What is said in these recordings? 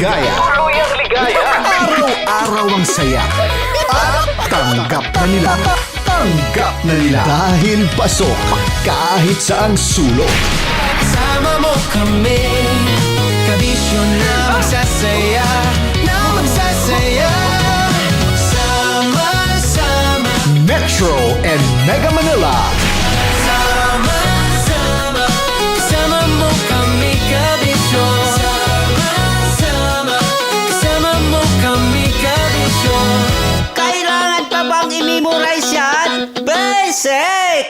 ligaya. Tuluyang ligaya. Araw-araw ang saya. At tanggap na nila. Tanggap na nila. Dahil pasok kahit saang sulok. Sama mo kami, kabisyo na magsasaya, na magsasaya. Sama-sama, Metro and Mega Manila. sama-sama, kasama mo kami, kabisyo. Sama-sama, kasama mo kami, kabisyo. Kailangan pa bang i-memorize yan? Basic!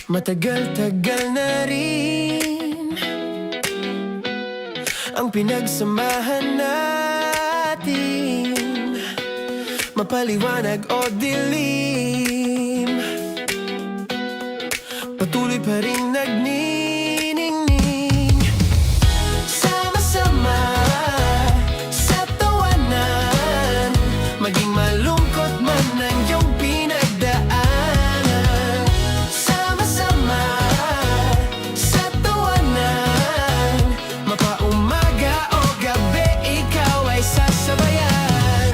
Matagal-tagal na rin ang pinagsamahan natin, mapaliwanag o dilim, patuloy pa rin nagniningning. Sama-sama sa tawanan, maging malungkot man ang iyong pinagdaanan. Sama-sama sa tawanan, mapaumaga o gabi, ikaw ay sasabayan.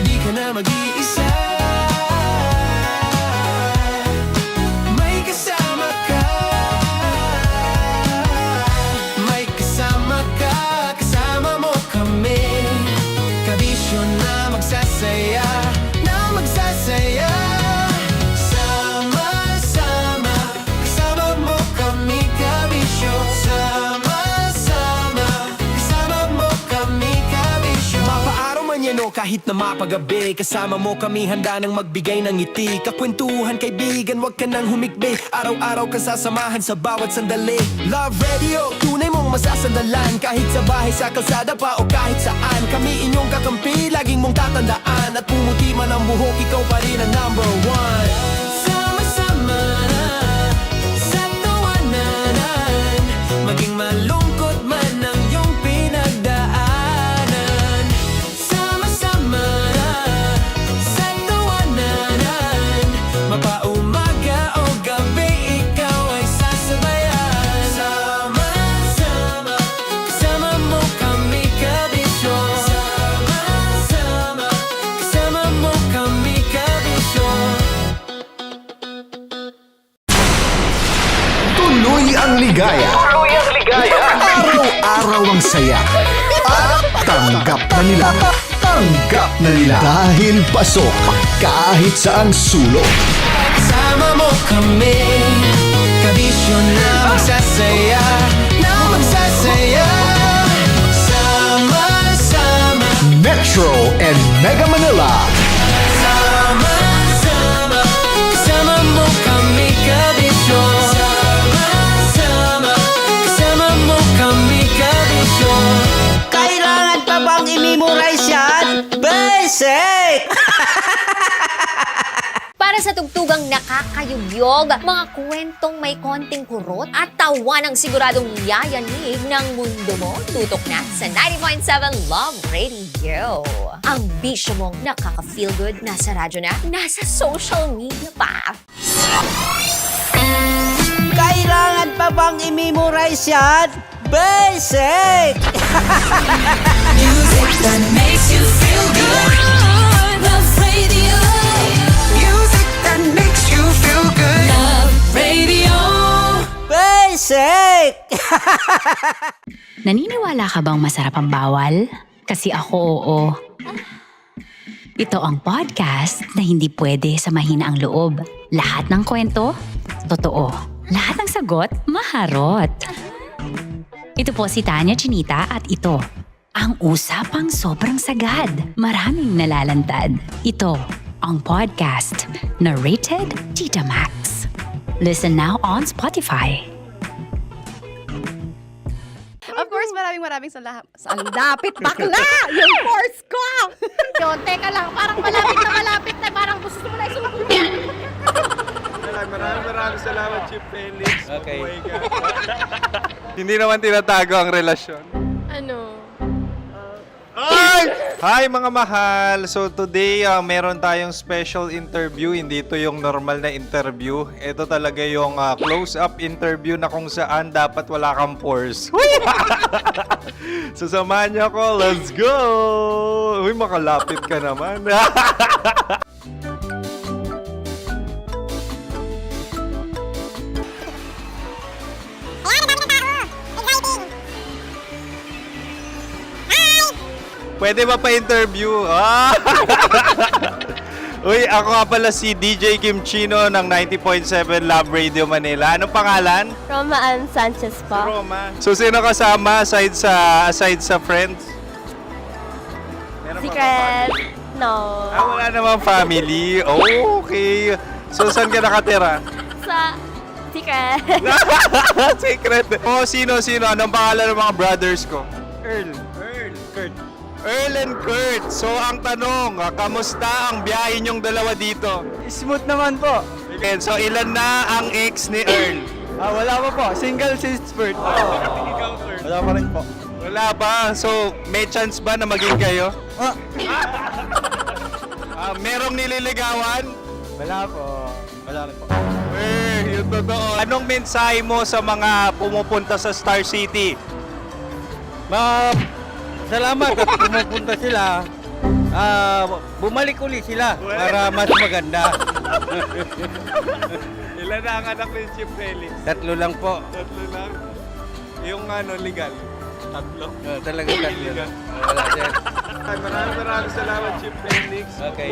Di ka na mag-iisa, may kasama ka. May kasama ka, kasama mo kami, kabisyo na magsasaya, na magsasaya. Sama-sama, kasama mo kami, kabisyo. Sama-sama, kasama mo kami, kabisyo. Mapaaraw man yan o kahit na mapagabi, kasama mo kami, handa nang magbigay ng ngiti. Kakwentuhan, kaibigan, wag ka nang humikbi. Araw-araw ka sasamahan sa bawat sandali. Love Radio, tunay mong masasandalan, kahit sa bahay, sa kalsada pa o kahit saan. Kami inyong kakampi, laging mong tatandaan, at pumuti man ang buhok, ikaw pa rin ang number one. Sama-sama sa tawanan, maging malungkot man ang iyong pinagdaanan. Sama-sama sa tawanan, mapaumaga o gabi, ikaw ay sasabayan. Sama-sama, kasama mo kami, kabisyo. Sama-sama, kasama mo kami, kabisyo. saya. At tanggap na nila. Tanggap na nila. Dahil pasok kahit saang sulok. Sama mo kami, kabisyo na magsasaya, sama-sama. Metro and Mega Manila. Sama-sama, kasama mo kami, kabisyo. Sama-sama, kasama mo kami, kabisyo. Kailangan pa bang i-memorize yan? Basic! Para sa tugtugang nakakayugyog, mga kwentong may konting kurot at tawanang siguradong yayanig ng mundo mo, tutok na sa 90.7 Love Radio. Ang bisyo mong nakaka-feel good, nasa radyo na, nasa social media pa. Kailangan pa bang i-memorize yan? Basic! Music that makes you feel good. Love Radio. Music that makes you feel good. Love Radio. Basic! Naniniwala ka bang masarap ang bawal? Kasi ako oo. Ito ang podcast na hindi pwede sa mahina ang loob. Lahat ng kwento, totoo. Lahat ng sagot, maharot. Ito po si Tanya Chinita at ito, ang usapang sobrang sagad. Maraming nalalantad. Ito, ang podcast na Rated Tita Max. Listen now on Spotify. Of course, maraming salamat. Ang lapit bakla! Yung course ko! Yun, teka lang, parang malapit na, parang gusto mo na isulat. Maraming salamat, Chief Felix. Okay. Oh my God. Hindi naman tinatago ang relasyon. Ano? Ay! Hi mga mahal! So today, meron tayong special interview. Hindi ito yung normal na interview. Ito talaga yung close-up interview na kung saan dapat wala kang pores. So samahan niyo ako. Let's go! Uy, makalapit ka naman. Pwede ba pa-interview? Uy, ako nga pala si DJ Kim Chino ng 90.7 Love Radio Manila. Anong pangalan? Roma Ann Sanchez po. Roma. So, sino kasama aside sa friends? Meron ba Secret. No. wala namang family. Oh, okay. So, saan ka nakatira? Sa Secret. Secret. Oh, sino? Anong pangalan ng mga brothers ko? Earl, Kurt. Earl and Kurt. So, ang tanong, kamusta ang biyahe niyong dalawa dito? Smooth naman po. Okay, so ilan na ang ex ni Earl? Wala pa po. Single since birth. Wala pa rin po. Wala ba? So, may chance ba na maging kayo? Merong nililigawan? Wala po. Wala rin po. Yung totoo. Anong mensahe mo sa mga pumupunta sa Star City? Salamat at pumupunta sila. Bumalik uli sila para mas maganda. Ilan na ang anak ni Chief Felix? 3 lang po. 3 lang. Yung legal? 3. Talaga 3 lang. Wala sir. Maraming salamat, Chief Felix. Okay.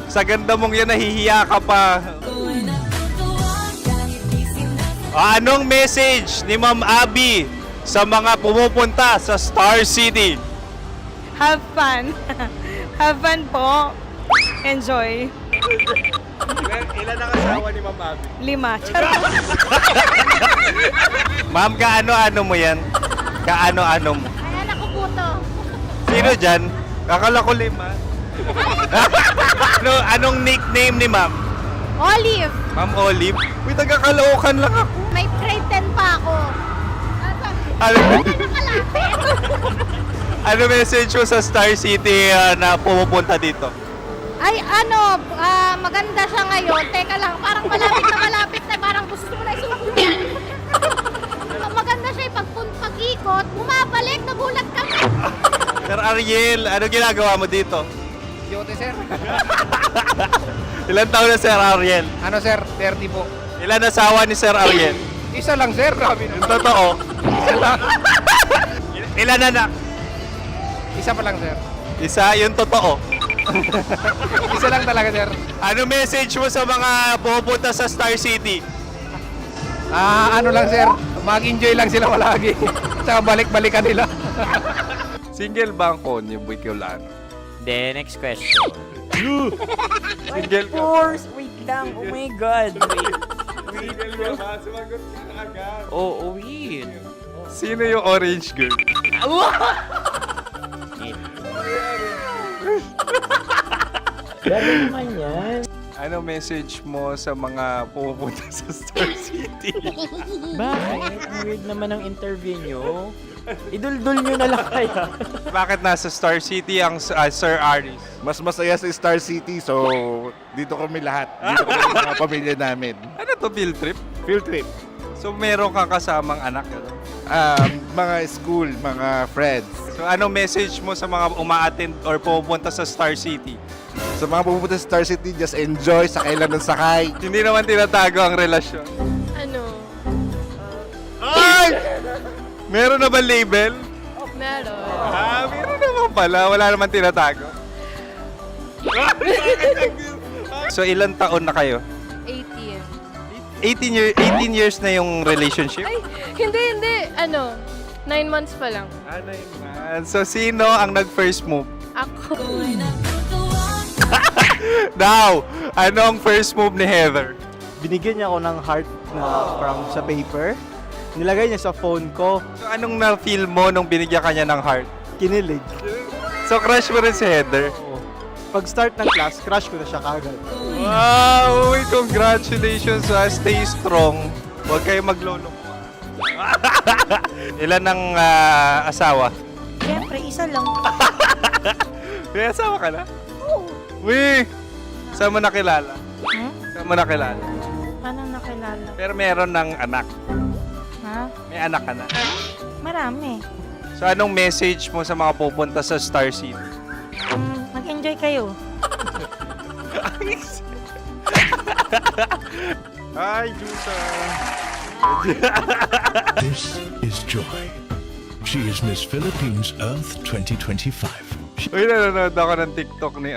Sa ganda mong yan, nahihiya ka pa. Anong message ni Ma'am Abby sa mga pumupunta sa Star City? Have fun. Have fun po. Enjoy. Ilan ang asawa ni Ma'am Abby? 5. Charot. Ma'am, kaano-ano mo yan? Kaano-ano mo? Ay, anak ko po to. Sino dyan? Kakala ko 5. Anong nickname ni Ma'am? Olive. Ma'am Olive? Uy, taga-Caloocan lang ako. May grade 10 pa ako. Ano, Nakalapit. ano message mo sa Star City na pumupunta dito? Ay, maganda siya ngayon. Teka lang, parang malapit na, parang gusto mo na isulat. Maganda siya pag-ikot, bumabalik, nagulat kami. Sir Ariel, ano ginagawa mo dito? Yote sir. Ilan taon na Sir Ariel? Ano sir? 30 po. Ilan asawa ni Sir Ariel? Isa lang sir. Grabe Yung totoo. Isa lang. Ilan anak? Isa pa lang, sir. Isa, yung totoo. Isa lang talaga, sir. Ano message mo sa mga pupunta sa Star City? Ano lang, sir. Mag-enjoy lang sila palagi. Tsaka balik-balikan nila. Single ba ang konyo, Boy Kiolano? Then, next question. Single ka? Wait lang. Oh my God. Single ka ba? Sumagot ka na agad. Oh, wait. Sino yung orange girl? Gano'n naman yan. Ano message mo sa mga pupunta sa Star City? Bakit? Ang weird naman ng interview nyo. Idul-dul nyo na lang kaya. Bakit nasa Star City ang Sir Aris? Mas masaya sa Star City, so dito kami lahat. Dito kami mga pamilya namin. Ano to, field trip? Field trip. So meron kang kasamang anak? Ano? Mga school, mga friends. So ano message mo sa mga uma-attend or pupunta sa Star City? Sa mga pupunta sa Star City, just enjoy, sakay lang ng sakay. Hindi naman tinatago ang relasyon. Ano? Ay! Meron na ba label? Meron. Meron naman pala. Wala naman tinatago. So ilang taon na kayo? 18. 18 years na yung relationship? Ay, hindi. 9 months pa lang. Ano yun? So sino ang nag-first move? Ako. Now, ano ang first move ni Heather? Binigyan niya ako ng heart na from sa paper. Nilagay niya sa phone ko. So anong na-feel mo nung binigyan ka niya ng heart? Kinilig. So crush mo rin si Heather? Pag start ng class, crush ko na siya kagad. Wow! Uy, congratulations! Stay strong. Huwag kayo maglolo. Ilan ang asawa? Siyempre, isa lang. May asawa ka na? Oo. Uy! Saan mo nakilala? Saan mo nakilala? Paano nakilala? Pero meron ng anak. Ha? May anak ka na. Marami. So anong message mo sa mga pupunta sa Star City? Mag-enjoy kayo. Hi, Jusa! This is Joy. She is Miss Philippines Earth 2025. Uy, nanonood ako ng TikTok ni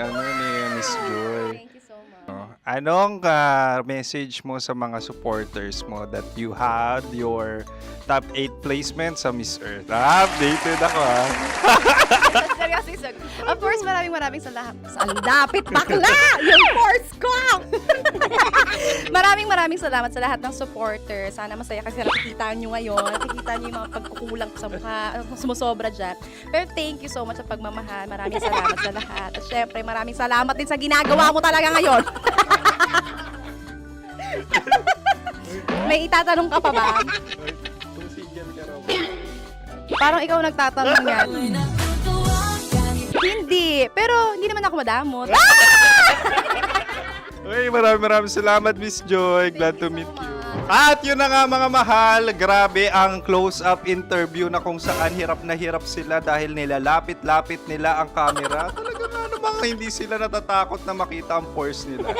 Miss Joy. Thank you so much. Anong message mo sa mga supporters mo that you had your top 8 placement sa Miss Earth? Updated ako Seryoso. Of course, maraming salamat. Ang dapit bakla! Yung force ko! maraming salamat sa lahat ng supporters. Sana masaya kasi nakikita nyo ngayon. Nakikita nyo yung mga pagkukulang sa mukha. Sumusobra dyan. Pero thank you so much sa pagmamahal. Maraming salamat sa lahat. At syempre, maraming salamat din sa ginagawa mo talaga ngayon. May itatanong ka pa ba? Parang ikaw nagtatanong yan. Hindi. Pero hindi naman ako madamot. Uy, maraming salamat, Miss Joy. Glad to meet you. At yun na nga mga mahal, grabe ang close-up interview na kung saan hirap na hirap sila dahil nilalapit-lapit nila ang camera. Talaga na namang hindi sila natatakot na makita ang pores nila.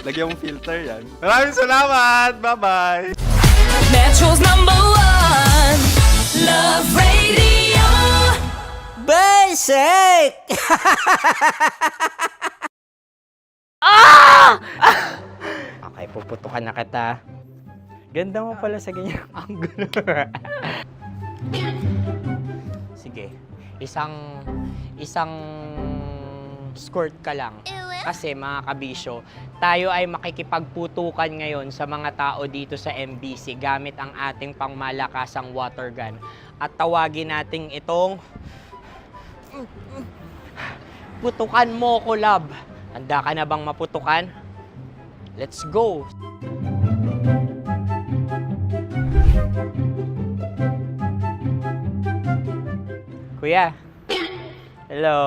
Lagyan mong filter yan. Maraming salamat! Bye-bye! Metro's #1 Love Radio. Basic! Okay, puputukan na kita. Ganda mo pala sa ganyang angulo. Sige, isang skirt ka lang. Kasi mga kabisyo, tayo ay makikipagputukan ngayon sa mga tao dito sa MBC gamit ang ating pangmalakasang water gun. At tawagin natin itong putukan mo ko, love. Handa ka na bang maputukan? Let's go! Kuya. Hello.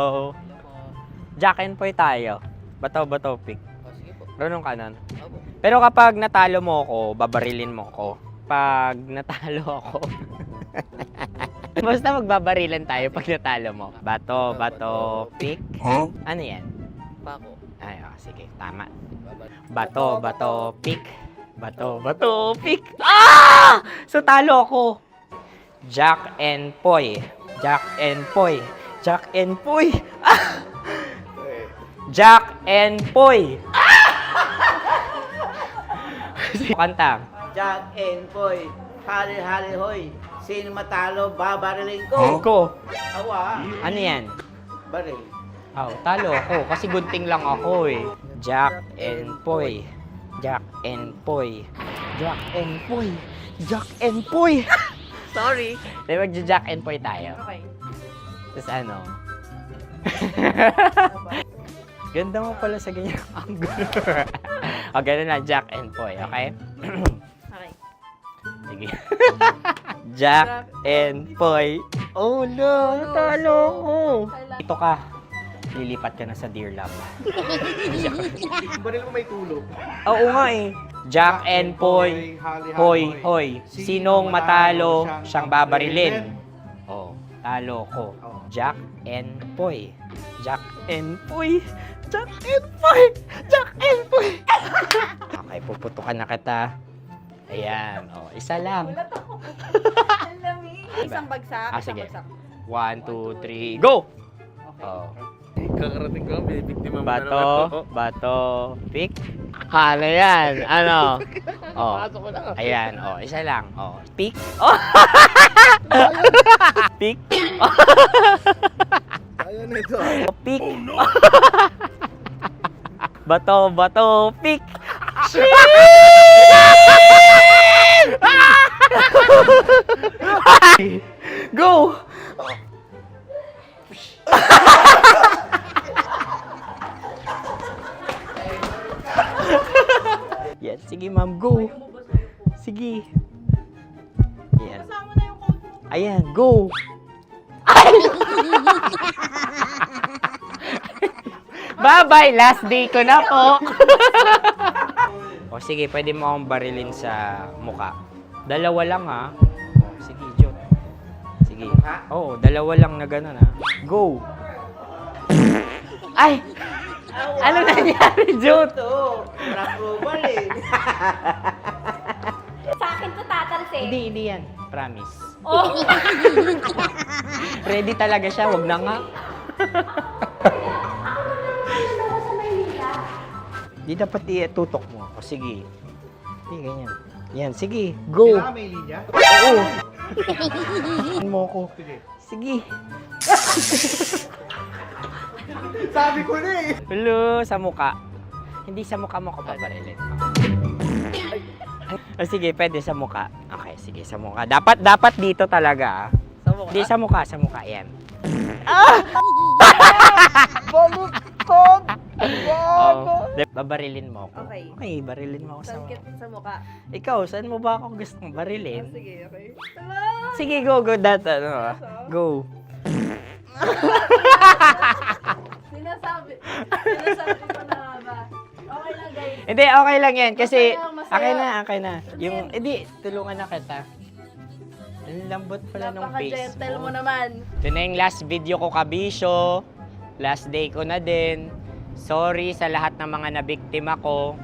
Jack and Poy tayo. Bato-bato pick. Runong ka nun. Pero kapag natalo mo ako, babarilin mo ako. Pag natalo ako, basta magbabarilan tayo pag natalo mo. Bato, pick. Huh? Ano yan? Bako. Ay, sige, tama. Bato, pick. Bato, pick. Ah! So talo ako. Jack and Poy. Jack and Poy. Jack and Poy. Ah! Jack and Poy. Kanta. Jack and Poy, hali-hali hoy. Sino matalo, babariling ko. Ko. Awa, Ano yan? baril. Oh, talo ako kasi gunting lang ako eh. Jack and Poy. Jack and Poy. Jack and Poy. Jack and Poy. Sorry. Di ba Jack and Poy tayo? Okay. Tapos ano? Ganda mo pala sa ganyan angulo. O, ganun na, Jack and Poy, okay? Okay. Sige. Jack and Poy. Oh no, natalo ko. Dito ka. Lilipat ka na sa Dear Love. Baril mo may tulog. Oo nga eh. Jack and Poy. Hoy, hoy. Sinong matalo, siyang babarilin. Oh, talo ko. Jack and Poy. Jack and Poy. Jack and Poy. Jack and Poy. Okay, puputukan na kita. Ayan. Oh, isa lang. Isang bagsak. Sige. 1, 2, 3, go! Oh. Kakarating ko, binibiktima mo na naman Bato, to. bato, pick. Ano yan? Ano? Oh. Pasok ko na. Ayan, oh, isa lang. Oh, pick. Oh. Pick. Ayaw na ito. Oh, pick. Bato, bato, pick. Go! Yan, sige ma'am, go. Sige. Yan. Ayan, go. Bye-bye, last day ko na po. O sige, pwede mo akong barilin sa muka. Dalawa lang ha. O, sige, Jot. Sige. Oo, dalawa lang na gano'n ha. Go. Ay! Ano nangyari, Jot? Ito, approval eh. Sa akin to tatalsik. Hindi yan. Promise. Oh. Ready talaga siya, wag na nga. Di dapat tutok mo. O sige. Sige, ganyan. Yan, sige. Go. Kailangan may linya? Oo. Mo ko. Sige. Sabi ko na eh. Hello, sa muka. Hindi sa muka mo ko paparilin. O sige, pwede sa muka. Okay, sige, sa muka. Dapat dito talaga. Sa mukha? Hindi sa muka, yan. Baluktot! Oh, babarilin mo ako. Okay. Okay, barilin mo ako sa Saan muka. sa mukha? Ikaw, saan mo ba ako gustong barilin? Sige, okay. Sige, go, Go. Sinasabi ko na ba? Okay lang, guys. Hindi, okay lang yan. Kasi, Masaya. okay na. Yung, hindi, tulungan na kita. Ang lambot pala nung face Napaka-gentle mo mo. naman. Ito na yung last video ko, kabisyo. Last day ko na din. Sorry sa lahat ng mga nabiktima ko.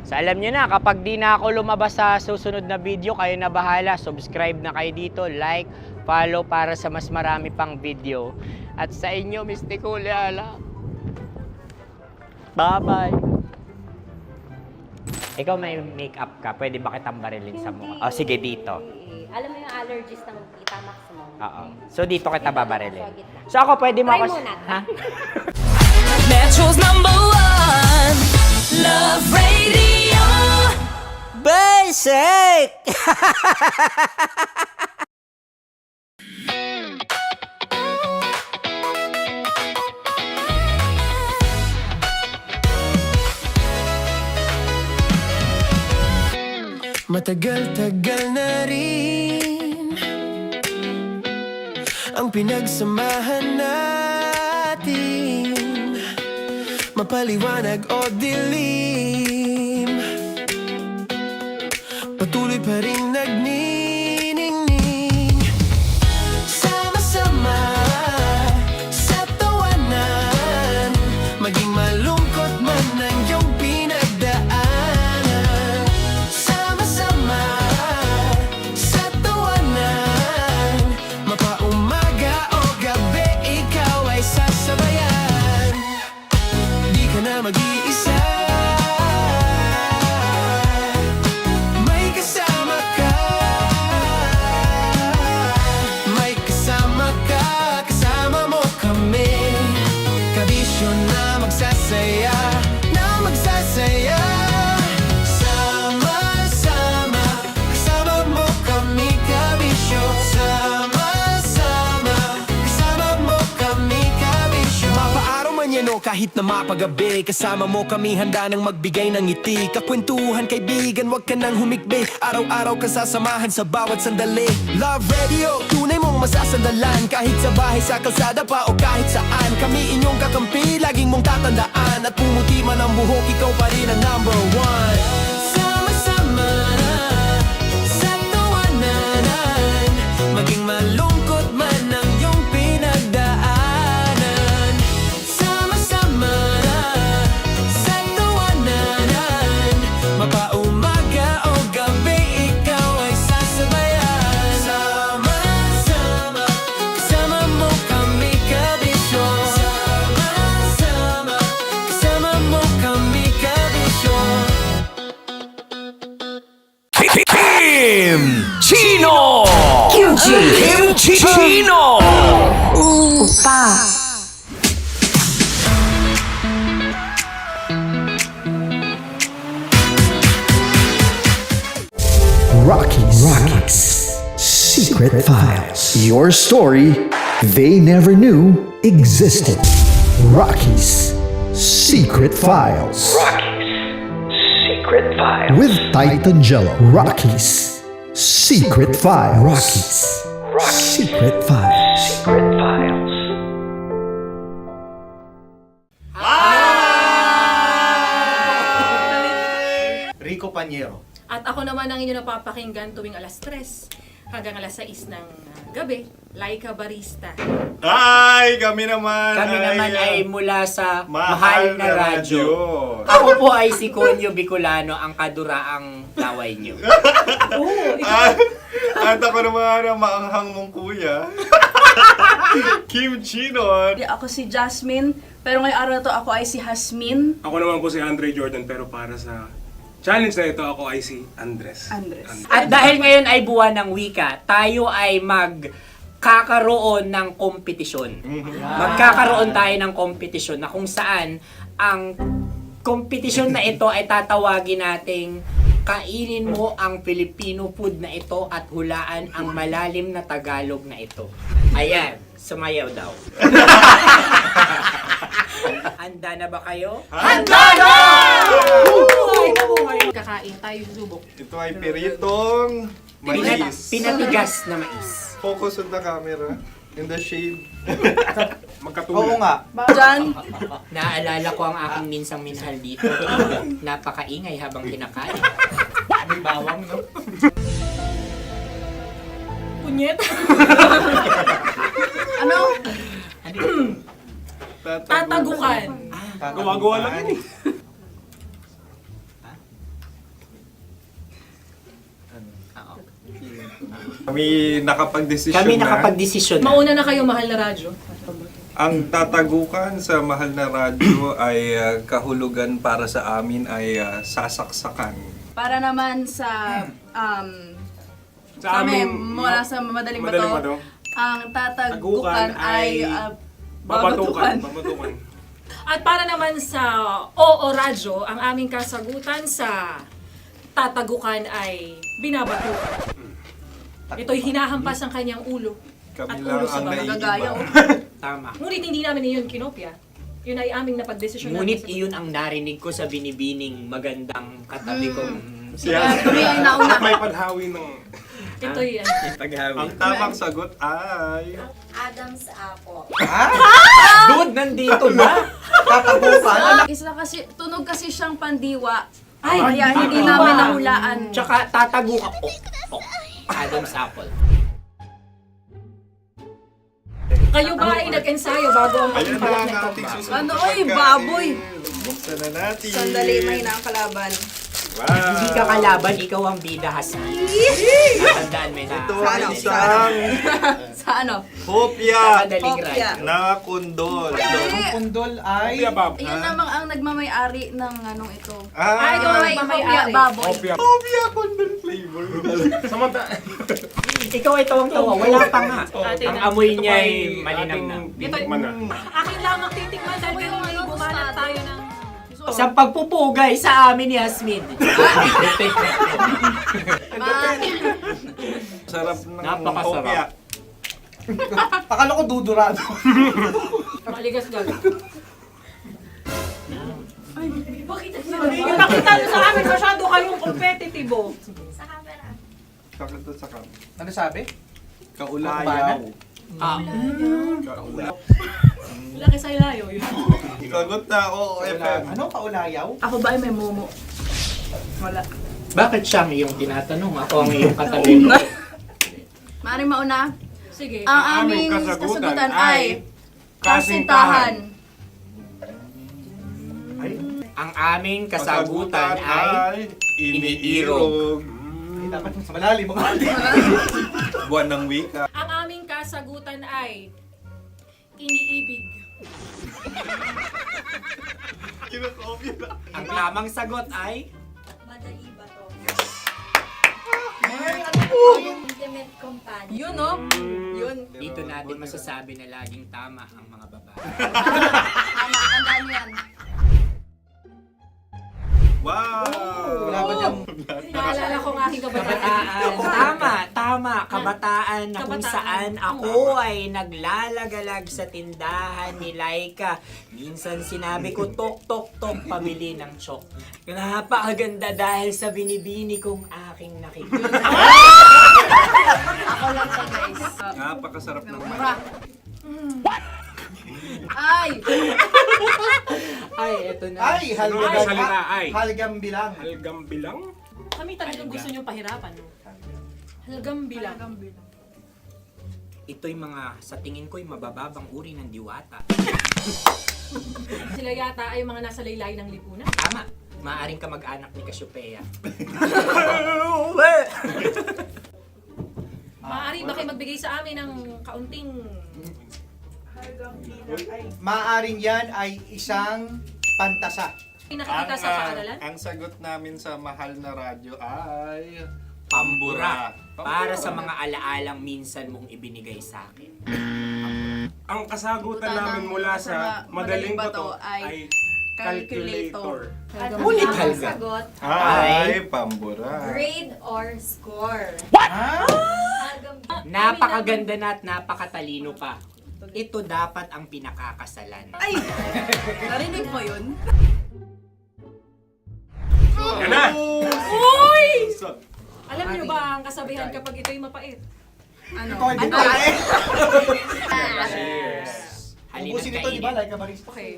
So alam nyo na, kapag di na ako lumabas sa susunod na video, kayo na bahala. Subscribe na kayo dito, like, follow para sa mas marami pang video. At sa inyo, Mistiko Leala. Bye-bye. Ikaw may makeup ka, pwede ba kitang barilin sa mukha? O sige, dito. Alam mo yung allergies ng Tita Max mo? Oo. So dito kita babarilin. So ako pwede mo Try ako... muna. Ha? Metro's #1 Love Radio. Basic! Matagal-tagal na rin ang pinagsamahan natin, mapaliwanag o dilim, patuloy pa rin nagniningning. Sama-sama sa tawanan, maging malungkot man ang iyong pinagdaanan. Sama-sama sa tawanan, mapaumaga o manyano kahit na mapagabi. Kasama mo kami handa nang magbigay ng ngiti. Kakwentuhan kaibigan, wag ka nang humikbi. Araw-araw ka sasamahan sa bawat sandali. Love Radio, tunay mong masasandalan. Kahit sa bahay, sa kalsada pa o kahit saan. Kami inyong kakampi, laging mong tatandaan. At pumuti man ang buhok, ikaw pa rin ang number one. Sama-sama na sa tawanan, maging malungkot man ang iyong pinagdaanan. Sama-sama na sa tawanan, mapaumaga o gabi, ikaw ay sasabayan. Sama-sama, kasama mo kami kabisyo. Sama-sama, kasama mo kami kabisyo. Kim Chino! Kim Chino! Rockies Secret Files. Your story they never knew existed. Rockies Secret Files. With Titan Jello. Rockies Secret Files. Rockies Secret Files. Rico Panyero. At ako naman ang inyo napapakinggan tuwing alas 3 hanggang alas 6 ng gabi, Laika Barista. Hi! Kami naman ay mula sa Mahal na Radyo. Ako po ay si Conyo Bicolano, ang kaduraang laway nyo. At ako naman ang maanghang mong kuya. Kim Chino. Ako si Jasmine, pero ngayong araw na to ako ay si Hasmin. Ako naman po si Andre Jordan, pero para sa challenge na ito, ako ay si Andres. At dahil ngayon ay buwan ng wika, tayo ay magkakaroon ng kompetisyon. Magkakaroon tayo ng kompetisyon na kung saan ang kompetisyon na ito ay tatawagin nating kainin mo ang Filipino food na ito at hulaan ang malalim na Tagalog na ito. Ayan, sumayaw daw. Handa na ba kayo? Handa na! Kakain tayo, subok. Ito ay piritong mais. Pinatigas na mais. Focus on the camera. In the shade. Oo nga. Diyan, Naalala ko ang aking minsang minahal dito. Napakaingay habang kinakain. May bawang, no? punyet. Ano? Tatagukan. Gawa-gawa lang yun eh. Kami nakapag-desisyon Kami nakapag-desisyon na. Mauna na kayo, Mahal na Radyo. Ang tatagukan sa Mahal na Radyo ay kahulugan para sa amin ay sasaksakan. Para naman sa Sa amin, mula sa madaling Madaling bato, bato. ang tatagukan Tagukan ay Babatukan. babatukan. At para naman sa Oo Radyo, ang aming kasagutan sa tatagukan ay binabatukan. Ito'y hinahampas ang kanyang ulo. Kami At lang ulo sa ang magagaya. Tama. Ngunit hindi namin iyon kinopya. Yun ay aming napagdesisyon Ngunit namin. iyon ang narinig ko sa binibining magandang katabi kong Kami ay nauna. May panhawi ng... Ito'y paghawi. Ang tamang sagot ay... Adam's apple. Dude, nandito ba? Tatagukan? Isa kasi, tunog kasi siyang pandiwa. Kaya hindi namin nahulaan. Tsaka tatagukan. Adam's apple. Kayo ba ay nag-ensayo bago ang Ayan na pagbalak ang na ito? ating susunod Ano, na oy, pagkain. baboy. Buksan na natin. Sandali, may na ang kalaban. Wow. Hindi ka kalaban, ikaw ang bida, Hasmin. Natandaan mo na. Ito ay isang Sa ano? hopya Madaling Hopya. ride. na kundol. Pundol ay... Bab. Yun namang ang nagmamay-ari ng anong ito. Ah, Ito may baboy. hopya kundol flavor. Ikaw ay tawang-tawa, wala pa nga. Ang amoy niya ay malinang na. Akin lamang titikman dahil kayo may bumanat tayo ng... Sa pagpupugay sa amin ni Hasmin. Sarap ng Napakasarap. hopya. Akala ko dudurado. Maligas gag. masyado sa amin, masyado kayong competitive. Ano sabi? Kaulayaw. Laki sa ilayo yun. Sagot na, oo, FM. Ano kaulayaw? Ako ba ay may momo? Wala. Bakit siya ang iyong tinatanong? Ako ang iyong katanong. Maaaring mauna. Sige. Ang aming kasagutan ay kasintahan. Ang aming kasagutan ay iniirog. Dapat mas malalim mga Buwan ng wika. Ang aming kasagutan ay iniibig. ang tamang sagot ay Yun, no? Yun. dito natin masasabi na laging tama ang mga babae. Tama, tandaan mo yan. Wow! Wala ba dyan? Naalala ko ang aking kabataan. Tama. Kabataan na kung Kabataan. saan ako ay naglalagalag sa tindahan ni Laika. Minsan sinabi ko, tok, pamili ng chok. Napakaganda dahil sa binibini kong aking nakikita. Ako lang to, guys. Napakasarap ng Mura. Ay! Ay, eto na. Ay, halgam. salita, ay. Halgam bilang. Halgam bilang? Kami talagang gusto niyong pahirapan, no? Halagang bilang. Ito'y mga, sa tingin ko'y mabababang uri ng diwata. Sila yata ay mga nasa laylay ng lipunan. Tama. Maaring ka mag-anak ni Cassiopeia. Maaari ba kayo magbigay sa amin ng kaunting... Maaring yan ay isang pantasa. Nakikita sa paaralan? Ang sagot namin sa mahal na radyo ay... Pambura. Para sa mga alaalang minsan mong ibinigay sa akin. Ang kasagutan namin mula sa madaling bato ay calculator. Ulit halga. Sagot, Ay, pambura. grade or score. Napakaganda na at napakatalino pa. Ito dapat ang pinakakasalan. Ay! Narinig mo yun? Yan na! Uy! Alam niyo ba ang kasabihan kapag ito'y mapait? Ano? Ito ay bigay. Cheers! Halina't Ubusin ito, di ba? kainin. Like a barista. Okay.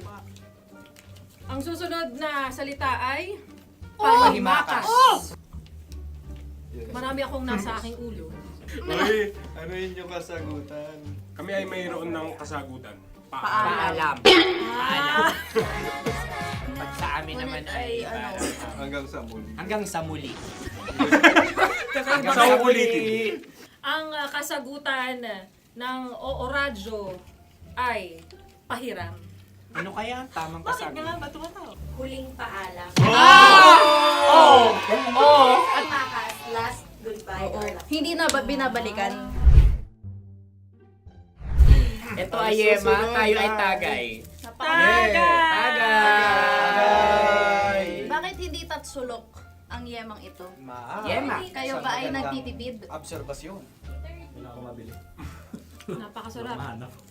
Ang susunod na salita ay... Pahimakas. Marami akong nasa aking ulo. Uy, ano yun yung kasagutan? Kami ay mayroon ng kasagutan. Paalam. Paalam. Pag sa amin naman ay... Hanggang sa muli. Hanggang sa muli. Sa ulitin. Ang kasagutan ng Oo Radyo ay pahiram. Ano kaya ang tamang kasagutan? ba tumatawa? Huling paalam. Oh! At makas, last goodbye or last. Hindi na ba binabalikan? Ito ay Yema, tayo ay Tagay. Tagay! Bakit hindi tatsulok ang yemang ito? Yema. Kayo ba ay nagtitipid? Obserbasyon. Napakasarap.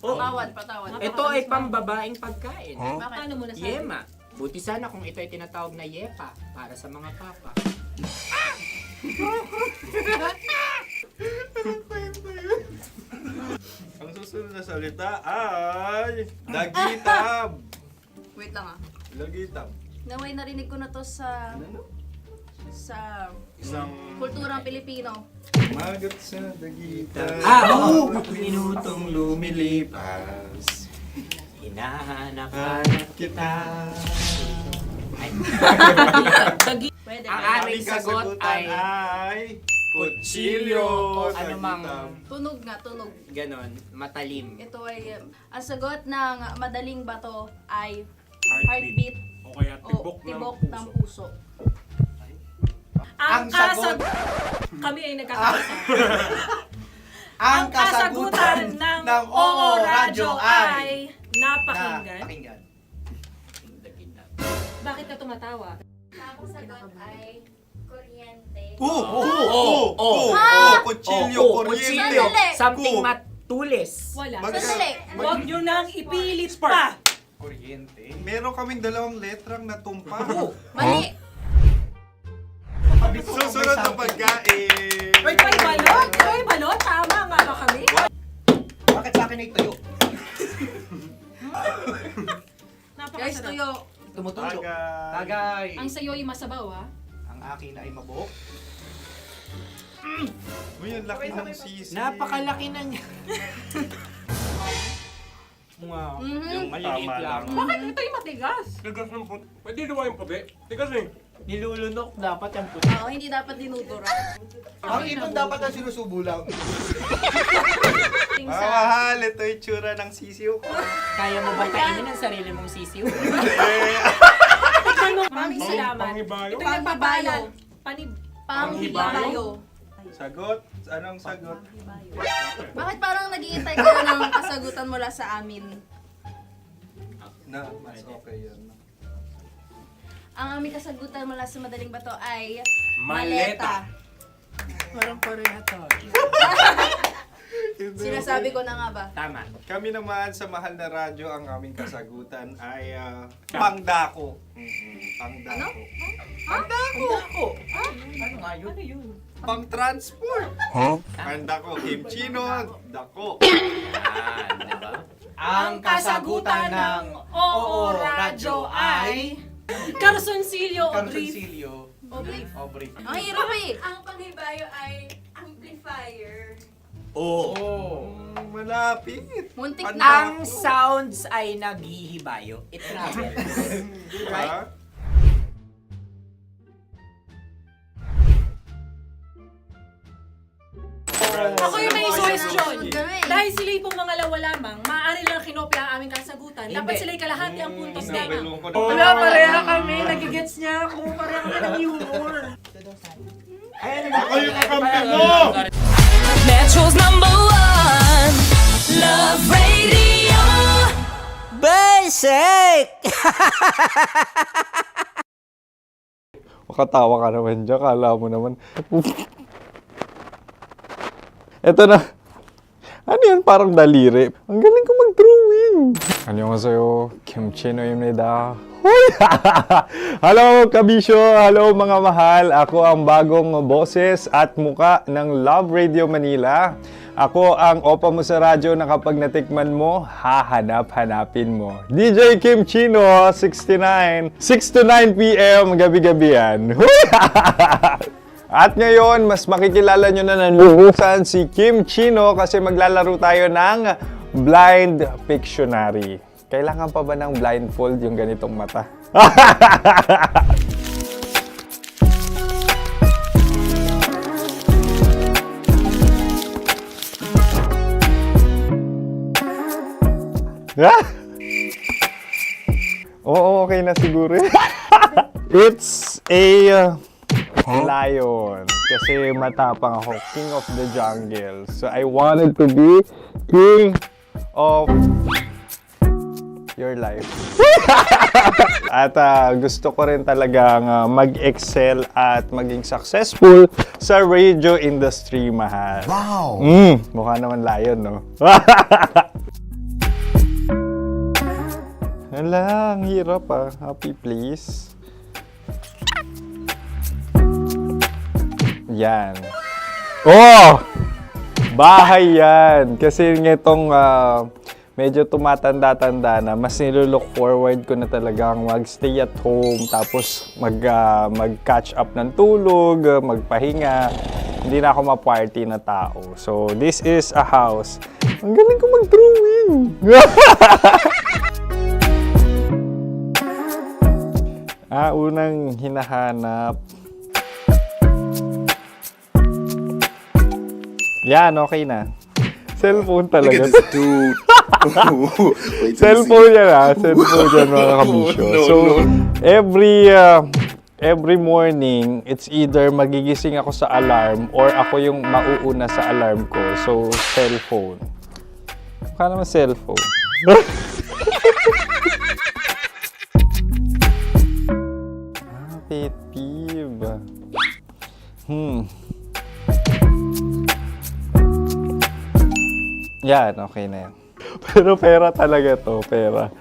Patawad. Ito ay pambabaeng pagkain. Bakit? Ano mo nasabi? Yema. Buti sana kung ito ay tinatawag na yepa para sa mga papa. Ang susunod na salita ay... Dagitab! Wait lang ah. Dagitab. Naway narinig ko na to sa Isang... kulturang Pilipino. Magat sa dagitab. Oo! Minutong lumilipas. Hinahanap-hanap kita. Ay. Pwede Ang ba? aming sagot ay kutsilyo. Ano mang Tunog nga, tunog. ganon, matalim. Ito ay, ang sagot ng madaling bato ay Heartbeat. heartbeat O kaya o tibok tibok ng ng puso. puso. Ang sagot. Kami ay nagkakasa. Ang kasagutan ng Oo Radyo ay napakinggan. pakinggan. Bakit ka tumatawa? Ang sagot ay kuryente. Kutsilyo, kuryente. Sandali. Something matulis. Wala. Sandali. Huwag nyo nang ipilit pa. Kuryente. Meron kaming dalawang letrang natumpa. Mali. Susunod na pagkain. Uy, balot! Uy, balot! Tama nga ba kami? Bakit sa akin ay tuyo? Guys, tuyo. Tumutulo. Tagay. Tagay. Ang sayo ay masabaw, ha? Ang akin ay mabuhok. Uy, ang laki ng sisi. Napakalaki na niya. Wow. Yung maliliit Tama lang. lang. Bakit ito'y matigas? Tigas ng puti. Pwede naman yung puti. Tigas eh. Nilulunok dapat yung puti. Oo, hindi dapat dinudura. Ang ibon dapat ang sinusubo lang. Mga mahal, ito yung tsura ng sisiw ko. Kaya mo ba kainin ang sarili mong sisiw? Maraming salamat. Pangibayo? Ito'y nagpapalan. Panghibayo. Sagot? Anong sagot? Bakit parang nag-iintay ka ng kasagutan mula sa amin? Na, mas okay yan. Ang aming kasagutan mula sa Madaling Bato ay Maleta. Parang pareha to. Sinasabi ko na nga ba? Tama. Kami naman sa mahal na radyo, ang aming kasagutan ay pangdako. Pangdako. Pangdako. Ano nga yun? Ano yun? Pang-transport. Pangdako, kimchino, dako. Diba? Ang kasagutan ng Oo Radyo ay Carsoncillo o brief. Carsoncillo. Obrief. Ang hirap eh. Ang panghibayo ay amplifier. Oh. Malapit. Muntik Pangdako. na. Ang sounds ay naghihibayo. It travels. Right? Ako yung may question. Kami. Dahil sila'y pong mga lawa lamang, maaari lang kinopya ang aming kasagutan. Dapat Hindi. sila'y kalahati ang puntos Hindi, lamang. lungkot. Wala, pareha kami. Nagigets niya ako. Pareha kami ng humor. Ako yung kakampi mo! Metro's #1 Love Radio Basic! Makatawa ka naman dyan, kala mo naman. Eto na. Ano yan? Parang daliri. Ang galing ko mag-drawing. 안녕하세요. 김치노입니다. Hello, kabisyo! Hello, mga mahal! Ako ang bagong boses at muka ng Love Radio Manila. Ako ang opa mo sa radyo na kapag natikman mo, hahanap-hanapin mo. DJ Kim Chino, 69. 6 to 9 p.m. gabi-gabi yan. At ngayon, mas makikilala nyo na ng lubusan si Kim Chino kasi maglalaro tayo ng Blind Pictionary. Kailangan pa ba ng blindfold yung ganitong mata? Oo, okay na siguro. It's a lion. Kasi matapang ako. King of the jungle. So I wanted to be king of your life. At gusto ko rin talagang mag-excel at maging successful sa radio industry, mahal. Wow! Mukha naman lion, no? Hala, ang hirap ah. Happy please. Yan. Oh! Bahay yan. Kasi nitong medyo tumatanda-tanda na, mas nilulook forward ko na talagang mag-stay at home, tapos mag-catch up ng tulog, magpahinga. Hindi na ako ma-party na tao. So, this is a house. Ang galing ko mag-drawing! Unang hinahanap. Yan, okay na. Cellphone talaga. dude. Cellphone yan ha. Cellphone yan, mga kabisyo. So, every morning, it's either magigising ako sa alarm or ako yung mauuna sa alarm ko. So, cellphone. Mukha naman cellphone. Pet peeve. Yan, okay na yan. Pero pera talaga to, pera.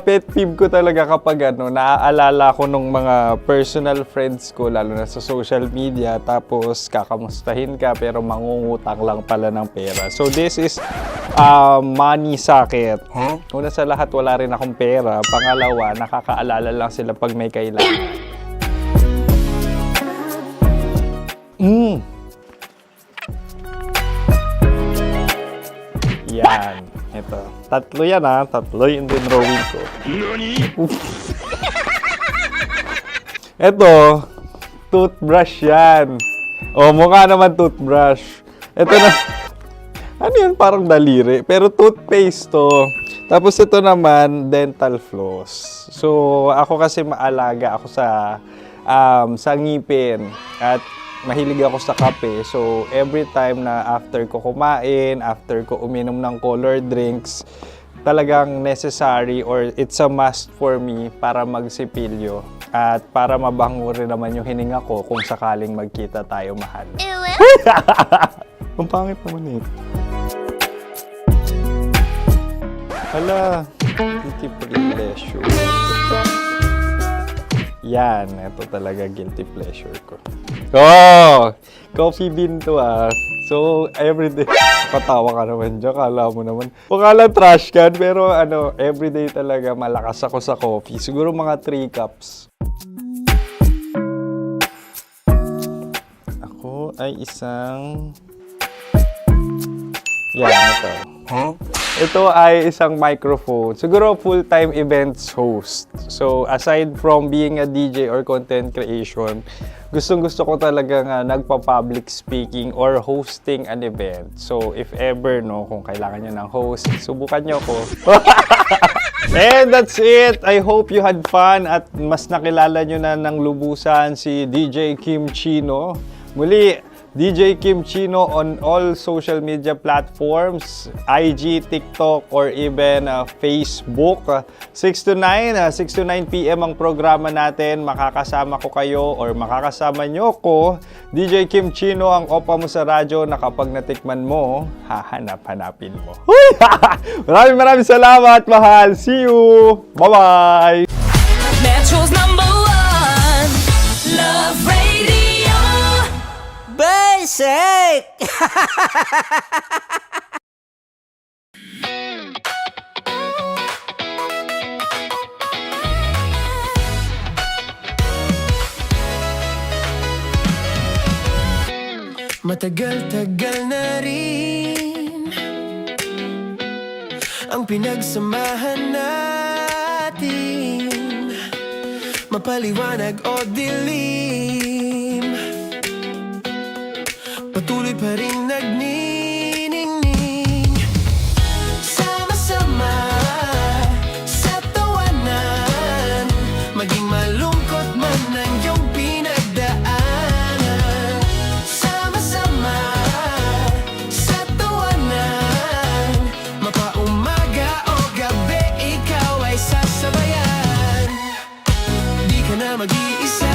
Pet peeve ko talaga kapag naaalala ko nung mga personal friends ko, lalo na sa social media, tapos kakamustahin ka pero mangungutang lang pala ng pera. So this is money sakit. Una sa lahat, wala rin akong pera. Pangalawa, nakakaalala lang sila pag may kailangan. Yan. Ito. Tatlo yan Tatlo yung dinrawing ko. Ito. Toothbrush yan. O, mukha naman toothbrush. Ito na. Ano yun? Parang daliri. Pero toothpaste to. Tapos ito naman, dental floss. So, ako kasi maalaga ako sa ngipin. At mahilig ako sa kape. So, every time na after ko kumain, after ko uminom ng colored drinks, talagang necessary or it's a must for me para magsipilyo. At para mabango rin naman yung hininga ko kung sakaling magkita tayo, mahal. Ang pangit naman ito. Hala, guilty pleasure. Yan, ito talaga guilty pleasure ko. Oh! Coffee bean to So, everyday. Patawa ka naman dyan, kala mo naman. Pakala trash can, pero everyday talaga malakas ako sa coffee. Siguro mga 3 cups. Ako ay isang... Yan, ito. Ito ay isang microphone. Siguro full-time events host. So, aside from being a DJ or content creation, gustong-gusto ko talagang nagpa-public speaking or hosting an event. So, if ever, kung kailangan nyo ng host, subukan nyo ko. And that's it. I hope you had fun at mas nakilala nyo na ng lubusan si DJ Kim Chino. Muli, DJ Kim Chino on all social media platforms, IG, TikTok, or even Facebook. 6 to 9 p.m. ang programa natin. Makakasama ko kayo or makakasama nyo ko. DJ Kim Chino, ang opa mo sa radyo na kapag natikman mo, hahanap-hanapin mo. Maraming salamat, mahal. See you! Bye-bye! Metro's #1 Love Radio Basic. Matagal-tagal na rin ang pinagsamahan natin, mapaliwanag o dilim, patuloy pa rin nagniningning. Sama-sama sa tawanan, maging malungkot man ang iyong pinagdaanan. Sama-sama sa tawanan, mapaumaga o gabi, ikaw ay sasabayan. Di ka na mag-iisa,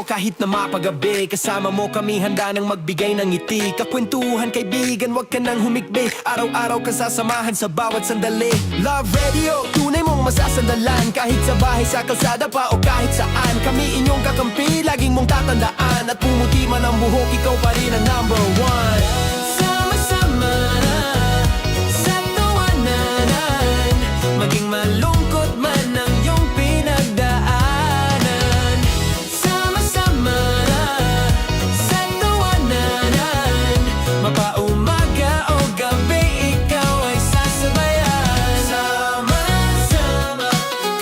kahit na mapagabi, kasama mo kami handa nang magbigay ng ngiti. Kakwentuhan kaibigan, wag ka nang humikbi. Araw-araw kasasamahan sa bawat sandali. Love Radio, tunay mong masasandalan. Kahit sa bahay, sa kalsada pa o kahit saan, kami inyong kakampi, laging mong tatandaan. At pumuti man ang buhok, ikaw pa rin ang #1. Sama-sama sa tawanan, maging malungkot man ang iyong pinagdaanan. Mapaumaga o gabi, ikaw ay sasabayan. Sama-sama,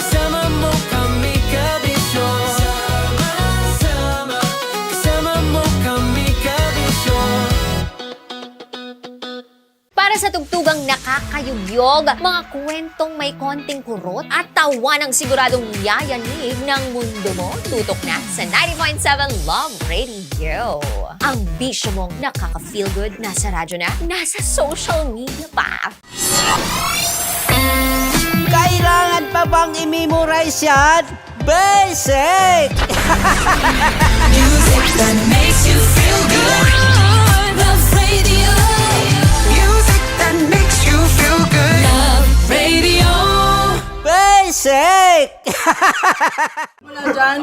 kasama mo kami kabisyo. Sama-sama, kasama mo kami kabisyo. dugang nakakayugyog, mga kwentong may konting kurot at tawa ng siguradong yayanig ng mundo mo. Tutok na sa 90.7 Love Radio. Ang bisyo mong nakaka-feel good, nasa radyo na, nasa social media pa. Kailangan pa bang i-memorize yan? Basic! Music that makes you feel good. Love Radio. Music that makes you feel good. Love Radio. Basic! Wala dyan.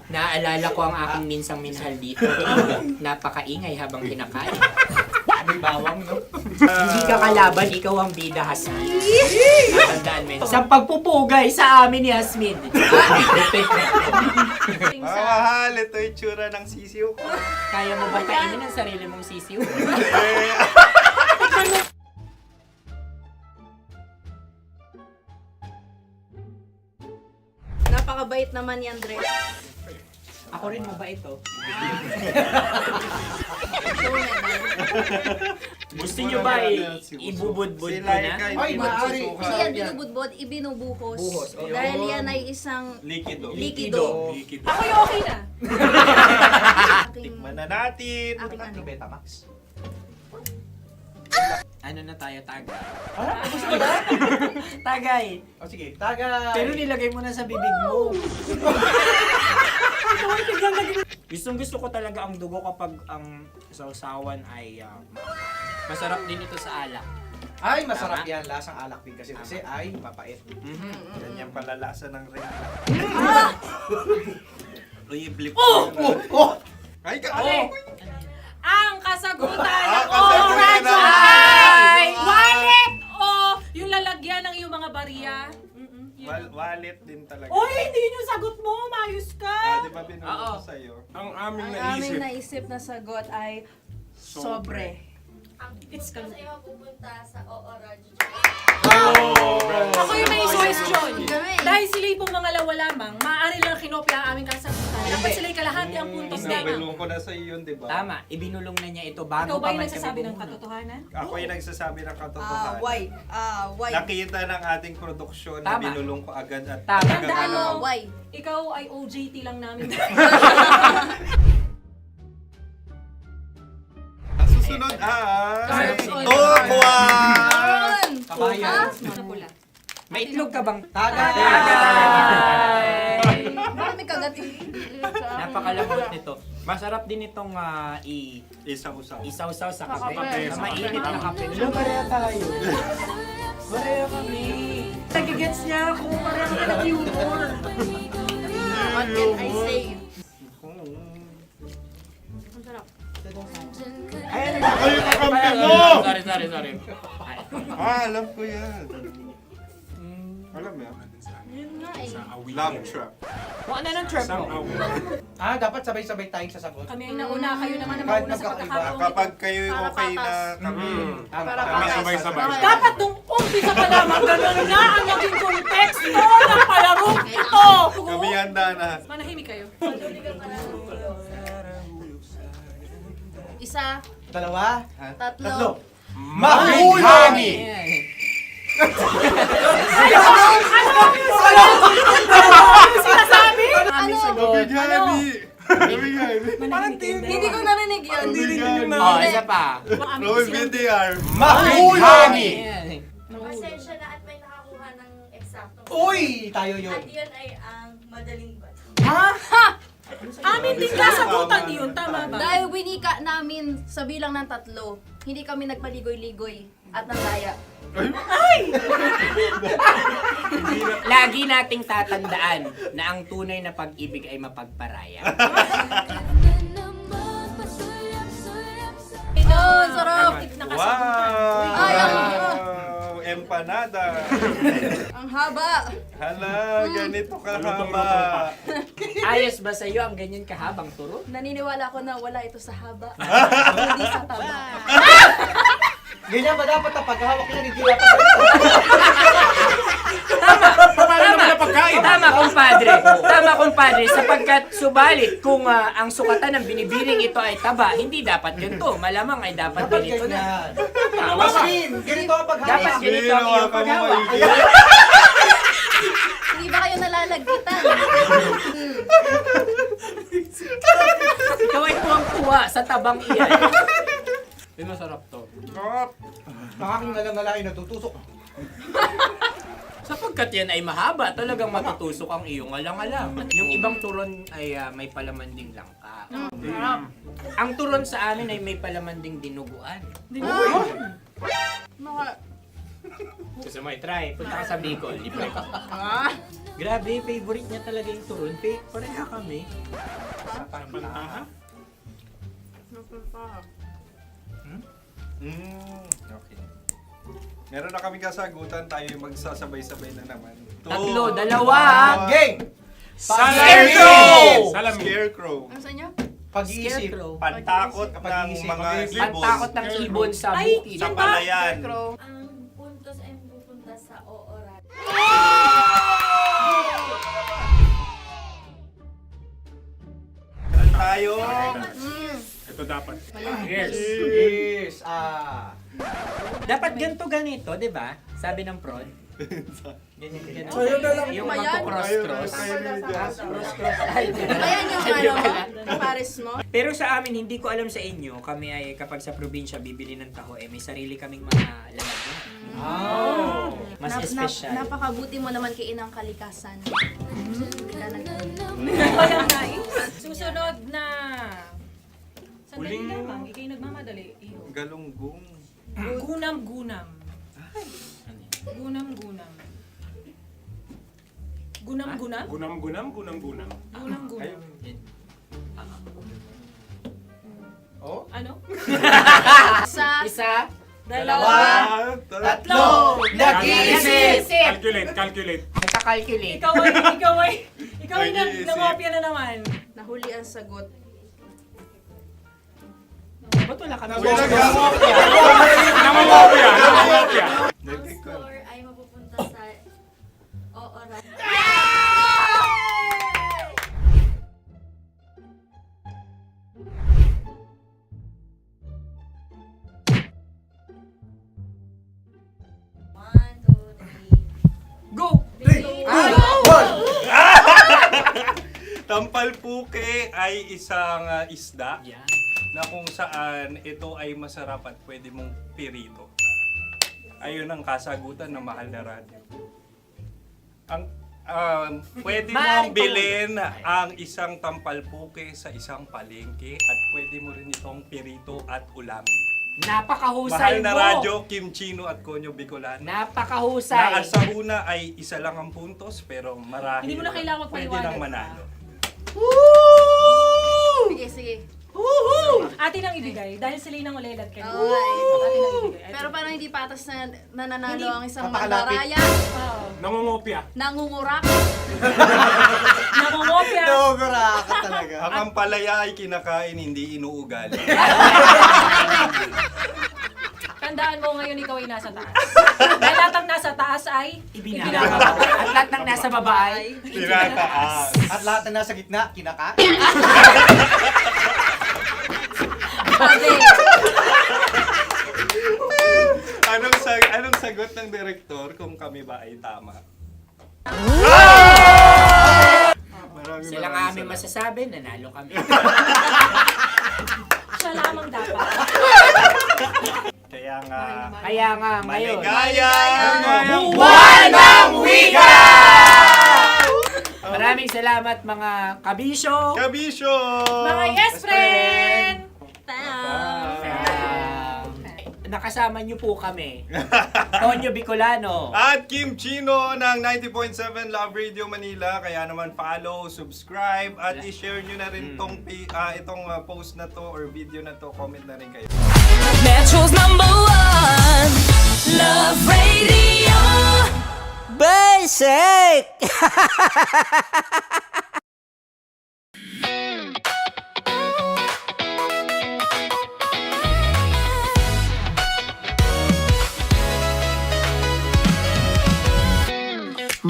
Naaalala ko ang aking minsang minahal dito. Napakaingay habang kinakain. May bawang, no? Hindi ka kalaban, ikaw ang bida, Hasmin. Natandaan mo yun. Sa pagpupugay sa amin ni Hasmin. Mga mahal, ito yung tsura ng sisiw ko. Kaya mo ba kainin ang sarili mong sisiw? Napakabait naman yan, Dre. Ako rin mabait, oh. Gusto nyo ba ibubudbud ko na? Ay, maaari. Hindi yan binubudbod, ibinubuhos. Buhos. Dahil yan ay isang Likido. likido. Ako yung okay na. Tikman na natin. Aking ano? Betamax. Ano na tayo, tagay? Tagay. O sige, tagay. Pero nilagay mo na sa bibig mo. Gustong-gusto ko talaga ang dugo kapag ang sausawan ay masarap din ito sa alak. Ay, masarap yan. Lasang alak din kasi ay mapait. Yan yung palalasa ng rin. Uy, blip. Ay, Ang kasagutan Ang ng kasagutan radyo ng- ay wallet o yung lalagyan ng iyong mga bariya. Wallet din talaga. Oy, hindi yun yung sagot mo. Mayos ka. Di ba binulong ko sa'yo? Ang aming Ang aming naisip na sagot ay sobre. It's kalu. Oh! Ako yung may suggestion. Kami. Dahil sila'y pong mga lawa lamang, maaari lang kinopya ang aming kasagutan. Dapat sila'y kalahati ang puntos lamang. Binulong ko na sa'yo yun, di ba? Tama, ibinulong na niya ito bago Ikaw ba pa yung man nagsasabi kami ng bumulong. katotohanan? Ako yung nagsasabi ng katotohanan. Why? Why? Nakita ng ating produksyon na Tama. binulong ko agad at Tama. talagang Tandaan mo. ano. Why? Ikaw ay OJT lang namin. Ang susunod ay... Ay. Tokwa! Kabayan. Sa pula. May itlog ka bang? Tagay! Marami kagat Napakalambot nito. Masarap din itong Isaw-saw. isaw-saw sa kape. Kape. Sa mainit na kape. Pareha tayo. Pareha kami. Nagigets niya ako. Pareha kami ng humor. What can I say? Ang sarap. Ay, kakampi mo! Sorry. Alam ko yan. Alam mo yan? Yun nga eh. Love trap. Kung ano ng trap mo? Dapat sabay-sabay tayong sasagot. Kami ay nauna, kayo naman ang Kahit mauna sa magkakaiba. pagkakataon. Kapag kayo okay na kami, Para kami patas. sabay-sabay. Dapat nung umpisa pa lamang, ganun na ang naging konteksto ng palarong ito. Kami handa na. Manahimik kayo. Isa, Dalawa. tatlo. Mahulani! Sinasabi? Ano? Hindi ko narinig yun. Oh, isa pa. Roll VTR. Mahulani! Pasensya na at may nakakuha ng eksaktong. Uy! Tayo yun. yun ay ang madaling bato. Amin din kasagutan yun, tama ba? Dahil winika namin sa bilang ng 3, hindi kami nagpaligoy-ligoy at nandaya. Lagi nating tatandaan na ang tunay na pag-ibig ay mapagparaya. Oh, sarap! Wow! Ay, Empanada. Ang haba! Hala, ganito kahaba. Ayos ba sa'yo ang ganyan kahabang turo? Naniniwala ko na wala ito sa haba. Hindi sa taba. Ganyan ba dapat ang paghahawak niya? Hindi dapat Tama, kumpadre. Tama, kumpadre. Sapagkat subalit kung ang sukatan ng binibining ito ay taba, hindi dapat ganito. Malamang ay dapat ganito na. Ganito ang Dapat ganito ang iyong paghawa. Hindi ba kayo nalalagkitan? Ikaw ay tuwang-tuwa sa tabang iyan. Masarap to. Nakaking alam na lang natutusok. Sapagkat yan ay mahaba, talagang matutusok ang iyong alang-alang. Yung ibang turon ay may palaman ding langka. Ang turon sa amin ay may palaman ding dinuguan. Gusto mo i-try? Punta ka sa Bicol, libre ka. Grabe, favorite niya talaga yung turon. Pareha kami. Okay. Meron na kami kasagutan, tayo yung magsasabay-sabay na naman. Tatlo, dalawa. Game! Scarecrow! Scarecrow. Ano sa inyo? Pag-iisip. Pantakot ng mga ibon. Pantakot ng ibon sa bukid. Sa palayan. Ang puntos ay pupunta sa oorat. Tayo. Ito dapat. Yes. Dapat ganito, di ba? Sabi ng prod. Ganyan. Yung Ayan. magko-cross-cross. Cross-cross. Ay, Ayan yung pares mo. Pero sa amin, hindi ko alam sa inyo, kami ay kapag sa probinsya bibili ng taho, may sarili kaming mga lalagyan. Mas espesyal. Napakabuti mo naman kay Inang Kalikasan. Susunod na. Sandali lamang, ikay nagmamadali. Iyo. Galunggong. Gunam-gunam. Gunam-gunam. Gunam-gunam? Gunam-gunam. Gunam-gunam. Oh? Ano? Isa. Dalawa. Tatlo! Nag-iisip! Calculate. Nagka-calculate. Ikaw ay nangopya na naman. Nahuli ang sagot. Ba't wala kami? Nangongopya. Ang score ay mapupunta sa oorat. Go! Tampalpuke ay isang isda na kung saan ito ay masarap at pwede mong pirito. Ayun ang kasagutan ng Mahal na Radyo. Ang pwede mong bilhin ang isang tampalpuke sa isang palengke at pwede mo rin itong pirito at ulamin. Napakahusay Mahal na mo! Radyo, Kim Chino at Konyo Bicolano. Napakahusay! Na sa una ay isa lang ang puntos pero marahil Hindi mo na kailangan pwede magpaliwanag nang manalo. Sige. Atin ang ibigay. Dahil sila yung nangulelat kayo. Oo nga eh. Atin ang ibigay. Pero parang hindi patas na nananalo Hindi. ang isang Napakalapit. mandaraya. Oo. Nangongopya. Nangungurak. Nangungopya. Nogura ka talaga. Ang ampalaya ay kinakain, hindi inuugali. Tandaan mo ngayon ikaw ay nasa taas. Dahil lahat ng nasa taas ay Ibinababa. At lahat ng nasa baba ay Tinataas. At lahat na nasa gitna, kinaka. Anong sagot ng direktor kung kami ba ay tama? sila nga aming masasabi, nanalo kami. siya lamang dapat. Kaya nga, Ngayon. maligayang Buwan ng Wika! Maraming salamat mga kabisyo, kabisyo! Mga yes friend! nakasama niyo po kami. Konyo Bicolano. At Kim Chino ng 90.7 Love Radio Manila. Kaya naman follow, subscribe, at i-share nyo na rin itong post na to or video na to. Comment na rin kayo. Metro's #1 Love Radio Basic!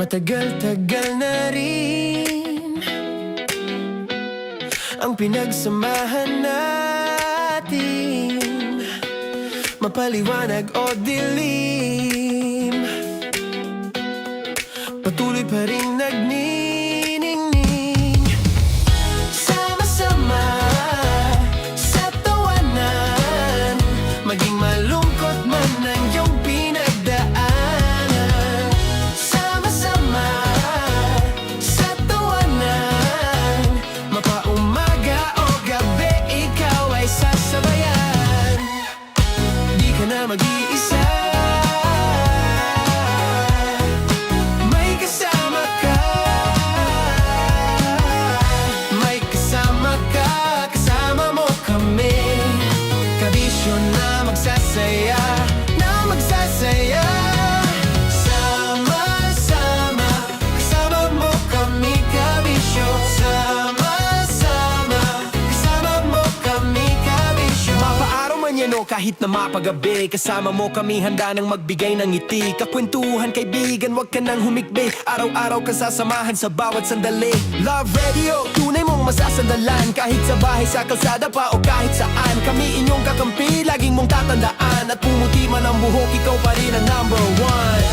Matagal-tagal na rin ang pinagsamahan natin, mapaliwanag o dilim, patuloy pa rin nagniningning. Sama-sama sa tawanan, maging malungkot man ang iyong pinagdaanan. Sama-sama sa tawanan, mapaumaga o gabi, ikaw ay sasabayan. Di ka na mag-iisa, may kasama ka. May kasama ka, kasama mo kami. Kabisyo na magsasaya, na magsasaya. Sama-sama, kasama mo kami, kabisyo. Sama-sama, kasama mo kami, kabisyo. Mapaaraw man yan o kahit na mapagabi, kasama mo kami, handa nang magbigay ng ngiti. Kakwentuhan, kaibigan, wag ka nang humikbi. Araw-araw ka sasamahan sa bawat sandali. Love Radio, tunay mong masasandalan. Kahit sa bahay, sa kalsada pa o kahit saan, kami inyong kakampi, laging mong tatandaan. At pumuti man ang buhok, ikaw pa rin ang number one.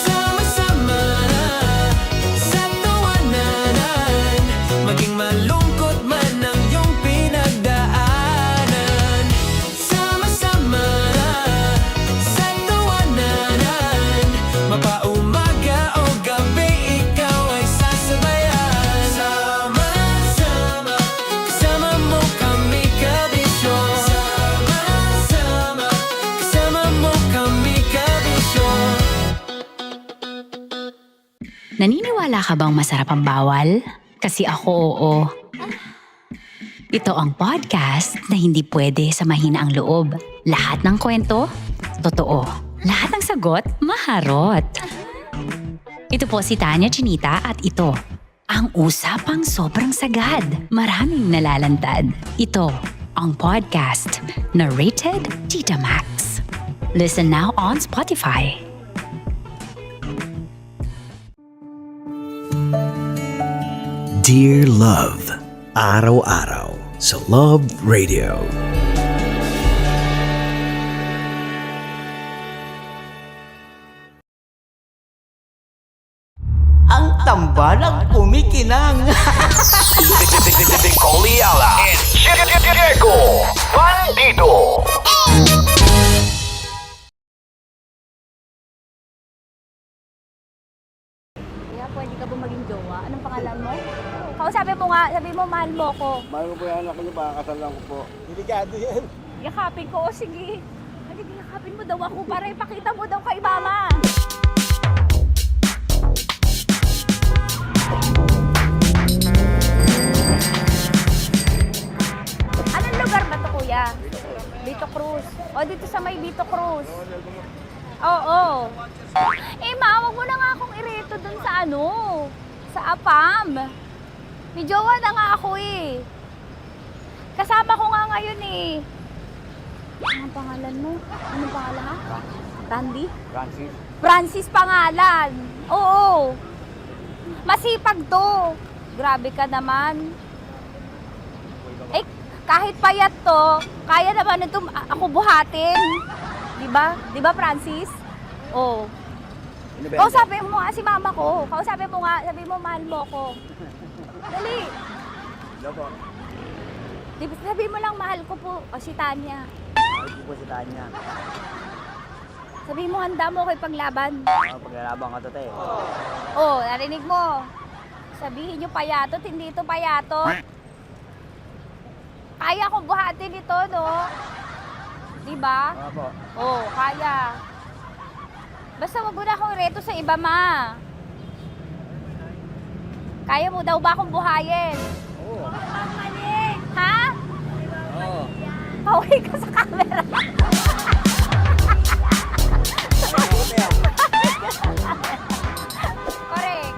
Sama-sama sa tawanan, maging malungkot man ang iyong pinagdaanan. Sama-sama sa tawanan, mapaumaga o gabi, ikaw ay sasabayan. Sama-sama, kasama mo kami, kabisyo. Sama-sama, kasama mo kami, kabisyo. Naniniwala ka bang masarap ang bawal? Kasi ako oo. Ito ang podcast na hindi pwede samahin ang loob. Lahat ng kwento, totoo. Lahat ng sagot, maharot. Ito po si Tanya Chinita at ito, ang usapang sobrang sagad. Maraming nalalantad. Ito, ang podcast na rated Tita Max. Listen now on Spotify. Dear Love, araw-araw sa Love Radio. Ang tambalang kumikinang. Nicole Ayala and Diego Bandido. Kaya pwede ka ba maging jowa? Anong pangalan mo? Kausapin mo nga, sabi mo mahal mo ko. Mahal ko po yan, ako niyo, pakakasal lang ko po. Delikado yan. Yakapin ko, o sige. Halika, yakapin mo daw ako para ipakita mo daw kay mama. Anong lugar ba to, kuya? Vito Cruz. O, dito sa may Vito Cruz. Oo. Eh, ma, wag mo na nga akong ireto dun sa ano, sa APAM. May jowa na nga ako eh. Kasama ko nga ngayon eh. Anong pangalan mo? Anong pangalan ha? Randy? Francis. Francis pangalan. Oo. Masipag to. Grabe ka naman. Eh, kahit payat to, kaya naman ito ako buhatin. Diba? Diba, Francis? Oo. Kausapin mo nga si mama ko. Kausapin mo nga, sabi mo mahal mo ko. Dali. Hello po. Sabi mo lang mahal ko po. O si Tanya. Mahal ko po si Tanya. Sabi mo handa mo kay paglaban. Paglalabang ka to, te. Oh, narinig mo. Sabihin nyo payatot, hindi ito payatot. Kaya kong buhatin ito, no? Diba? Opo. Oh, kaya. Basta wag mo na akong reto sa iba, ma. Kaya mo daw ba akong buhayin? Oo. Ha? Oo. Pauwi ka sa camera. Correct.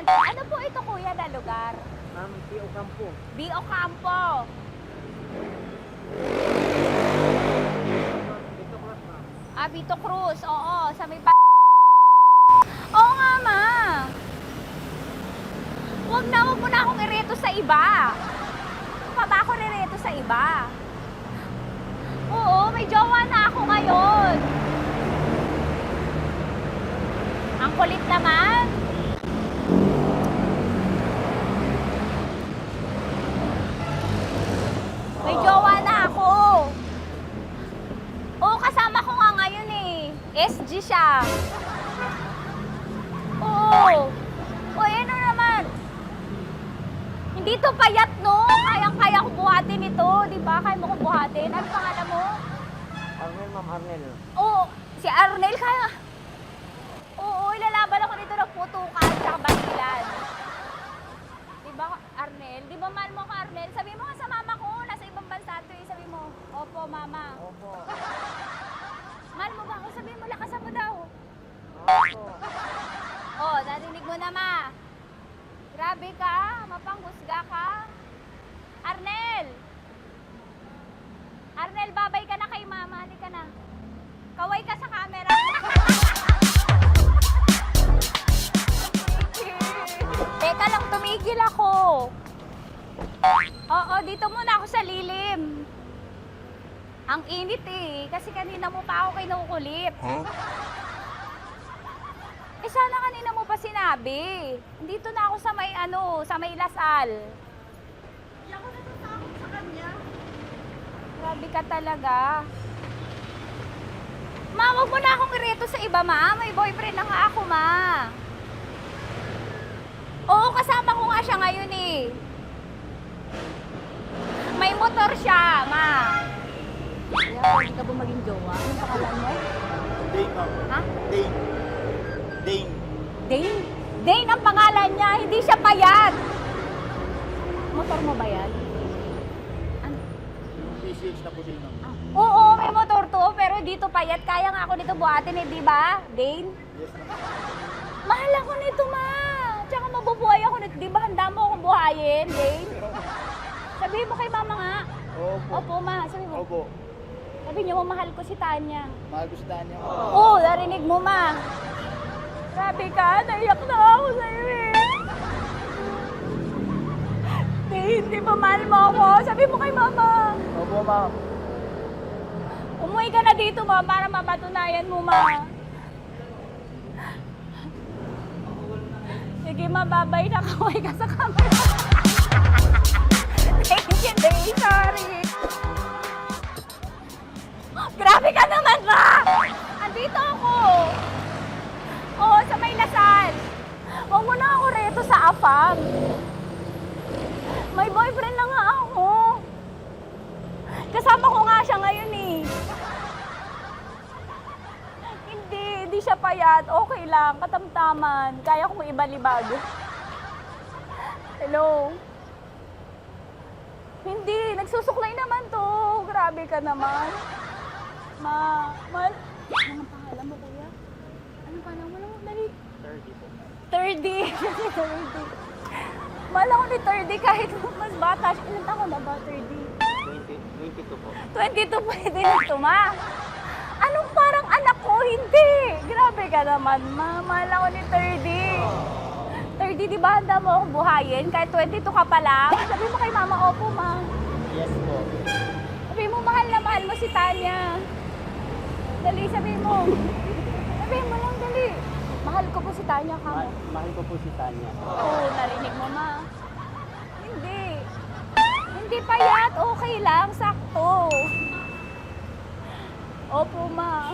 Ano po ito, kuya, na lugar? B.O. Campo. B.O. Campo. Vito Cruz, oo. Sa may ma. Huwag mo na akong ireto sa iba. Pa ba ako rireto sa iba? Oo, may jowa na ako ngayon. Ang kulit naman. May jowa na ako. Oo, kasama ko nga ngayon eh. SG siya. Oo. O, ano naman? Hindi to payat, no? Kayang-kaya ko buhatin ito. Di ba? Kaya mo kong buhatin. Ano pangalan mo? Arnel, Ma'am Arnel. Oo, si Arnel kaya. Oo, ilalaban ako nito ng putukan sa basilan. Di ba, Arnel? Di ba mahal mo ko, Arnel? Sabi mo nga sa mama ko, nasa ibang bansa to eh. Sabi mo, opo, mama. Opo. Mahal mo ba ako? Sabi mo, lakasan mo daw. Opo. Oo, narinig mo na, ma. Grabe ka, mapanghusga ka. Arnel! Arnel, babay ka na kay mama. Halika na. Kaway ka sa camera. Teka lang, tumigil ako. Oo, dito muna ako sa lilim. Ang init eh, kasi kanina mo pa ako kinukulit. Eh sana kanina mo pa sinabi. Dito na ako sa may sa may Lasal. Hindi ako natatakot sa kanya. Grabe ka talaga. Ma, wag mo na akong ireto sa iba, ma. May boyfriend na nga ako, ma. Oo, kasama ko nga siya ngayon eh. May motor siya, ma. Kaya pwede ka ba maging jowa? Anong pangalan mo? Dane, ma'am. Ha? Dane. Dane. Dane? Dane ang pangalan niya, hindi siya payat. Motor mo ba yan? Ano? PCH na po din, ma'am. Oo, may motor to, pero dito payat. Kaya nga ako nito buhatin eh, di ba? Dane? Yes, ma'am. Mahal ako nito, ma. Tsaka mabubuhay ako nito. Di ba handa mo akong buhayin, Dane? Sabihin mo kay mama nga. Opo. Opo, ma. Sabi mo. Opo. Sabi niyo, mahal ko si Tanya. Mahal ko si Tanya. Oo, narinig mo, ma. Grabe ka, naiyak na ako sa'yo eh. Hindi ba mahal mo ako? Sabi mo kay mama. Opo, ma'am. Umuwi ka na dito, ma, para mapatunayan mo, ma. Sige, ma, babay na. Kaway ka sa camera. Thank you, Day. Sorry. Grabe ka naman, ma! Andito ako. Oo, sa may Lasal. Huwag mo na ako reto sa afam. May boyfriend na nga ako. Kasama ko nga siya ngayon eh. Hindi siya payat. Okay lang, katamtaman. Kaya kong ibalibag. Hello? Hindi, nagsusuklay naman to. Grabe ka naman. Anong pangalan mo, kuya? Anong pangalan mo lang? Dali. 30 po. 30. Mahal ako ni 30 kahit mas bata siya. Ilan taon na ba, 30? 22 po. 22 pwede na ito, ma. Anong parang anak ko? Hindi. Grabe ka naman, ma. Mahal ako ni 30. 30, di ba handa mo akong buhayin? Kahit 22 ka pa lang? Sabi mo kay mama, opo, ma. Yes po. Sabi mo, mahal na mahal mo si Tanya. Dali, sabi mo. Sabi mo lang, dali. Mahal ko po si Tanya, kamo. Mahal ko po si Tanya. Oo, narinig mo, ma. Hindi. Hindi payat. Okay lang, sakto. Opo, ma.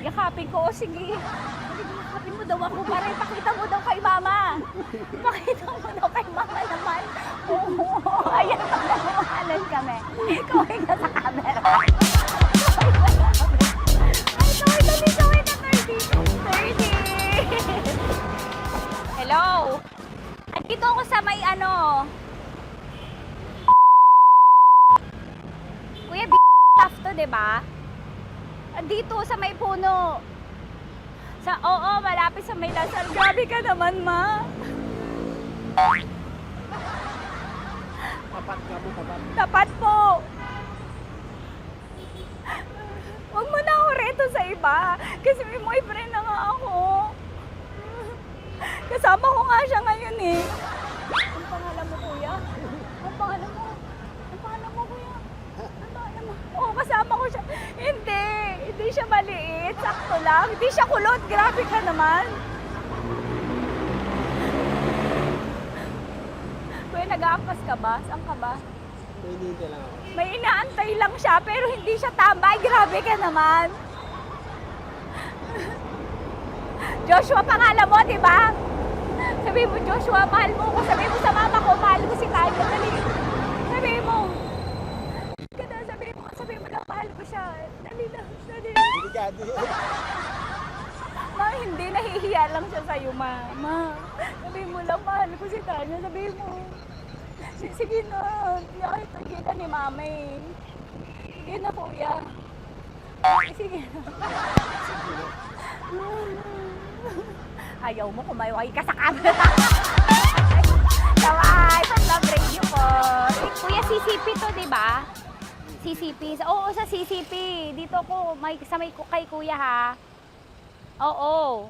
Yakapin ko. O, sige. Yakapin mo daw ako para ipakita mo daw kay mama. Ipakita mo daw kay mama naman. Oo, ayan, nagmamahalan kami. Kaway ka sa camera. Ay, kaway ka, 30. Hello? Andito ako sa may Kuya, tough to, diba? Andito sa may puno. Oo, malapit sa may Lasal. Grabe ka naman, ma. Tapat ka po, tapat. Tapat po. Huwag mo na ako reto sa iba. ba? Kasi may boyfriend na nga ako. Kasama ko nga siya ngayon eh. Ang pangalan mo, kuya? Ang pangalan mo? Ang pangalan mo, kuya? Ang pangalan mo? Oo, kasama ko siya. Hindi siya maliit. Sakto lang. Hindi siya kulot. Grabe ka naman. Kuya, nag-aangkas ka ba? Saan ka ba? May inaantay lang siya, pero hindi siya tambay. Grabe ka naman. Joshua, pangalan mo, di ba? Sabi mo, Joshua, mahal mo ko. Sabi mo sa mama ko, mahal ko si Tanya. Dali. Sabi mo. Sabi mo lang, mahal ko siya. Dali lang. Ma, hindi. Nahihiya lang siya sa'yo, ma. Sabi mo lang, mahal ko si Tanya. Sabi mo. Sige na. Kahit nakita ni mama eh. Sige na, kuya. Sige na. Ayaw mo, kumayaway ka sa camera. Kawai, from Love Radio po. Kuya, CCP to, di ba? CCP. Oo, sa CCP. Dito ko, kay kuya ha. Oo.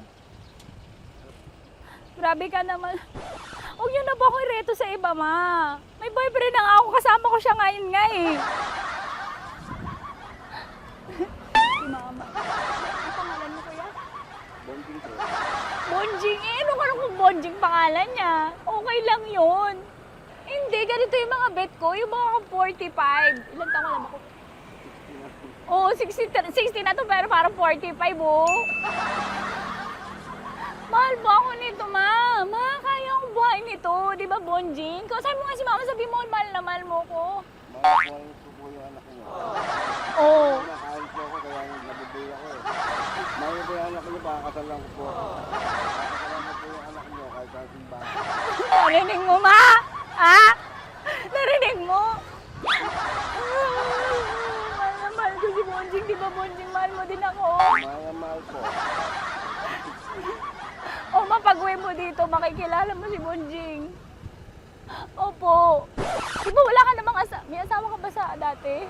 Grabe ka naman. Huwag niyo na ba akong ireto sa iba, ma? May boyfriend na nga ako. Kasama ko siya ngayon nga eh. Si mama. Ang pangalan mo, kuya? Bonjing eh. Ano kung Bonjing pangalan niya? Okay lang yun. Hindi, ganito yung mga bet ko. Yung mga 45. Ilan taon alam ako? Oo, 60 na to pero parang 45 oh. Mahal mo ako nito, ma. Ma, kaya akong buhay nito. Di ba, Bonjing? Sabi mo nga si mama, sabi mo, mahal na mahal mo ko. Mahal ko po yung anak niyo. Oo. Nakahal po ako kaya nabibigay ako eh. Mahal po yung anak niyo, pakakasal lang ko po. Pakakasalan mo po yung anak niyo kahit sa simbahan. Narinig mo, ma? Ha? Narinig mo? Mahal na mahal ko si Bonjing. Di ba, Bonjing? Mahal mo din ako. Mahal po. O, mapag-uwi mo dito, makikilala mo si Bonjing. Opo. Di ba wala ka namang may asawa ka ba sa dati?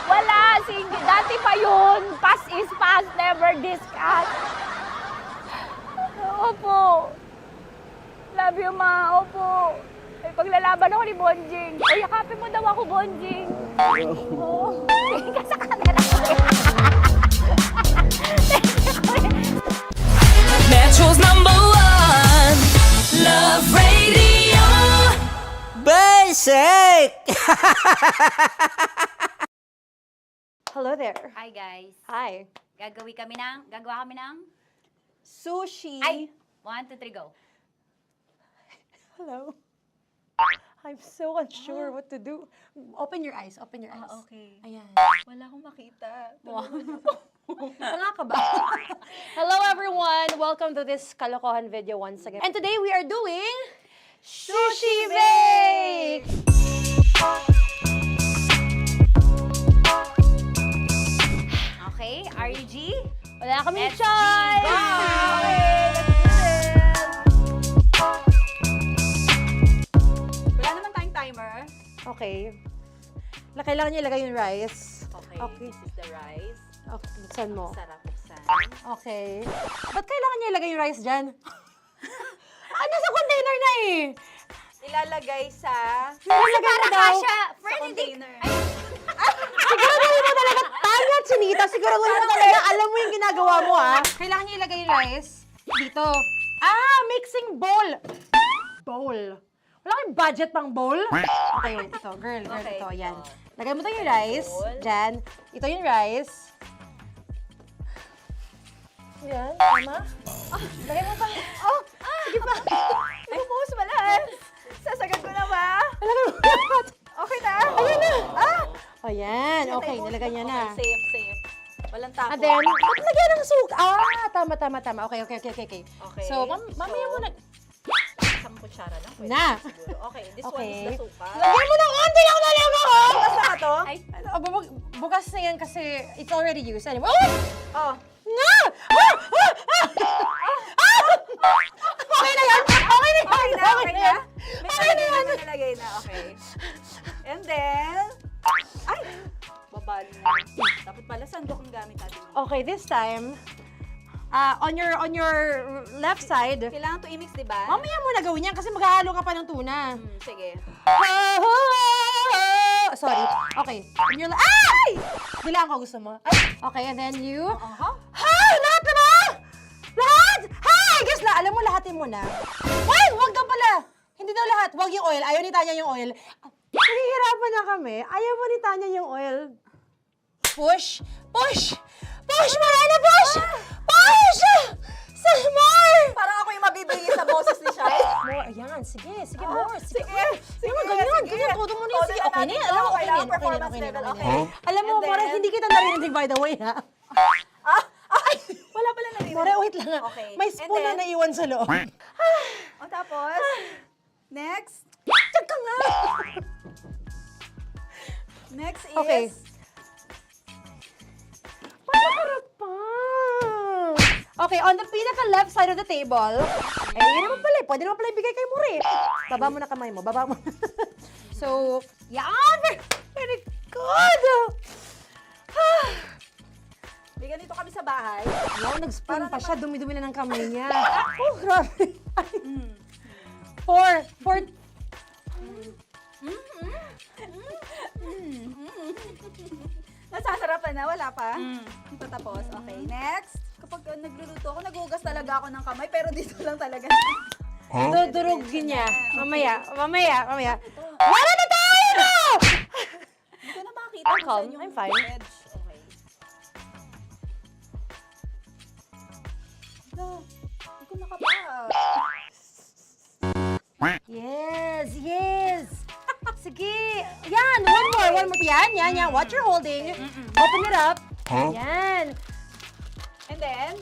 Wala, single. Dati pa yun. Past is past, never discuss. Opo. Love you, ma. Opo. Ay, paglalaban ako ni Bonjing. O, yakapin mo daw ako, Bonjing. Oo. Sige ka sa camera. Metro's #1 Love Radio Basic! Hello there. Hi, guys. Hi. Gagawa kami ng Sushi. Ay! 1, 2, 3, go. Hello. I'm so unsure what to do. Open your eyes. Open your eyes. Okay. Ayan. Wala akong makita. Tanga ka ba? Hello everyone! Welcome to this Kalokohan video once again. And today we are doing Sushi Bake! Okay, RG? Wala kaming Let's choice! Go! Okay, let's do this! Wala naman tayong timer. Okay. Kailangan niyo ilagay yung rice. Okay, Okay. this is the rice. Okay, buksan mo. Sarap buksan. Okay. Ba't kailangan niya ilagay yung rice dyan? Nasa container na eh! Ilalagay sa... Nilalagay mo daw. Friend, container. Siguraduhin mo talaga, Tanya at Chinita, siguraduhin mo talaga, alam mo yung ginagawa mo ah. Kailangan niya ilagay yung rice dito. Mixing bowl. Bowl. Wala kayong budget pang bowl? Okay, ito, girl, Okay. ito, yan. Lagay mo tayo yung rice, dyan. Ito yung rice. Yan, tama? Lagay mo pa. Sige pa. Lubos, malas. Sasagad ko na ba? Lagay mo. Okay na. Ayan na. Ayan, okay, nilagay niya na. Okay, safe. Walang tapo. And then, ba't lagyan ng suka? Tama. Okay. Okay. So, mamaya mo na. Isang kutsara lang. Pwede Na. siguro. Okay, this one Okay. is the suka. Lagyan mo ng onti lang talaga ko! Bukas na ka to? Ay, bukas na yan kasi it's already used. Anyway. Oh. Nga! Okay na yan! Okay na yan! Okay na? May Okay na yan! nalagay na, okay. And then, ay! Babali. Dapat pala sandok ang gamit natin. Okay, this time, on your left side. Kailangan to i-mix, di ba? Mamaya mo na gawin yan kasi maghahalo ka pa ng tuna. Sige. Sorry. Okay. On your ay! Bilang ko gusto mo. Ay, okay, and then you. Hi! Lahat na ba? Lahat? Hi! Guess la, alam mo, lahatin mo na. Why? Wag daw pala. Hindi daw lahat. Wag yung oil. Ayaw ni Tanya yung oil. Nahihirapan na kami. Ayaw mo ni Tanya yung oil. Push! Push! Push! Marana, push! Push! Some more! Parang ako yung mabibigay sa boses ni Shai. More, ayan. Sige, sige, more. Sige. Sige, ganyan. Ganyan, todo mo na yun. Sige, okay na yan. Alam mo, okay na yan. Okay. Alam mo, More, hindi kita narinig, by the way, ha? Wala pala narinig. More, wait lang. Okay. May spoon na naiwan sa loob. O tapos, next. Tiyag ka nga. Next is... Okay. Panakarap pa. Okay, on the pinaka-left side of the table, yun naman pala, pwede naman pala ibigay kay More. Baba mo na kamay mo, baba mo. So, yan! Very good! May ganito kami sa bahay. Wow, nag-spoon pa siya, dumi-dumi na ng kamay niya. Oh, grabe. Four. Nasasarapan na, wala pa. Patapos. Okay, next. Kapag nagluluto ako, naghugas talaga ako ng kamay, pero dito lang talaga. Dudurugin niya. Mamaya. Wala na tayo! Hindi ko na makita kung saan yung I'm fine. edge. Okay. Hindi ko nakapa. Yes. Sige. Yan, one more. Yan. What you're holding. Open it up. Yan. And then,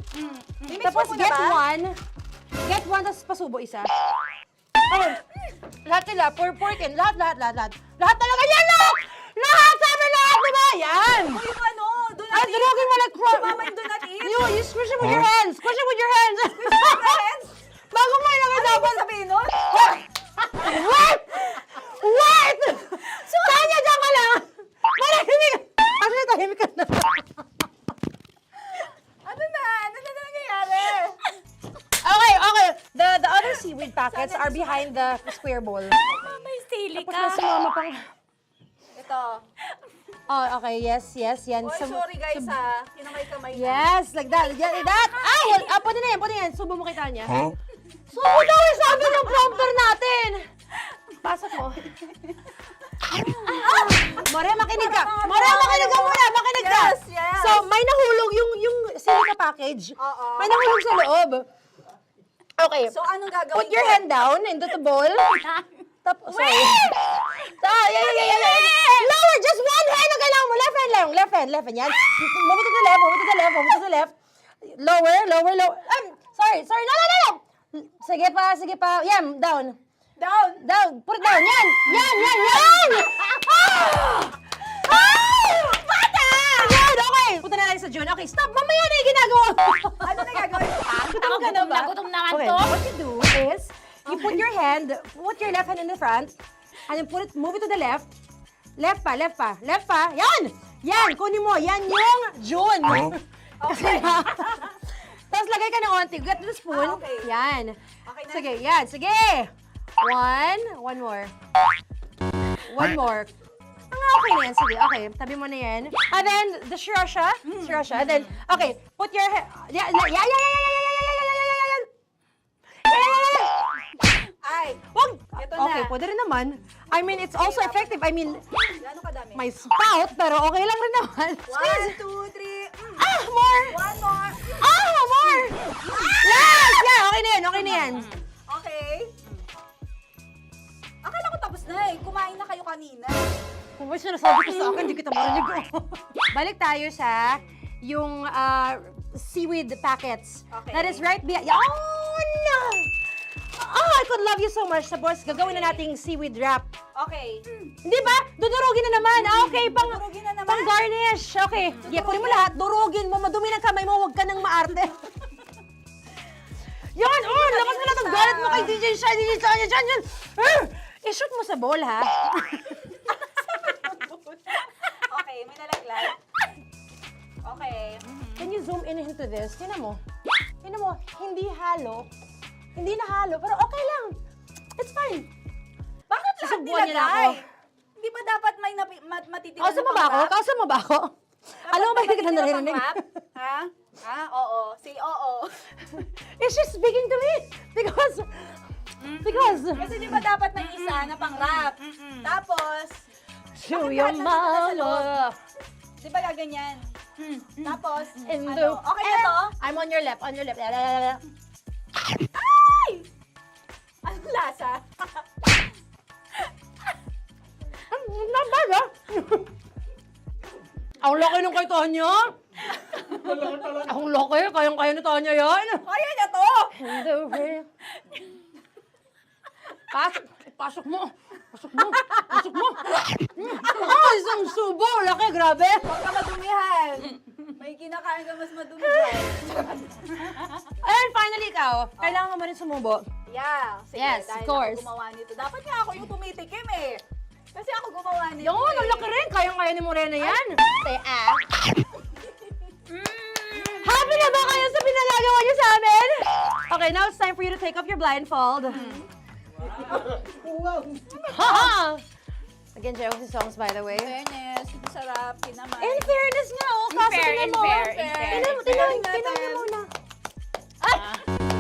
Tapos get one, tapos pasubo isa. Oh, lahat sila, pour it in. Lahat. Lahat talaga yan, lahat! Lahat! Sabi lahat, diba? Yan! o yung ano, do not Ay, eat. durugin mo like crap. Mama, yung do not eat. You squish it with your hands. Squish it with your hands. Friends, Bago mo ilagay ano dapat. yung sabihin nun? Wait! Tanya, dyan ka lang! Manahimik! Actually, tahimik ka na. Ano na nangyayari? Okay. The other seaweed packets are behind the square bowl. May sili Tapos na si Mama pang... Ito. Oh, okay. Yes. Yan. Oy, sorry guys ha. Kinamay-kamay na. Yes, like that. Ay! Pwede na yan. Subo mo kay Tanya. Subo daw sabi ng prompter natin. Pasok mo. More, makinig ka. Makinig ka. Yes. So, may nahulog yung silica package. Oo. May nahulog sa loob. Okay. So, anong gagawin Put your ko? hand down into the bowl. Tapos, sorry. Yeah. Lower, just one hand ang kailangan mo. Left hand. Yan. Move it to the left. Lower. Sorry. No. Sige pa. Yan, down. Put it down. Yan. Bata! Yan, okay. Punta na natin sa June. Okay, stop. Mamaya na yung ginagawa. Ano na gagawin? Gutom na nga to. What you do is, you put your left hand in the front, and then move it to the left. Left pa. Yan, kunin mo. Yan yung June. Okay. Tapos lagay ka ng onti. Get the spoon. Okay. Yan. Okay na. Sige. One more. Okay na yan. Sige, okay. Tabi mo na yan. And then, the sriracha. And then, okay. Put your head. Yan. Ay, Wag! Ito na. Okay, pwede rin naman. I mean, it's also effective. I mean, gano'ng kadami? may spout, pero okay lang rin naman. 1, 2, 3. More! One more. More! Yes! Yeah, okay na yan. Okay. Akala ko tapos na eh. Kumain na kayo kanina. Kung may sinasabi ko sa akin, hindi kita marinig. Balik tayo sa yung seaweed packets. Okay. That is right behind. Yan! I could love you so much. Tapos, gagawin na nating seaweed wrap. Okay. Hindi ba? Dudurugin na naman. Okay, Dudurugin na naman? pang garnish. Okay. Kunin mo lahat. Durugin mo. Madumi ng kamay mo. Huwag ka nang maarte. Yan! Lakas na lang ang galit mo kay DJ Shai. Yan. I-shoot mo sa bowl, ha? Okay, may nalaglag. Okay. Can you zoom in into this? Tingnan mo. Tingnan mo, hindi halo. Hindi na halo, pero okay lang. It's fine. Bakit lahat Susubuan niya na ako. nilagay? Hindi ba dapat may matitigan Kausa mo ba ako? Kausa mo ba ako? Alam mo ba hindi kita naririnig? Ha? Ha? Oo. Say oo. It's just speaking to me. Because... Kasi di ba dapat may isa na pang-rap? Tapos, To bakit your lahat nandito sa loob? mama. Di ba gaganyan? Tapos, In ano? the... Okay na to? I'm on your left, on your left. Ay! Anong lasa? Not bad, ah. Ang laki nung kay Tonyo. Ang laki, kayang-kaya ni Tonyo yan. Kaya niya to! Pasok mo. Pasok mo. Pasok mo. Isang subo. Laki, grabe. Huwag ka madumihan. May kinakain ka mas madumi dyan. And finally, ikaw. Kailangan mo rin sumubo. Yeah. Sige, Yes, dahil of course. ako gumawa nito. Dapat nga ako yung tumitikim eh. Kasi ako gumawa nito. Yun, ang laki rin. Kayang-kaya ni Morena yan. Happy na ba kayo sa pinagagawa niyo sa amin? Okay, now it's time for you to take off your blindfold. Again, Jay, si songs, by the way. Fairness, masarap, kinaman. In fairness nga, oh. Kaso tingnan mo. Tingnan mo niyo muna. Ay!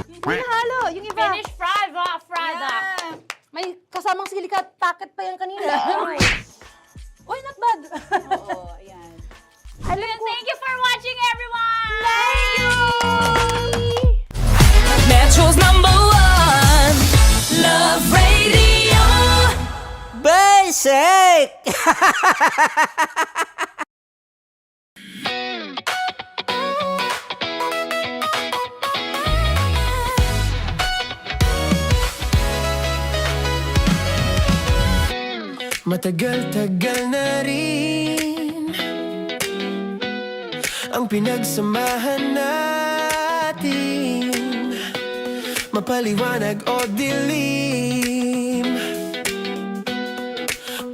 Hindi nahalo. Yung iba. Finish fried up. May kasamang silika at packet pa yan kanina. Uy, not bad. Oo, ayan. Thank you for watching, everyone! Thank you! Metro's #1 Love Radio Basic. Matagal-tagal na rin ang pinagsamahan natin, mapaliwanag o dilim,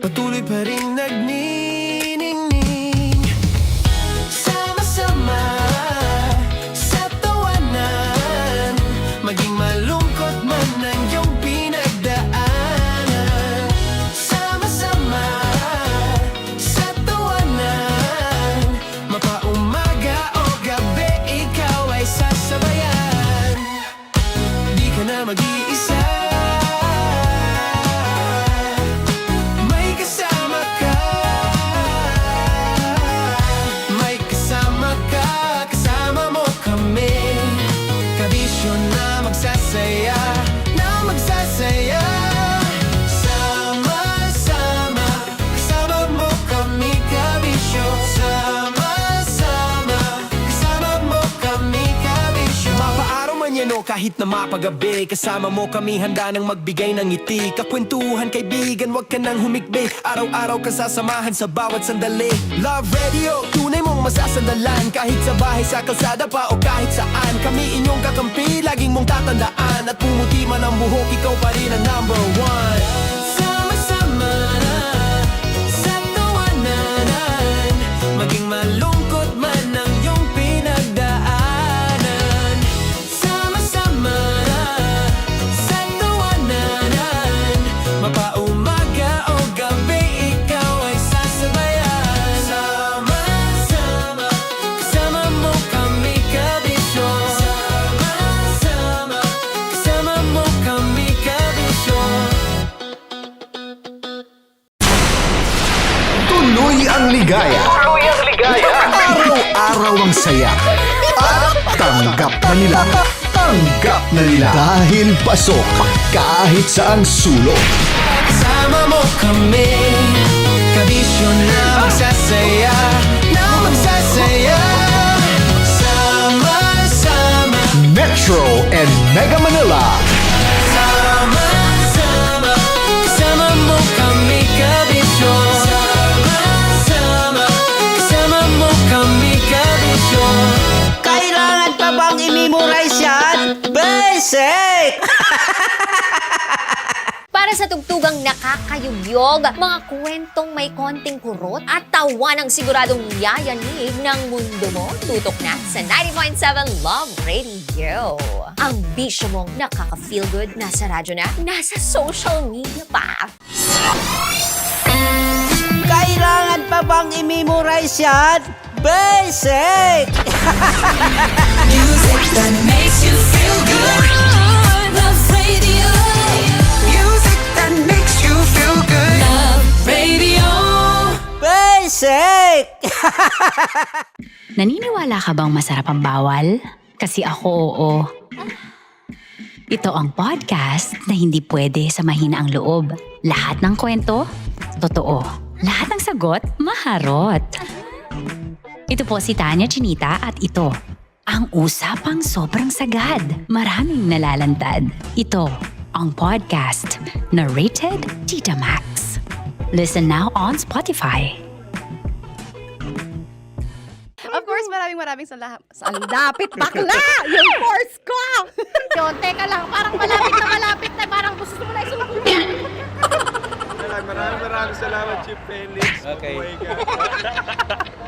patuloy pa rin nagniningning. Sama-sama sa tawanan, maging malungkot man ang iyong pinagdaanan. Sama-sama sa tawanan, mapaumaga o gabi, ikaw ay sasabayan. Di ka na mag-iisa, may kasama ka. May kasama ka, kasama mo kami. Kabisyo na magsasaya, na magsasaya. Sama-sama, kasama mo kami, kabisyo. Sama-sama, kasama mo kami, kabisyo. Mapaaraw man yan o kahit na mapagabi, kasama mo kami, handa nang magbigay ng ngiti. Kakwentuhan, kaibigan, wag ka nang humikbi. Araw-araw ka sasamahan sa bawat sandali. Love Radio, tunay mong masasandalan. Kahit sa bahay, sa kalsada pa o kahit saan, kami inyong kakampi, laging mong tatandaan. At pumuti man ang buhok, ikaw pa rin ang #1. Sama-sama sa tawanan, maging malungkot man ang iyong pinagdaanan. Sama-sama sa tawanan, mapaumaga o gabi, ikaw ay sasabayan. Sama-sama, kasama mo kami, kabisyo. Sama-sama, kasama mo kami, kabisyo. Tuloy ang ligaya. Araw-araw ang saya. At tanggap na nila. Tanggap na nila. Dahil pasok kahit saang sulok. Kasama mo kami, kabisyo na magsasaya, na magsasaya. Sama-sama, Metro and Mega Manila. sama-sama, kasama mo kami, kabisyo. Sama-sama, kasama mo kami, kabisyo. Kailangan pa bang i-memorize yan? Basic! Para Para sa tugtugang nakakayugyog, mga kwentong may konting kurot at tawa ng siguradong yayanig ng mundo mo, tutok na sa 90.7 Love Radio. Ang bisyo mong nakaka-feel good, nasa radyo na, nasa social media pa. Kailangan pa bang i-memorize yan? Basic! Music that makes you feel good. Love Radio. Music that makes you feel good. Love Radio. Basic! Naniniwala ka bang masarap ang bawal? Kasi ako oo. Ito ang podcast na hindi pwede sa mahina ang loob. Lahat ng kwento, totoo. Lahat ng sagot, maharot. Ito po si Tanya Chinita at ito, ang usapang sobrang sagad. Maraming nalalantad. Ito, ang podcast na Rated Tita Max. Listen now on Spotify. Of course, maraming salamat. Lapit bakla! Yung course ko! Yun, teka lang, parang malapit na, parang gusto mo na isulat. Maraming salamat, Chief Felix. Okay. Oh my God.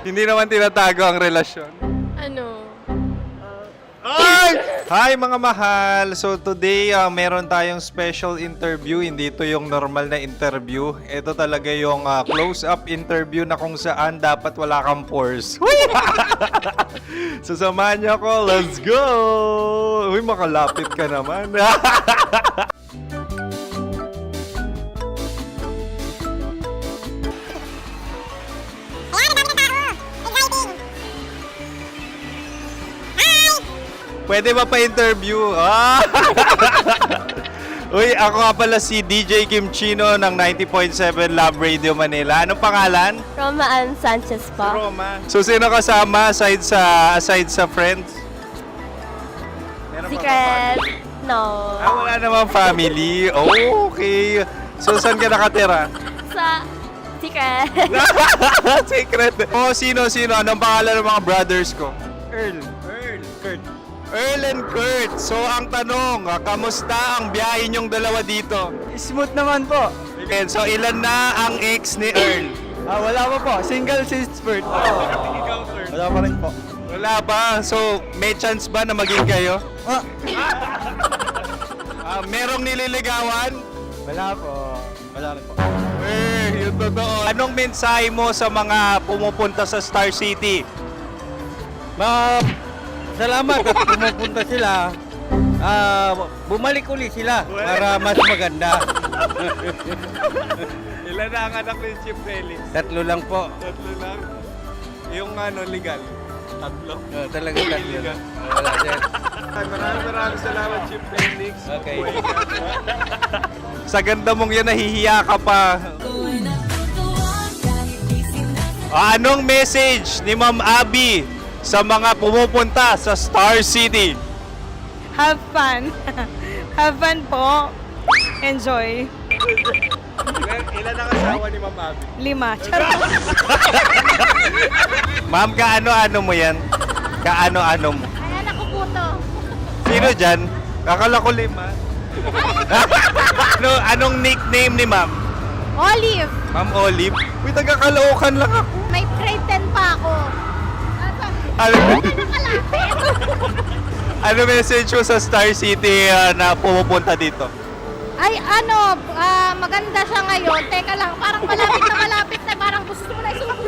Hindi naman tinatago ang relasyon. Ano? Ay! Hi mga mahal! So today, meron tayong special interview. Hindi ito yung normal na interview. Ito talaga yung close-up interview na kung saan dapat wala kang pores. So samahan niyo ako. Let's go! Uy, makalapit ka naman. Pwede ba pa-interview? Uy, ako nga pala si DJ Kim Chino ng 90.7 Love Radio Manila. Anong pangalan? Roma Ann Sanchez po. Roma. So, sino kasama aside sa friends? Meron ba Secret. No. wala namang family. Oh, okay. So, saan ka nakatira? Sa Secret. Secret. Oh, sino? Anong pangalan ng mga brothers ko? Earl, Kurt. Earl and Kurt. So, ang tanong, kamusta ang biyahe niyong dalawa dito? Smooth naman po. Okay, so, ilan na ang ex ni Earl? Wala pa po. Single since birth. Wala pa rin po. Wala pa. So, may chance ba na maging kayo? Merong nililigawan? Wala po. Wala rin po. Yung totoo. Anong mensahe mo sa mga pumupunta sa Star City? Salamat at pumupunta sila. Bumalik uli sila para mas maganda. Ilan na ang anak ni Chief Felix? 3 lang po. 3 lang? Yung legal? 3? Talaga 3 lang. Wala sir. Maraming salamat, Chief Felix. Okay. Sa ganda mong yan, nahihiya ka pa. Anong message ni Ma'am Abby sa mga pumupunta sa Star City? Have fun. Have fun po. Enjoy. Ilan ang asawa ni Ma'am Abby? 5. Charot. Ma'am, kaano-ano mo yan? Kaano-ano mo? Ay, anak ko po to. Sino dyan? Kakala ko 5. Anong nickname ni Ma'am? Olive. Ma'am Olive? Uy, taga-Caloocan lang ako. May grade 10 pa ako. Ano message mo sa Star City na pumupunta dito? Ay, maganda siya ngayon. Teka lang, parang malapit na, parang gusto mo na isulat.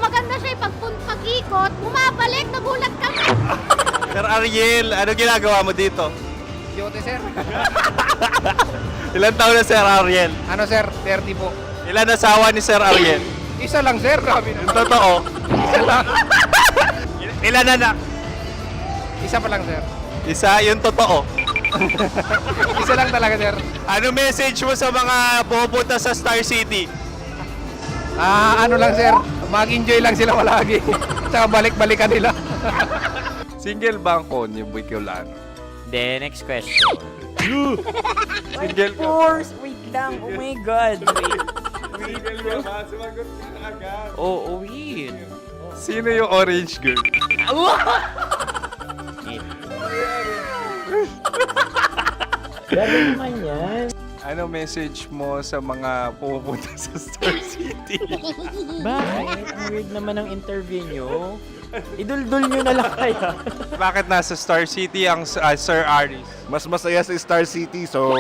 Maganda siya pag-ikot, bumabalik, nagulat kami. Sir Ariel, ano ginagawa mo dito? Yote, sir. Ilan taon na Sir Ariel? Ano, sir? 30 po. Ilan asawa ni Sir Ariel? Isa lang, sir. Grabe Yung totoo. Isa lang. Ilan anak? Isa pa lang, sir. Isa, yung totoo. Isa lang talaga, sir. Ano message mo sa mga pupunta sa Star City? Ano lang, sir. Mag-enjoy lang sila palagi. Tsaka balik-balikan nila. Single ba ang Connie Bicolano? Then, next question. Single ka? Wait lang. Oh my God. Single ka ba? Sumagot ka na agad. Oh, wait. Sino yung orange girl? Gano'n naman yan. Ano message mo sa mga pupunta sa Star City? Bakit? Ang weird naman ng interview nyo. Idul-dul nyo na lang kaya. Bakit nasa Star City ang Sir Aris? Mas masaya sa Star City, so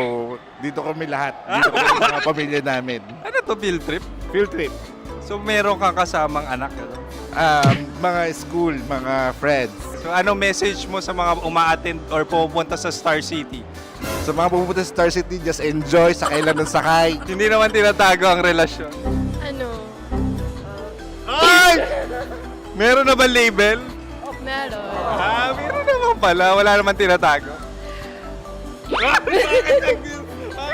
dito kami lahat. Dito kami mga pamilya namin. Ano to, field trip? Field trip. So meron kang kasamang anak? Ano? Mga school, mga friends. So ano message mo sa mga uma-attend or pupunta sa Star City? Sa mga pupunta sa Star City, just enjoy, sakay lang ng sakay. Hindi naman tinatago ang relasyon. Ano? Ay! Meron na ba label? Meron. Meron naman pala. Wala naman tinatago.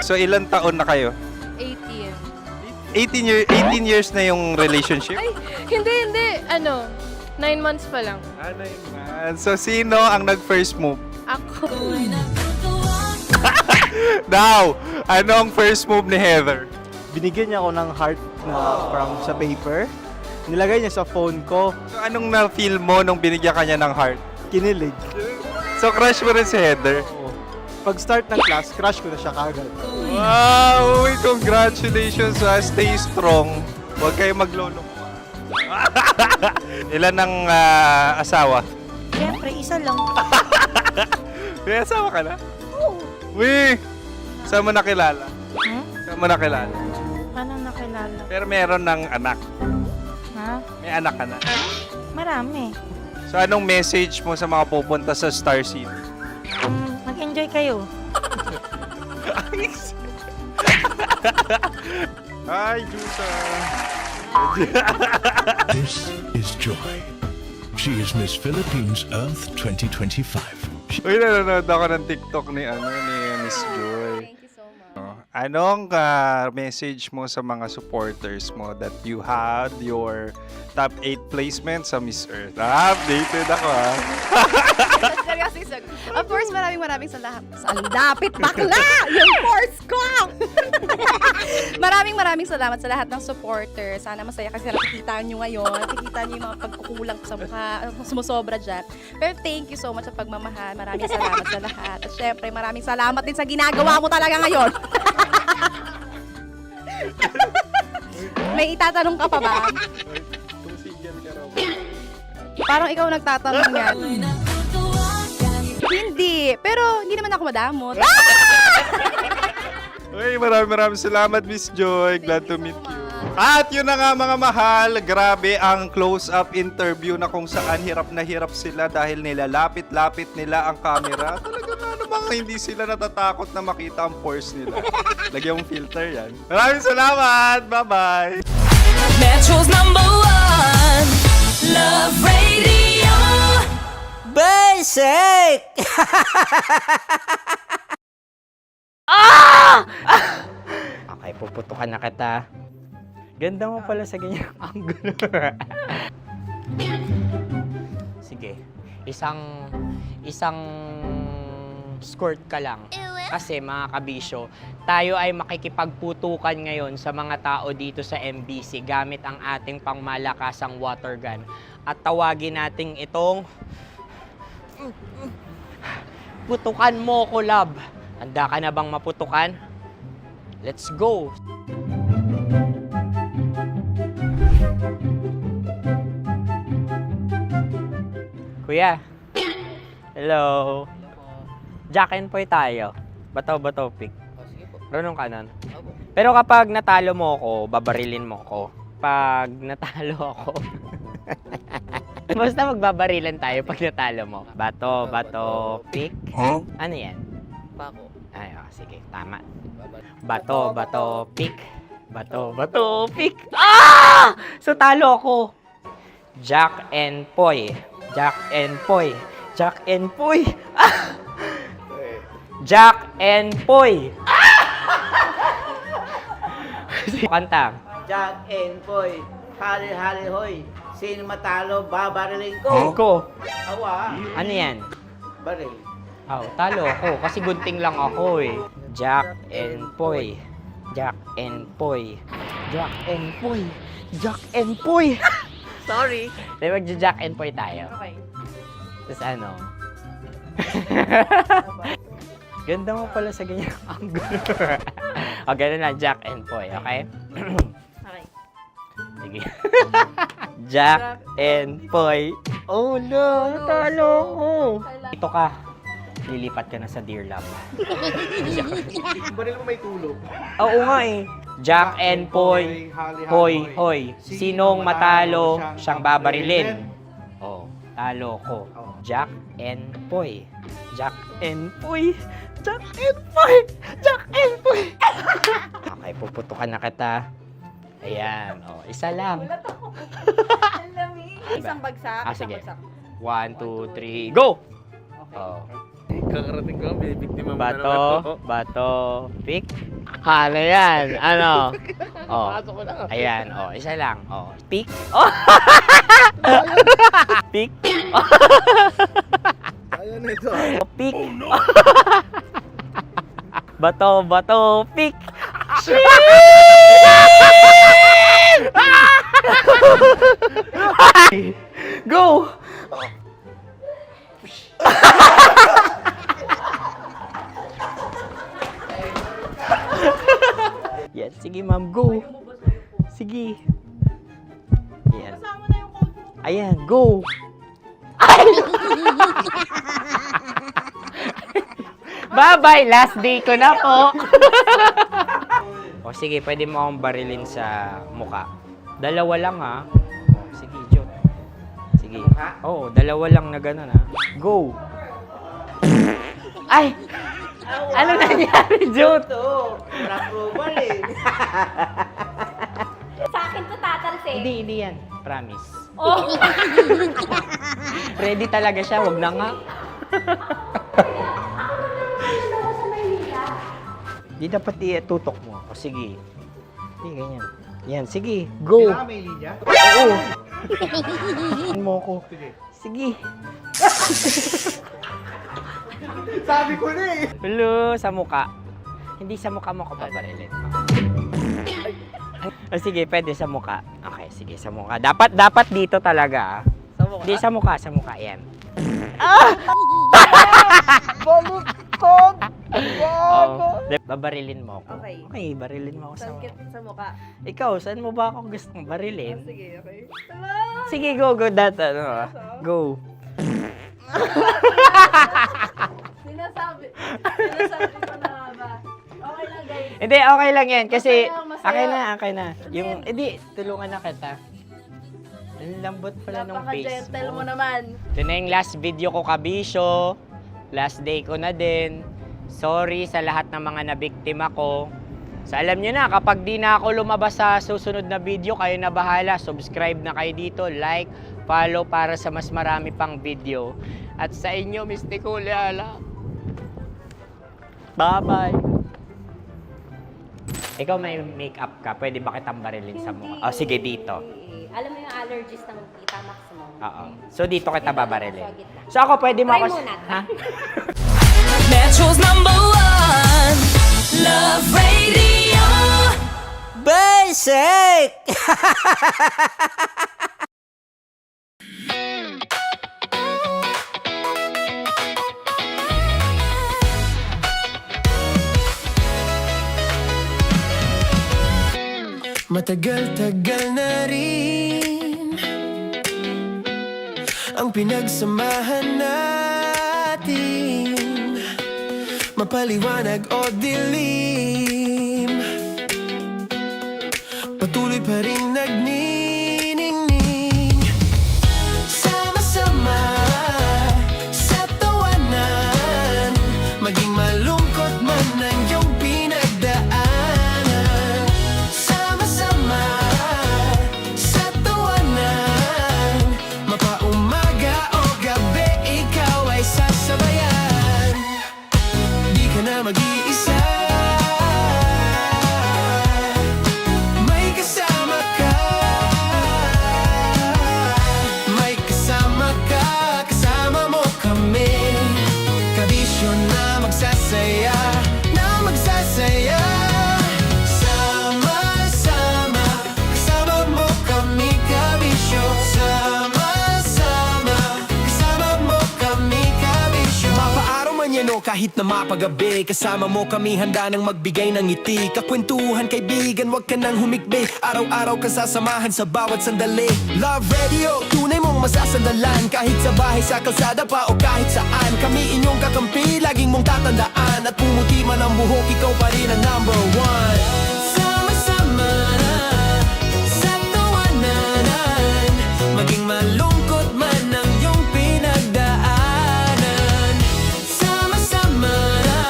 So ilang taon na kayo? 18. 18 years na yung relationship? Ay, hindi. 9 months pa lang. 9 months. So sino ang nag-first move? Ako. Now, ano ang first move ni Heather? Binigyan niya ako ng heart na from sa paper. Nilagay niya sa phone ko. So anong na-feel mo nung binigyan kanya ng heart? Kinilig. So crush mo rin si Heather? Pag start ng class, crush ko na siya kagad. Wow! Uy, congratulations! Stay strong. Huwag kayo maglolo. Ilan ang asawa? Siyempre, isa lang. May asawa ka na? Oo. Uy! Saan mo nakilala? Saan mo nakilala? Paano nakilala? Pero meron ng anak. Ha? May anak ka na. Marami. So anong message mo sa mga pupunta sa Star City? Mag-enjoy kayo. Hi, Jusa! This is Joy. She is Miss Philippines Earth 2025. Uy, nanonood ako ng TikTok ni Miss Joy. Thank you so much. Anong message mo sa mga supporters mo that you had your top 8 placement sa Miss Earth? Updated ako Of course, maraming salamat. Sa lapit bakla! Yung force ko! maraming salamat sa lahat ng supporters. Sana masaya kasi nakikita nyo ngayon. Nakikita nyo yung mga pagkukulang ko sa mukha. Sumusobra dyan. Pero thank you so much sa pagmamahal. Maraming salamat sa lahat. At syempre, maraming salamat din sa ginagawa mo talaga ngayon. May itatanong ka pa ba? Parang ikaw nagtatanong yan. Hindi. Pero hindi naman ako madamot. Uy, maraming salamat, Miss Joy. Glad to meet you. At yun na nga mga mahal, grabe ang close-up interview na kung saan hirap na hirap sila dahil nilalapit-lapit nila ang camera. Talaga nga namang hindi sila natatakot na makita ang pores nila. Lagyan mong filter yan. Maraming salamat! Bye-bye! Metro's #1 Love Radio. Basic! Okay, puputukan na kita. Ganda mo pala sa ganyang angulo. Sige, isang skirt ka lang. Kasi mga kabisyo, tayo ay makikipagputukan ngayon sa mga tao dito sa MBC gamit ang ating pangmalakasang water gun. At tawagin natin itong putukan mo ko, love. Handa ka na bang maputukan? Let's go! Kuya. Hello. Jack and Poy tayo. Bato-bato pick. Runong ka nun. Pero kapag natalo mo ako, babarilin mo ako. Pag natalo ako, basta magbabarilan tayo pag natalo mo. Bato, pick. Huh? Ano yan? Bako. Ay, sige, tama. Bato, pick. Bato, pick. Ah! So talo ako. Jack and Poy. Jack and Poy. Jack and Poy. Ah! Jack and Poy. Kanta. Jack and Poy, hali-hali hoy. Sino matalo, babariling ko. Ko. Awa. Ano yan? Baril. Oh, talo ako kasi gunting lang ako eh. Jack and Poy. Jack and Poy. Jack and Poy. Jack and Poy. Sorry. Di magja-Jack and Poy tayo. Okay. Tapos ano? Ganda mo pala sa ganyan angle. O, ganun lang, Jack and Poy, okay? Okay. Sige. Jack and Poy. Oh no, natalo ko. Ito ka. Lilipat ka na sa Dear Love. Baril mo may tulog. Oo nga eh. Jack and Poy. Hoy, hoy. Sinong matalo, siyang babarilin. Oh, talo ko. Jack and Poy. Jack and Poy. Jack and Poy. Jack and Poy. Okay, puputukan na kita. Ayan. Oh, isa lang. Isang bagsak. Sige. 1, 2, 3, go! Oh. Kakarating ko, binibiktima mo Bato, pick. Ano yan? Ano? Oh. Pasok ko na. Ayan, oh, isa lang. Oh, pick. Oh. Pick. Ayaw na ito. Oh, pick. Bato, pick. Go! Yan, sige ma'am, go. Sige. Yan. Ayan, go. Bye-bye, last day ko na po. O sige, pwede mo akong barilin sa muka. Dalawa lang ha. O, sige, Jot. Sige. Oo, dalawa lang na gano'n ha. Go. Ay! Ano nangyari, Jot? Wala approval eh. Sa akin to tatalsik. Hindi yan. Promise. Oh. Ready talaga siya, wag na nga. Di dapat tutok mo. O sige. Sige, ganyan. Yan, sige. Go. Kailangan may linya? Oo. Mo ko. Sige. Sabi ko na eh. Hello, sa muka. Hindi sa muka mo ko paparilin. O sige, pwede sa muka. Okay, sige, sa muka. Dapat dito talaga. Sa muka? Hindi, sa muka. Yan. Baluktot! Oh, babarilin mo ako. Okay. Okay, barilin mo ako sa muka. Sa mukha. Ikaw, saan mo ba ako gustong barilin? Sige, okay. Sige, go. Go. Sinasabi ko na ba? Okay lang, guys. Hindi, okay lang yan. Kasi, Masaya. okay na. Yung, hindi, tulungan na kita. Ang lambot pala ng face Napaka-gentle mo. mo naman. Ito na yung last video ko, kabisyo. Last day ko na din. Sorry sa lahat ng mga nabiktima ko. So alam nyo na, kapag di na ako lumabas sa susunod na video, kayo na bahala. Subscribe na kayo dito, like, follow para sa mas marami pang video. At sa inyo, Mistiko Leala. Bye-bye. Ikaw may makeup ka, pwede ba kitang barilin sa mukha? O sige, dito. Alam mo yung allergies ng Tita Max mo? Oo. So dito kita babarilin. So ako pwede mo Try ako... muna. Ha? Metro's #1 Love Radio. Basic! Matagal-tagal na rin ang pinagsamahan natin, mapaliwanag o dilim, patuloy pa rin nagniningning. Sama-sama sa tawanan, maging malungkot man ang iyong pinagdaanan. Sama-sama sa tawanan, mapaumaga o gabi, ikaw ay sasabayan. Di ka na mag-iisa, may kasama ka. kahit na mapagabi. Kasama mo kami handa nang magbigay ng ngiti. Kakwentuhan kaibigan, wag ka nang humikbi. Araw-araw ka sasamahan sa bawat sandali. Love Radio, tunay mong masasandalan. Kahit sa bahay, sa kalsada pa o kahit saan. Kami inyong kakampi, laging mong tatandaan. At pumuti man ang buhok, ikaw pa rin ang number one. Sama-sama na sa tawanan, maging malungkot man ang iyong pinagdaanan. Sama-sama na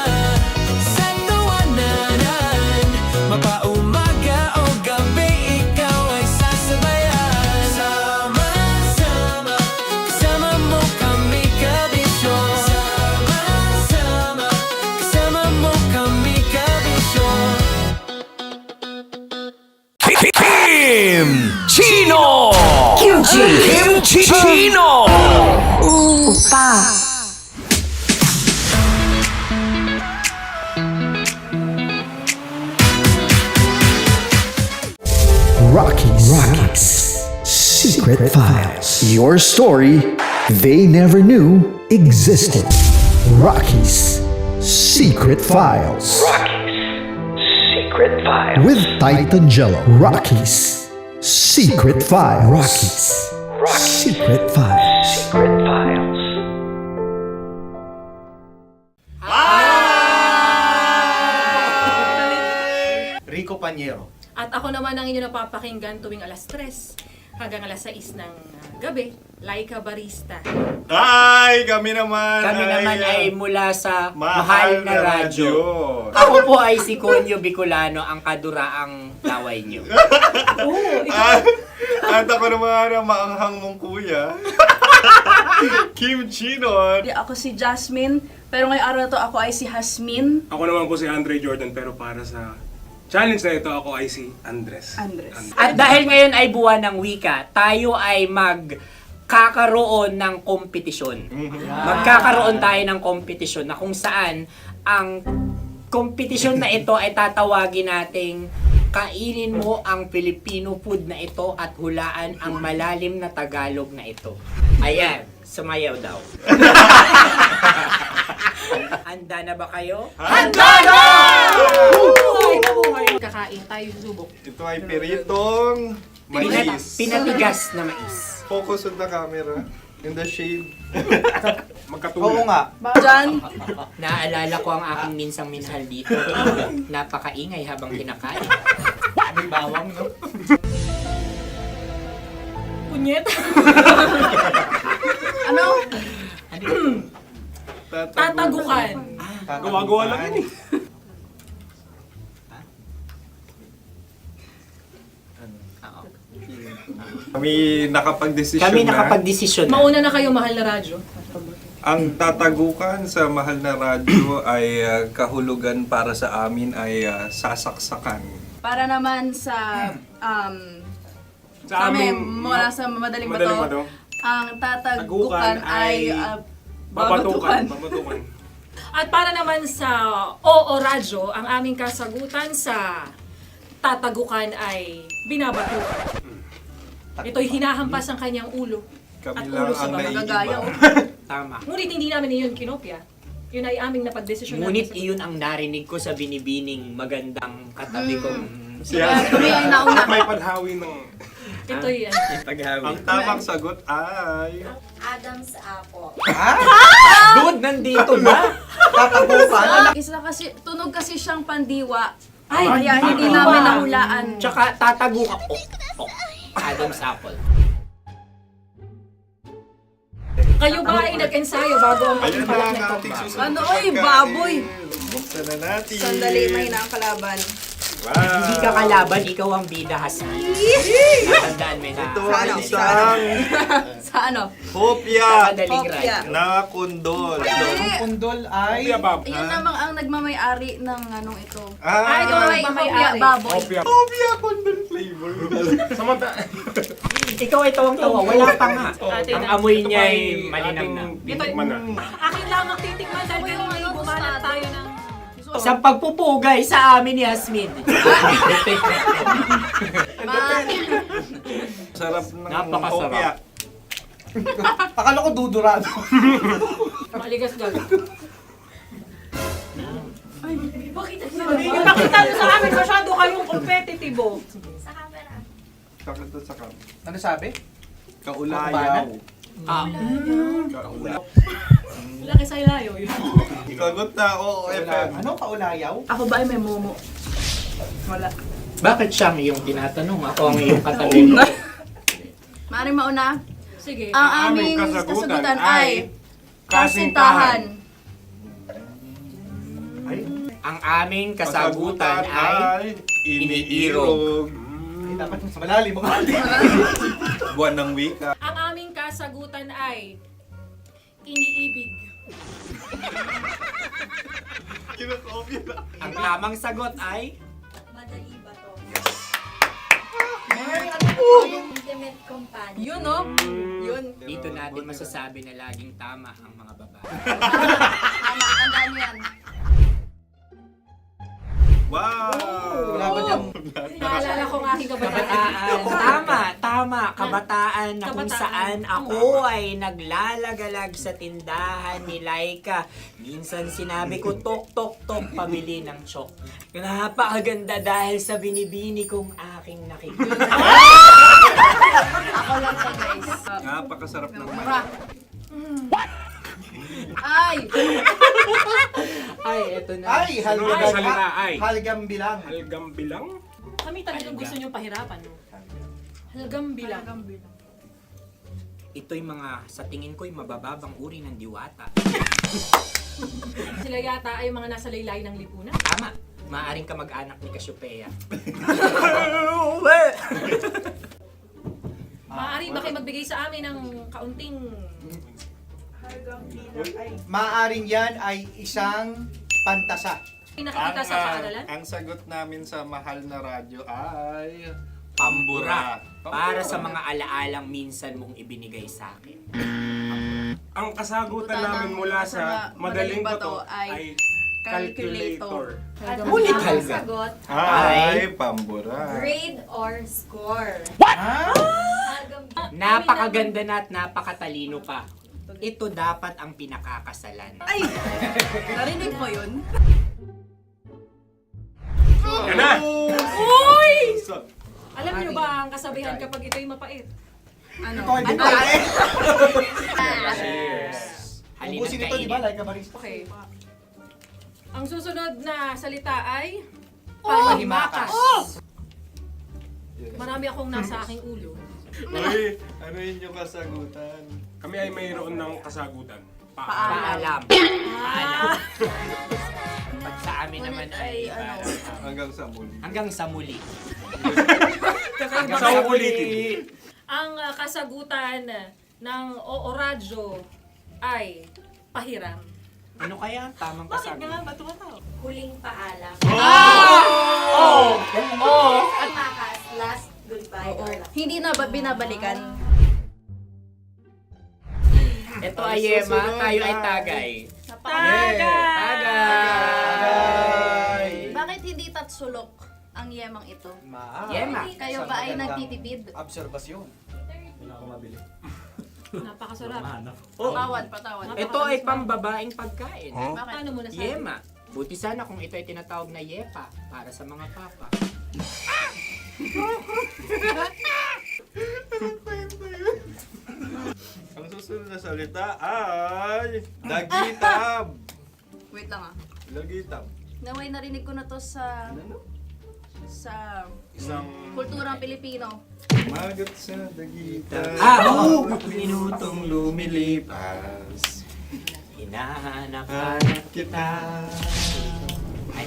sa tawanan, mapaumaga o gabi, ikaw ay sasabayan. Sama-sama, kasama mo kami kabisyo. Sama-sama, kasama mo kami kabisyo. Kim Chino! Kim Chino! Opa. Rockies Secret Files. Your story they never knew existed. Rockies Secret Files. Secret Files. With Titan Jello. Rockies Secret Files. Rockies Secret Files. Secret Files. Rico Panyero. At ako naman ang inyo napapakinggan tuwing alas 3 hanggang alas 6 ng gabi, Laika Barista. Hi! Kami naman ay mula sa Mahal na Radyo. Ako po ay si Conyo Bicolano, ang kaduraang laway niyo. At ako naman ang maanghang mong kuya. Kim Chino. Ako si Jasmine, pero ngayong araw na to ako ay si Hasmin. Ako naman po si Andre Jordan, pero para sa challenge na ito, ako ay si Andres. At dahil ngayon ay buwan ng wika, tayo ay magkakaroon ng kompetisyon. Magkakaroon tayo ng kompetisyon na kung saan ang kompetisyon na ito ay tatawagin nating kainin mo ang Filipino food na ito at hulaan ang malalim na Tagalog na ito. Ayan, sumayaw daw. Handa na ba kayo? Handa na! Buhay na buhay! Kakain tayo subok. Ito ay piritong mais. Pinatigas na mais. Focus on the camera. In the shade. Magkatulad. Oo nga. Diyan. Naalala ko ang aking minsang minahal dito. Napakaingay habang kinakain. May bawang, no? Punyet! Ano? Tatagukan. Gawa-gawa lang yun eh. Kami nakapag-desisyon Kami na. nakapag-desisyon na. Mauna na kayo, Mahal na Radyo. Ang tatagukan sa Mahal na Radyo ay kahulugan para sa amin ay sasaksakan. Para naman sa Sa amin, mula sa madaling Madaling bato, Bato. ang tatagukan ay babatukan. At para naman sa Oo Radyo, ang aming kasagutan sa tatagukan ay binabatukan. Ito'y hinahampas ang kanyang ulo. Kami At lang ulo sa ang gagaya. Tama. Ngunit hindi namin iyon kinopya. Yun ay aming napagdesisyon Ngunit namin. iyon ang narinig ko sa binibining magandang katabi kong May panhawi ng... Ito'y Ang tamang sagot ay... Adam's apple. Dude, nandito ba? Isa kasi, tunog kasi siyang pandiwa. Ay, Kaya hindi pandiwa. namin nahulaan. Tsaka tatagukan. Adam's apple. Kayo ba ay nag-ensayo bago ang Ayan pagbalak na ang nito? ating susunod Ano, na oy, pagkain. baboy. Buksan na natin. Sandali, may na ang kalaban. Wow. Hindi ka kalaban, ikaw ang bida, Hasmi. Natandaan mo na. Ito ang isang Sa ano? hopya Madaling Hopya. right. na kundol. Pundol ay... Opia, Yun namang ang nagmamay-ari ng anong ito. Ah, ito ay may-ari. Baboy. Opia. hopya kundol flavor. Samanta... Ikaw ay tawang-tawa, wala pa nga. Atin Ang na. amoy niya ay malinam na. Bitikman na. Akin lamang titikman dahil kayo ay bumanat tayo ng... Sa pagpupugay sa amin ni Hasmin. Sarap ng Napakasarap. hopya. Akala ko dudurado. Maligas gag. Ipakita nyo sa amin, masyado kayong competitive. Sa camera. Ano sabi? Kaulayaw. Laki sa ilayo yun. Sagot na, oo, FM. Ano kaulayaw? Ako ba ay may momo? Wala. Bakit siyang iyong tinatanong? Ako ang iyong katalino. Maaaring mauna. Sige. Ang aming kasagutan ay kasintahan. Ang aming kasagutan ay iniirog. Dapat mas malalim mga Buwan ng wika. Ang aming kasagutan ay iniibig. Ang tamang sagot ay Madali ba to? Intimate companion. Yun, no? Yun. dito natin masasabi na laging tama ang mga babae. Tama, tandaan nyo yan. Wow! Wala ba diyang... Naalala ko ang aking kabataan. Tama. Kabataan na kung Kabataan. saan ako ay naglalagalag sa tindahan ni Laika. Minsan sinabi ko, tok, pamili ng chok. Napakaganda dahil sa binibini kong aking nakikita. Ako lang siya, guys. Napakasarap ng Mura. Ay! Ay, eto na. Ay, Ay, salita ay. halgam bilang. Halgam bilang? Kami talagang gusto nyo pahirapan. No? Halagang bilang. Ito'y mga, sa tingin ko'y mabababang uri ng diwata. Sila yata ay mga nasa laylay ng lipunan. Tama. Maaring ka mag-anak ni Cassiopeia. Maaari ba kayo magbigay sa amin ng kaunting... Maaring yan ay isang pantasa. Nakikita sa paaralan? Ang sagot namin sa mahal na radyo ay... Pambura. Para sa mga alaalang minsan mong ibinigay sa akin. Ang kasagutan namin mula sa madaling bato ay calculator. Ulit Ang halga. sagot, Ay, pambura. grade or score. Napakaganda na at napakatalino pa. Ito dapat ang pinakakasalan. Ay! Narinig mo yun? Yan na! Uy! Alam niyo ba ang kasabihan kapag ito'y mapait? Ano? Ano? Cheers! Halina't Ubusin ito, di ba? kainin. Like a barista. Okay. Ang susunod na salita ay Panimakas. Marami akong nasa aking ulo. Uy, ano yun yung kasagutan? Kami ay mayroon ng kasagutan. Paalam. Pag sa amin naman ay Hanggang sa muli. hanggang sa muli. Sa ulitin. Ang kasagutan ng Oo Radyo ay pahiram. Ano kaya ang tamang kasagutan? Ba't tumatawa? Huling paalam. Oh! At makas, last goodbye or last. Hindi na ba binabalikan? Ito ay Yema, tayo ay Tagay. Tagay! Bakit hindi tatsulok ang yemang ito? Yema. Kayo ba ay nagtitipid? Obserbasyon. Napakasarap. Patawad. Ito ay pambabaeng pagkain. Bakit? Paano mo nasabi? Yema. Buti sana kung ito ay tinatawag na yepa para sa mga papa. Ang susunod na salita ay... Dagitab! Wait lang ah. Dagitab. Naway narinig ko na to sa Isang... kulturang Pilipino. Magat sa dagitab. Oo! Minutong lumilipas. Hinahanap-hanap kita. Ay.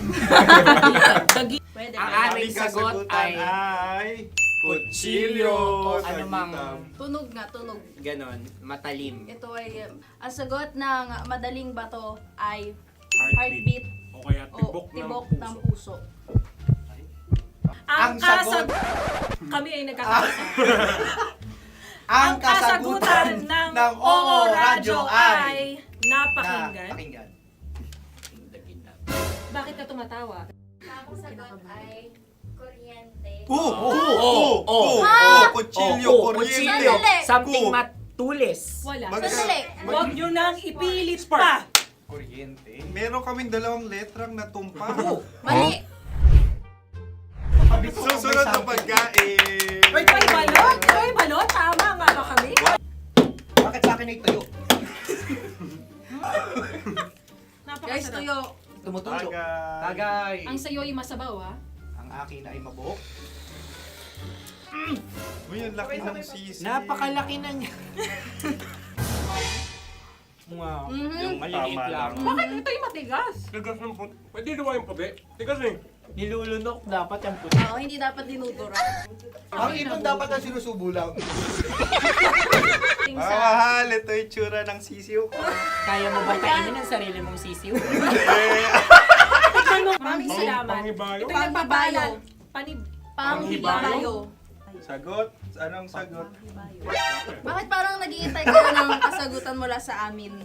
Pwede. Ang ba? aming sagot ay kutsilyo o anumang Tunog nga, tunog. ganon, matalim. Ito ay, ang sagot ng madaling bato ay Heartbeat. heartbeat O kaya o tibok ng puso. Ang sagot- Kami ay nagkakaisa. Ang kasagutan ng Oo Radyo ay napakinggan. Napakinggan. Bakit ka tumatawa? Ang sagot ay kuryente. Kutsilyo, kuryente. Sandali. Something matulis. Wala. Mag- Sandali. Huwag nyo nang ipilit pa. Kuryente? Meron kaming dalawang letrang natumpa. Mali! Susunod na pagkain! Uy, may balot! Uy, balot! Tama nga ba kami? Bakit sa akin ay tuyo? Guys, tuyo. Tumutulo. Tagay. Tagay. Ang sayo ay masabaw, ha? Ang akin ay mabuhok. Uy, ang laki ng sisi. Napakalaki na niya. Wow. Yung maliliit Tama lang. lang. Bakit ito yung matigas? Tigas ng puti. Pwede nawa yung puti. Tigas eh. Nilulunok dapat yung puti. Oo, hindi dapat dinudura. Ang ibon dapat ang sinusubo lang. Mga mahal, ito yung tsura ng sisiw ko. Kaya mo ba kainin ang sarili mong sisiw? Maraming salamat. Panghibayo? Ito yung pabayo. Panghibayo. Sagot? Anong sagot? Bakit parang naghihintay ka na ng kasagutan mula sa amin?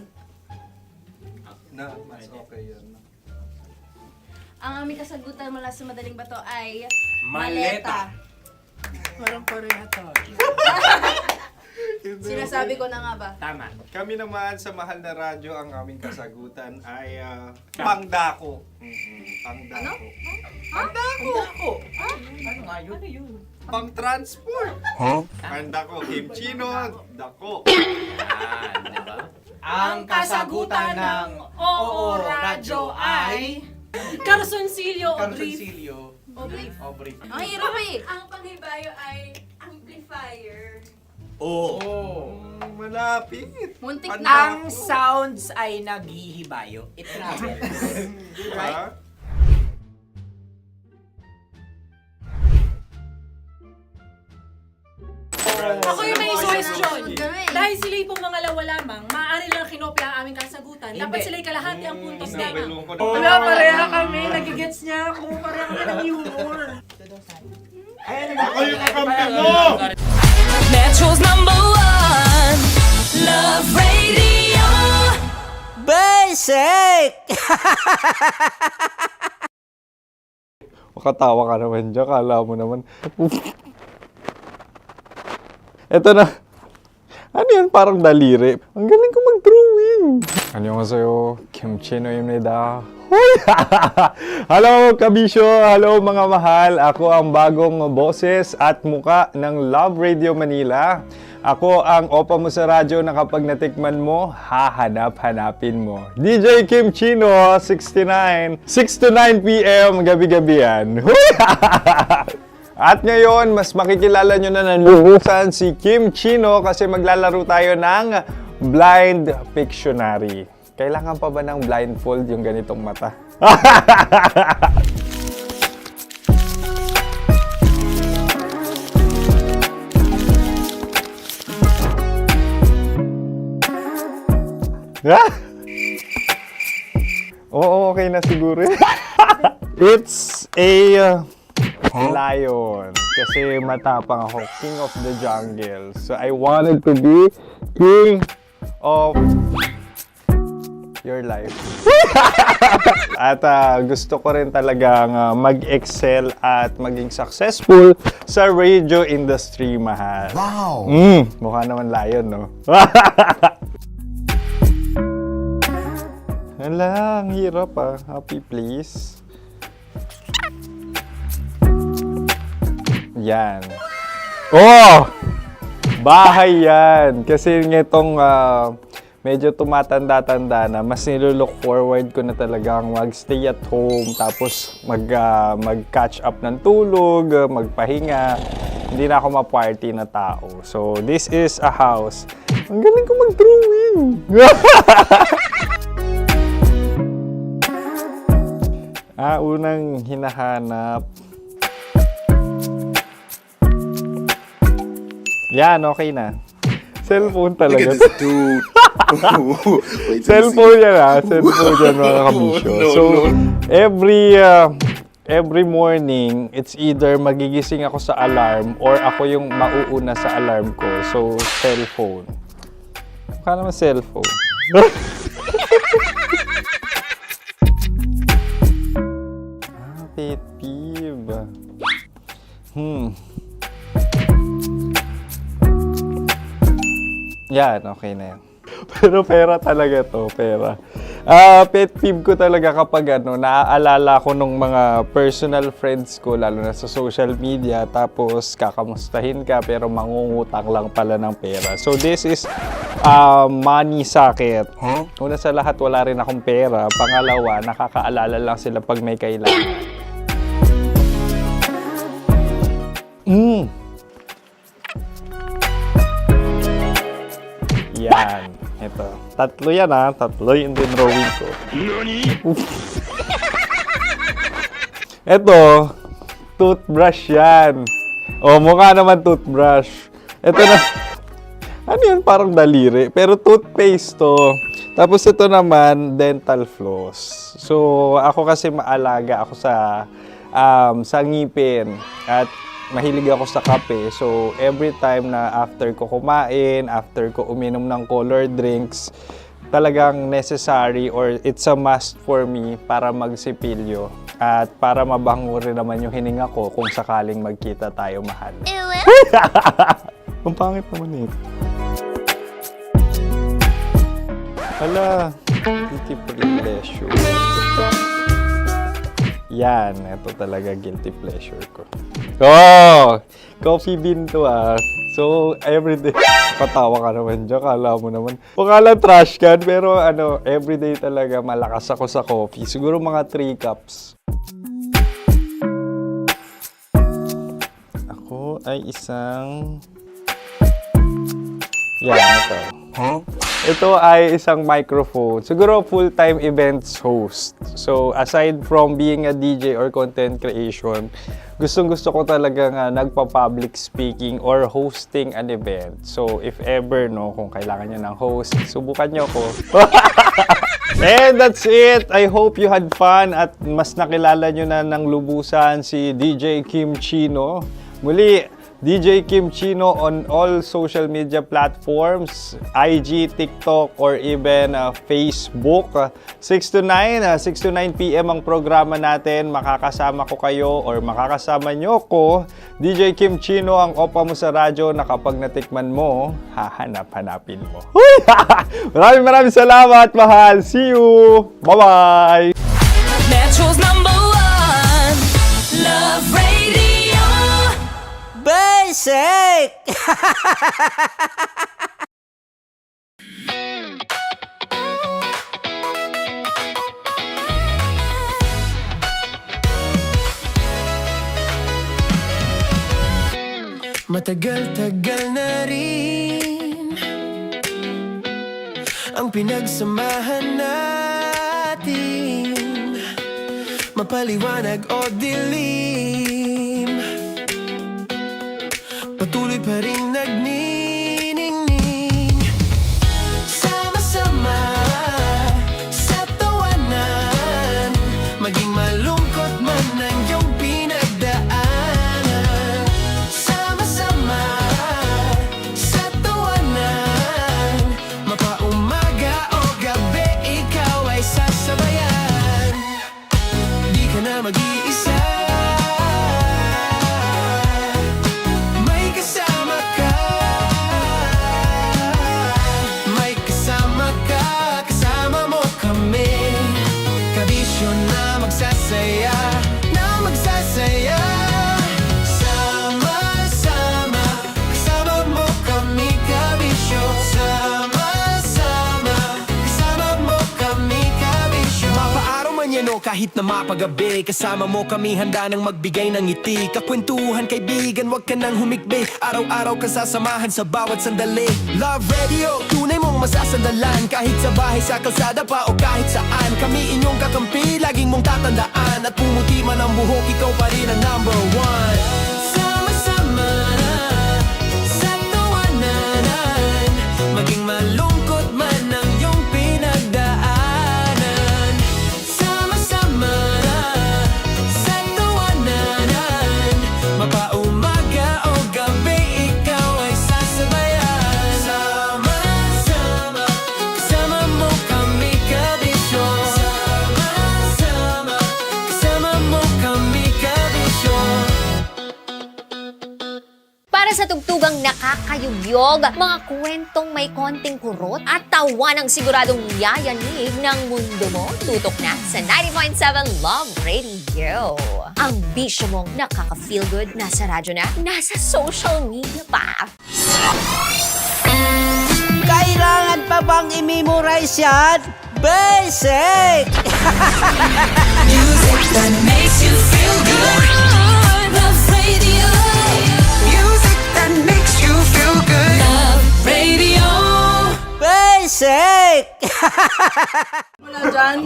Na, mas okay yun. Ang aming kasagutan mula sa Madaling Bato ay Maleta. Parang pareha tayo. Sinasabi ko na nga ba? Tama. Kami naman sa mahal na radyo, ang aming kasagutan ay pangdako. Pangdako. Pangdako! Ano nga yun? Ano yun? Pang-transport. Pangdako, kimchino, dako. Diba? Ang kasagutan ng Oo Radyo ay Carsoncillo o brief. Carsoncillo. O brief. O brief. Ang hirap eh. Ang panghibayo ay amplifier. Oo. Malapit. Muntik Pangdako. na. Ang sounds ay naghihibayo. It travels. Diba? Ako yung may suggestion. Kami. Dahil sila yung pumangalawa lamang, maaari lang kinopya ang aming kasagutan. Dapat sila yung kalahati ang puntos lamang. Wala, pareha kami. Nagigets niya ako. Pareha kami ng humor. Ako yung kakampi mo! Metro's #1 Love Radio. Basic! Makatawa ka naman dyan, kala mo naman. Eto na. Ano yan? Parang daliri. Ang galing ko mag-drawing. 안녕하세요. 김치노입니다. Hello, kabisyo! Hello, mga mahal! Ako ang bagong boses at muka ng Love Radio Manila. Ako ang opa mo sa radyo na kapag natikman mo, hahanap-hanapin mo. DJ Kim Chino, 69. 6 to 9 p.m. gabi-gabi yan. At ngayon, mas makikilala nyo na ng lubusan si Kim Chino kasi maglalaro tayo ng Blind Pictionary. Kailangan pa ba ng blindfold yung ganitong mata? Oo, okay na siguro. It's a lion. Kasi matapang ako. King of the jungle. So I wanted to be king of your life. At gusto ko rin talagang mag-excel at maging successful sa radio industry, mahal. Wow! Mukha naman lion, no? Hala, ang hirap ah. Happy, please. Yan. Oh! Bahay yan. Kasi nitong medyo tumatanda-tanda na, mas nilulook forward ko na talagang mag-stay at home, tapos mag-catch up ng tulog, magpahinga. Hindi na ako ma-party na tao. So, this is a house. Ang galing ko mag-drawing! Unang hinahanap. Yan, okay na. Cellphone talaga. Dude. Cellphone yan ha. Cellphone yan, mga kabisyo. So, every morning, it's either magigising ako sa alarm or ako yung mauuna sa alarm ko. So, cellphone. Mukha naman cellphone. Pet peeve. Yan, okay na yan. Pero pera talaga to, pera. Pet peeve ko talaga kapag naaalala ko nung mga personal friends ko, lalo na sa social media, tapos kakamustahin ka pero mangungutang lang pala ng pera. So this is money sakit. Una sa lahat, wala rin akong pera. Pangalawa, nakakaalala lang sila pag may kailangan. Yan. Ito. Tatlo yan Tatlo yung dinrawing ko. Ito. Toothbrush yan. O, mukha naman toothbrush. Ito na. Ano yun? Parang daliri. Pero toothpaste to. Tapos ito naman, dental floss. So, ako kasi maalaga ako sa ngipin. At mahilig ako sa kape. So, every time na after ko kumain, after ko uminom ng colored drinks, talagang necessary or it's a must for me para magsipilyo. At para mabango rin naman yung hininga ko kung sakaling magkita tayo, mahal. Ang pangit naman ito. Hala, guilty pleasure. Yan, ito talaga guilty pleasure ko. Oh! Coffee bean to So, everyday, patawa ka naman dyan, kala mo naman. Pakala trash can, pero everyday talaga malakas ako sa coffee. Siguro mga 3 cups. Ako ay isang... Yan, ito. Ito ay isang microphone. Siguro full-time events host. So, aside from being a DJ or content creation, gustong-gusto ko talagang nagpa-public speaking or hosting an event. So, if ever, kung kailangan nyo ng host, subukan nyo ko. And that's it. I hope you had fun at mas nakilala nyo na ng lubusan si DJ Kim Chino. Muli, DJ Kim Chino on all social media platforms, IG, TikTok, or even Facebook. 6 to 9 p.m. ang programa natin. Makakasama ko kayo or makakasama nyo ko. DJ Kim Chino, ang opa mo sa radyo na kapag natikman mo, hahanap-hanapin mo. Maraming salamat, mahal. See you! Bye-bye! Metro's #1 Love Radio Basic. Matagal-tagal na rin ang pinagsamahan natin, mapaliwanag o dilim, patuloy pa rin nagniningning. Sama-sama sa tawanan, maging malungkot man ang iyong pinagdaanan. Sama-sama sa tawanan, mapaumaga o gabi, ikaw ay sasabayan. Di ka na mag-iisa, may kasama ka. May kasama ka, kasama mo kami. Kabisyo na magsasaya, na magsasaya. Sama-sama, kasama mo kami, kabisyo. Sama-sama, kasama mo kami, kabisyo. Mapaaraw man yan o kahit na mapagabi, kasama mo kami, handa nang magbigay ng ngiti. Kakwentuhan, kaibigan, wag ka nang humikbi. Araw-araw ka sasamahan sa bawat sandali. Love Radio, tunay mong masasandalan. Kahit sa bahay, sa kalsada pa o kahit saan, kami inyong kakampi, laging mong tatandaan. At pumuti man ang buhok, ikaw pa rin ang #1. Sama-sama sa tawanan, maging malungkot man ang iyong pinagdaanan. Sama-sama sa tawanan, mapaumaga o gabi, ikaw ay sasabayan. Sama-sama, kasama mo kami, kabisyo. Sama-sama, kasama mo kami, kabisyo. Para sa tugtugang nakakayugyog, mga kwentong may konting kurot at tawa ng siguradong yayanig ng mundo mo, tutok na sa 90.7 Love Radio. Ang bisyo mong nakaka-feel good, nasa radyo na, nasa social media pa. Kailangan pa bang i-memorize yan? Basic! Music that makes you feel good. Love Radio. Music that makes you feel good. Love Radio. Basic! Wala dyan.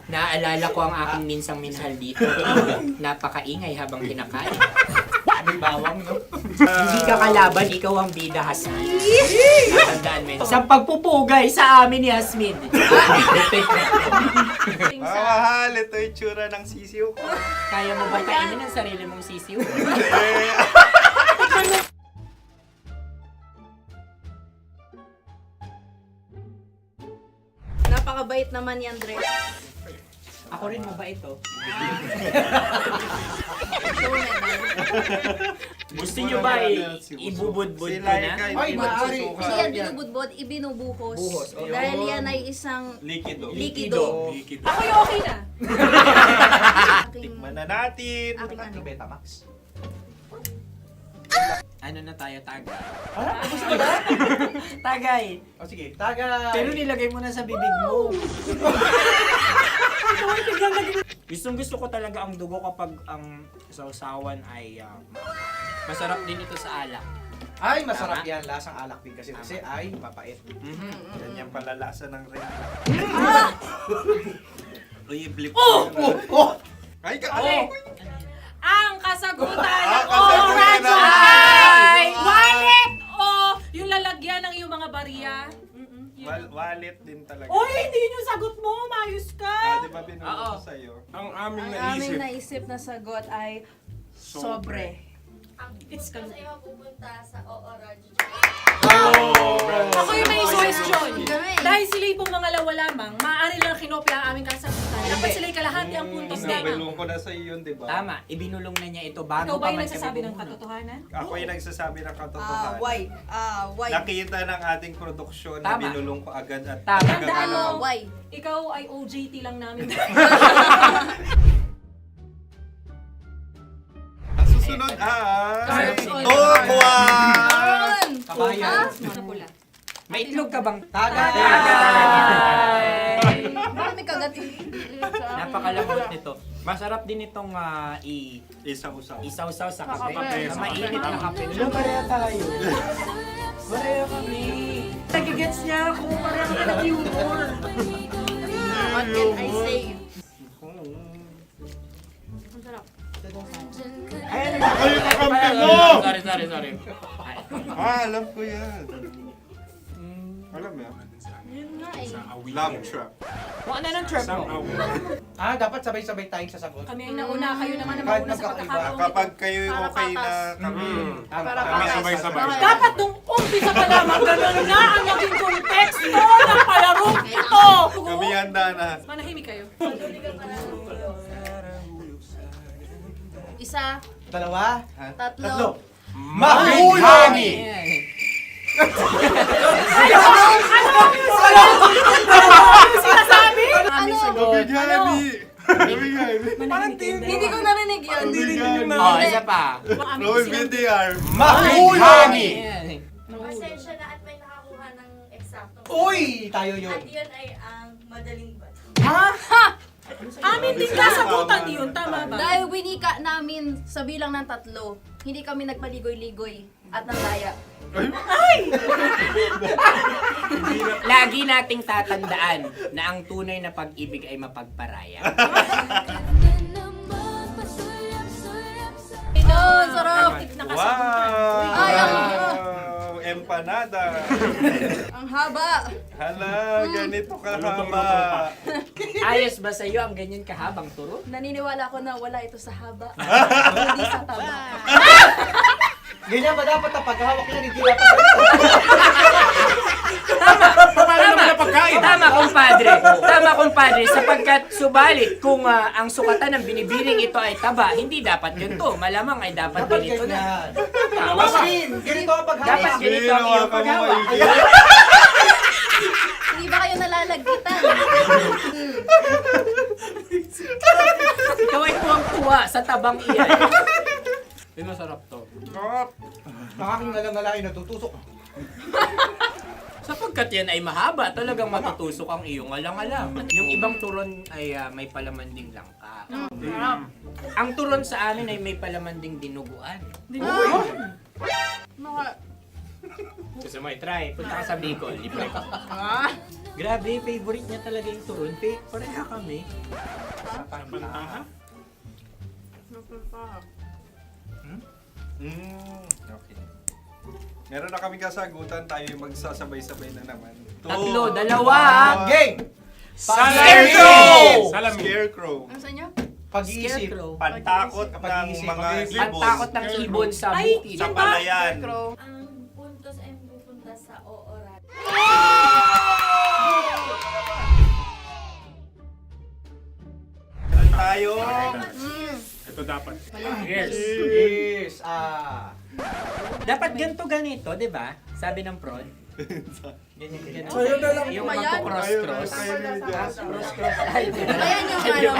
Naaalala ko ang aking minsang minahal dito. Napakaingay habang kinakain. May bawang, no? Hindi ka kalaban, ikaw ang bida, Hasmin. Tandaan mo yun. Sa pagpupugay sa amin ni Hasmin. Mahal, ito yung tsura ng sisiw ko. Kaya mo ba kainin ang sarili mong sisiw? Napakabait naman ni Andres. Ako rin mabait, oh. Gusto nyo ba ibubudbud ko na? Ay, maaari. Kasi yan binubudbod, ibinubuhos. Buhos, oh. Dahil yan ay isang Likido. likido. Ako yung okay na. Tikman na natin. Aking ano? Betamax. Ano na tayo, tagay? Gusto mo ba? Tagay! O sige, tagay. Pero nilagay mo na sa bibig mo. Gustong gusto ko talaga ang dugo kapag ang sausawan ay masarap din ito sa alak. Ay, masarap yan. Lasang alak din kasi ay mapait. Yan yung palalasa ng rin. Uy, blip. Ay, Okay. Ang kasagutan Ang ng kasagutan radyo ng- ay wallet o yung lalagyan ng iyong mga barya. Wallet din talaga. Oy, hindi yun yung sagot mo. Mayos ka. Di ba binulong ko sa'yo? Ang aming Ang aming naisip na sagot ay sobre. It's ka. pupunta sa OORAD. Ako yung may question. Dahil sila yung mangalawa lamang, maaari lang kinopya ang aming kasagutan. Dapat sila yung kalahati ang puntos lamang. Binulong ko na sa'yo yun, di ba? Tama, ibinulong na niya ito bago Ikaw ba pa yung man nagsasabi kami ng bumulong. katotohanan? Ako yung nagsasabi ng katotohanan. Why? Nakita ng ating produksyon na Tama. binulong ko agad at Tama. Tandaan mo, Why? ikaw ay OJT lang namin. Ang susunod ay... Sorry. Tukwan! Kabayan. Pula. May itlog ka bang? Bakit may kagat? Napakalambot nito. Masarap din itong Isaw-usaw. isaw-saw sa kape. kape. Sa mainit na kape. Wala, pareha tayo. Pareha kami. Nagigets niya ako. Pareha ka ng humor. What can I say? Ay, Ay, kakampi mo! Sorry. Alam ko yan. Alam mo yan? Yun nga eh. Love trap. Kung ano ng trap mo? Dapat sabay-sabay tayong sasagot. Kami ang nauna, kayo naman ang Kahit mauna sa magkakaiba. pagkakataon. Kapag kayo Para okay na patas. kami. Kami sabay-sabay. Dapat nung umpisa pa lamang ganun na ang naging konteksto ng palarong ito. Kami handa na. Manahimik kayo. Isa, Dalawa. tatlo. Mahulani! Sinasabi? Ano? Hindi ko narinig yun. Oh, isa pa. Roll VTR. Mahulani! Pasensya na at may nakakuha ng eksakto. Uy! Tayo yun. At yun ay ang madaling bato. Amin din kasagutan yun, tama ba? Dahil winika namin sa bilang ng 3, hindi kami nagpaligoy-ligoy at nandaya. Lagi nating tatandaan na ang tunay na pag-ibig ay mapagparaya. Ito, sarap! Wow! Ay, Empanada. Ang haba! Hala, ganito kahaba. Ayos ba sa iyo ang ganyan kahabang turo? Naniniwala ko na wala ito sa haba. Hindi sa taba. Ganyan ba dapat ang paghahawak niya? Hindi dapat Paano naman ang Tama, kumpadre. Tama, kumpadre. Sapagkat subalit kung ang sukatan ng binibining ito ay taba, hindi dapat ganito. Malamang ay dapat ganito na. Tama ba? Ganito ang paghawak. Dapat ganito ang iyong paghawak. Hindi ba kayo nalalagkitan? Ikaw ay tuwang-tuwa sa tabang iyan. Ay, masarap to. Nakakingala-ngala ay natutusok. Sapagkat yan ay mahaba, talagang matutusok ang iyong alang-alang. Yung ibang turon ay may palaman ding langka. Ang turon sa amin ay may palaman ding dinuguan. Gusto mo i-try? Punta ka sa Bicol, libre ka. Grabe, favorite niya talaga yung turon. Pareha kami. Okay. Meron na kami kasagutan, tayo yung magsasabay-sabay na naman. Tatlo, dalawa. Game! Scarecrow! Scarecrow. Ano sa inyo? Pag-iisip. Pantakot ng mga ibon. Pantakot ng ibon sa bukid. Sa palayan. Ang puntos ay pupunta sa oorat. Tayo. Ito dapat. Yes. Ah. Dapat ganito, di ba? Sabi ng prod. Ganyan. Yung magko-cross-cross. Cross-cross. Ayan yung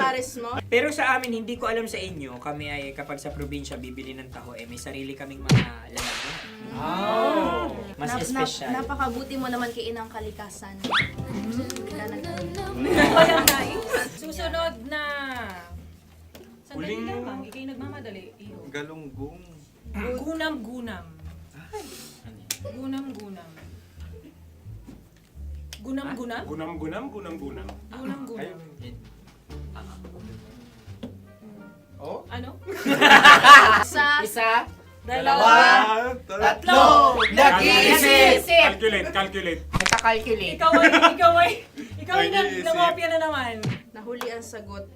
pares mo. Pero sa amin, hindi ko alam sa inyo, kami ay kapag sa probinsya bibili ng taho, may sarili kaming mga lalagyan. Mas espesyal. Napakabuti mo naman kay Inang Kalikasan. Susunod na. Sandali lamang, ikay nagmamadali. Iyo. Galunggong. Gunam-gunam. Gunam-gunam. Gunam-gunam? Gunam-gunam, gunam-gunam. Gunam-gunam. Oh? Ano? Isa. Dalawa. Tatlo. Nag-iisip. Calculate. Nagka-calculate. Ikaw ay nangopya na naman. Nahuli ang sagot.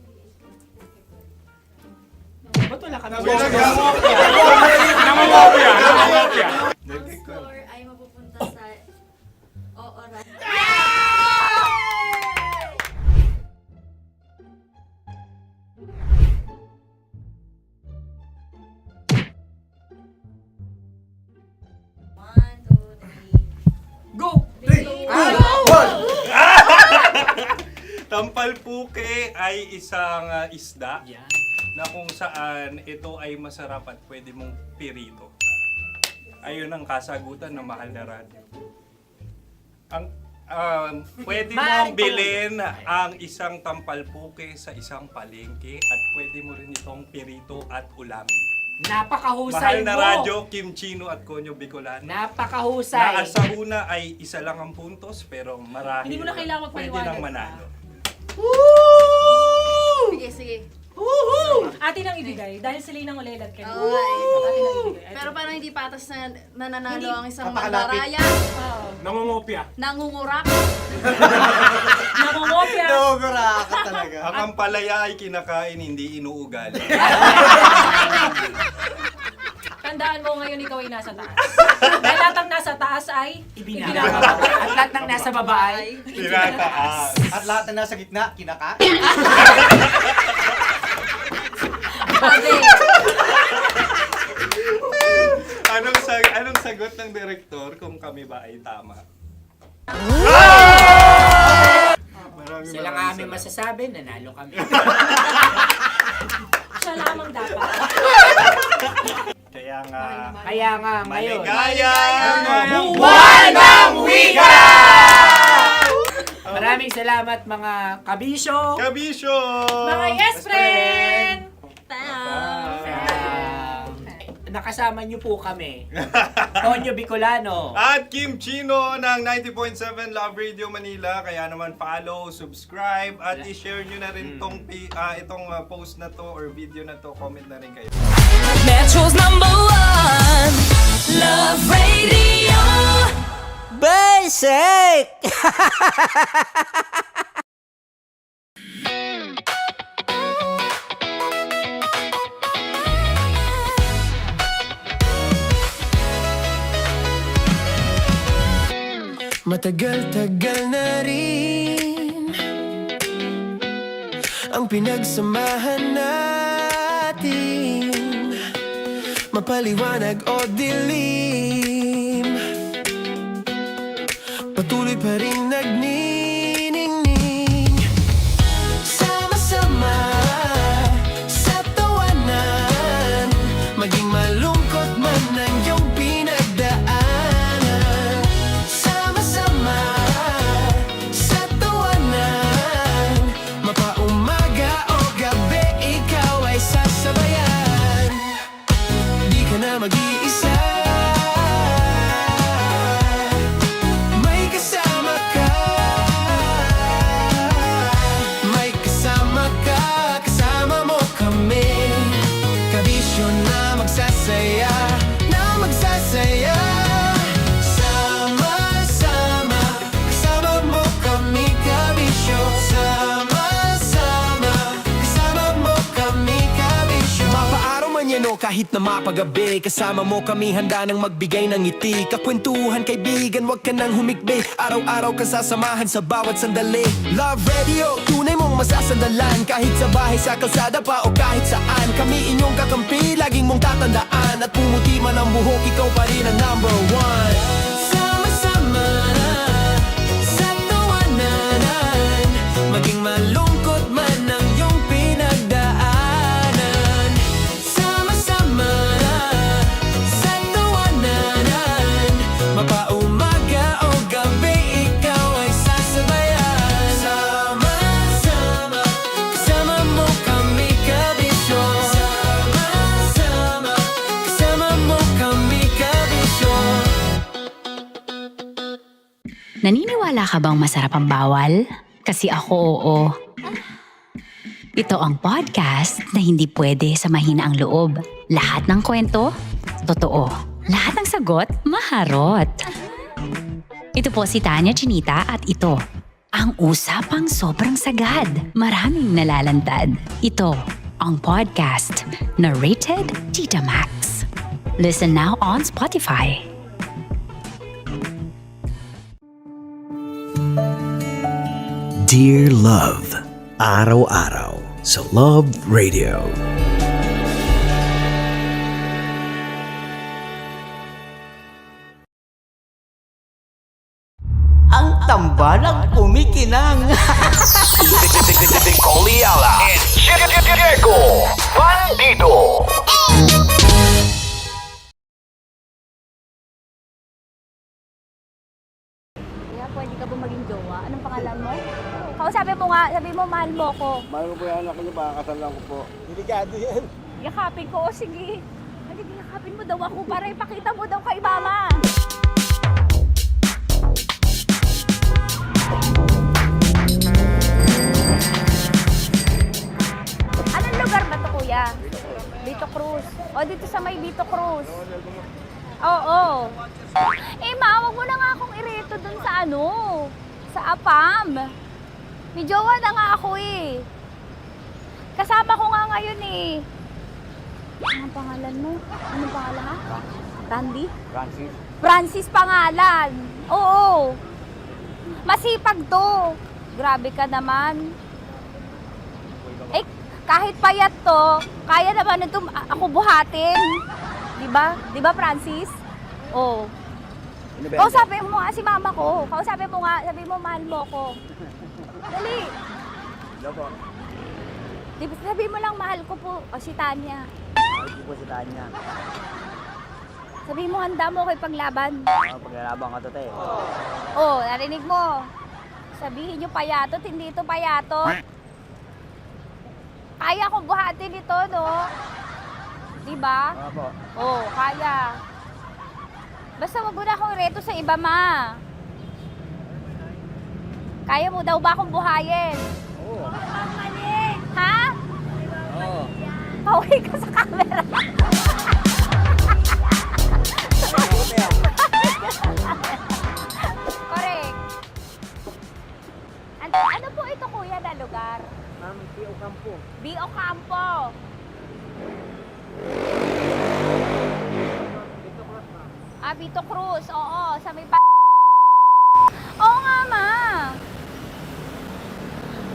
Ba't wala kami? Nangungopia. Ang score ay mapupunta sa oorat. Go! Tampalpuke ay isang isda na kung saan ito ay masarap at pwede mong pirito. Ayun ang kasagutan ng Mahal na Radyo. Ang pwede mong bilhin ang isang tampalpuke sa isang palengke at pwede mo rin itong pirito at ulamin. Napakahusay Mahal na mo. Radyo, Kim Chino at Konyo Bicolano. Napakahusay. Na sa una ay isa lang ang puntos pero marahil Hindi mo na kailangan pwede magpaliwanag nang pa. manalo. Sige. Atin ang ibigay dahil sila yung nangulelat kayo. Okay. Atin ang ibigay. Pero parang hindi patas na nananalo Hindi. ang isang Kapakalapit. mandaraya. Nangungopia. Nangungurak. Nangungopia. Dobra ka talaga. Ang ampalaya ay kinakain, hindi inuugali. Tandaan mo ngayon ikaw ay nasa taas. Dahil lahat ng nasa taas ay Ibinababa. At lahat ng nasa baba ay Tinataas. At lahat na nasa gitna, kinaka. Anong sagot ng direktor kung kami ba ay tama? Sila nga aming masasabi, nanalo kami. siya lamang dapat. Kaya nga, ngayon. maligaya! Buwan ng Wika! Maraming salamat mga kabisyo. Kabisyo! Mga yes friend! Nakasama niyo po kami. Konyo Bicolano. At Kim Chino ng 90.7 Love Radio Manila. Kaya naman follow, subscribe, at i-share nyo na rin itong post na to or video na to. Comment na rin kayo. Metro's #1 Love Radio Basic! Matagal-tagal na rin ang pinagsamahan natin, mapaliwanag o dilim, patuloy pa rin nagniningning. Sama-sama sa tawanan, maging malungkot man ang iyong pinagdaanan. Sama-sama sa tawanan, mapaumaga o gabi, ikaw ay sasabayan. Di ka na mag-iisa, may kasama ka. May kasama ka, kasama mo kami. Kabisyo na magsasaya, na magsasaya. Sama-sama, kasama mo kami, kabisyo. Sama-sama, kasama mo kami, kabisyo. Mapaaraw man yan o kahit na mapagabi, kasama mo kami, handa nang magbigay ng ngiti. Kakwentuhan, kaibigan, wag ka nang humikbi. Araw-araw ka sasamahan sa bawat sandali. Love Radio, tunay mong masasandalan. Kahit sa bahay, sa kalsada pa o kahit saan, kami inyong kakampi, laging mong tatandaan. At pumuti man ang buhok, ikaw pa rin ang number one. Sama-sama sa tawanan, maging malungkot man ang iyong pinagdaanan. Sama-sama sa tawanan, mapaumaga o gabi, ikaw ay sasabayan. Sama-sama, kasama mo kami, kabisyo. Sama-sama, kasama mo kami, kabisyo. Naniniwala ka bang masarap ang bawal? Kasi ako oo. Ito ang podcast na hindi pwede sa mahina ang loob. Lahat ng kwento, totoo. Lahat ng sagot, maharot. Ito po si Tanya Chinita at ito, ang usapang sobrang sagad. Maraming nalalantad. Ito, ang podcast na rated Tita Max. Listen now on Spotify. Dear Love, araw-araw sa Love Radio. Ang tambalang kumikinang. Coliala and Diego Bandido. Kaya pwede ka ba maging jowa? Anong pangalan mo? Kausapin mo nga, sabi mo mahal mo ko. Mahal ko po yung anak niyo, makakasal lang ko po. Delikado yan. Yakapin ko, o sige. Halika, yakapin mo daw ako para ipakita mo daw kay mama. Anong lugar ba to, kuya? Vito Cruz. O, dito sa may Vito Cruz. Oo. Eh, ma, wag mo na nga akong ireto dun sa ano, sa APAM. May jowa na nga ako eh. Kasama ko nga ngayon eh. Anong pangalan mo? Anong pangalan ha? Randy? Francis. Francis pangalan. Oo. Masipag to. Grabe ka naman. Eh, kahit payat to, kaya naman ito ako buhatin. Diba? Diba, Francis? Oo. Kausapin mo nga si mama ko. Kausapin mo nga, sabi mo mahal mo ko. Dali. Hello po. Sabi mo lang mahal ko po. O, si Tanya. Mahal ko po si Tanya. Sabi mo handa mo kay paglaban. Paglalaban ka to, te. Oh, narinig mo. Sabihin nyo payatot, hindi ito payatot. Kaya kong buhatin ito, no? Diba? Opo. Oh, kaya. Basta wag mo na akong reto sa iba, ma. Kaya mo daw ba akong buhayin? Oo. Ha? Oo. Pauwi ka sa camera. Correct. Ano po ito, kuya, na lugar? Ma'am, P.O. Campo. B.O. Campo. Vito Cruz, oo. Sa may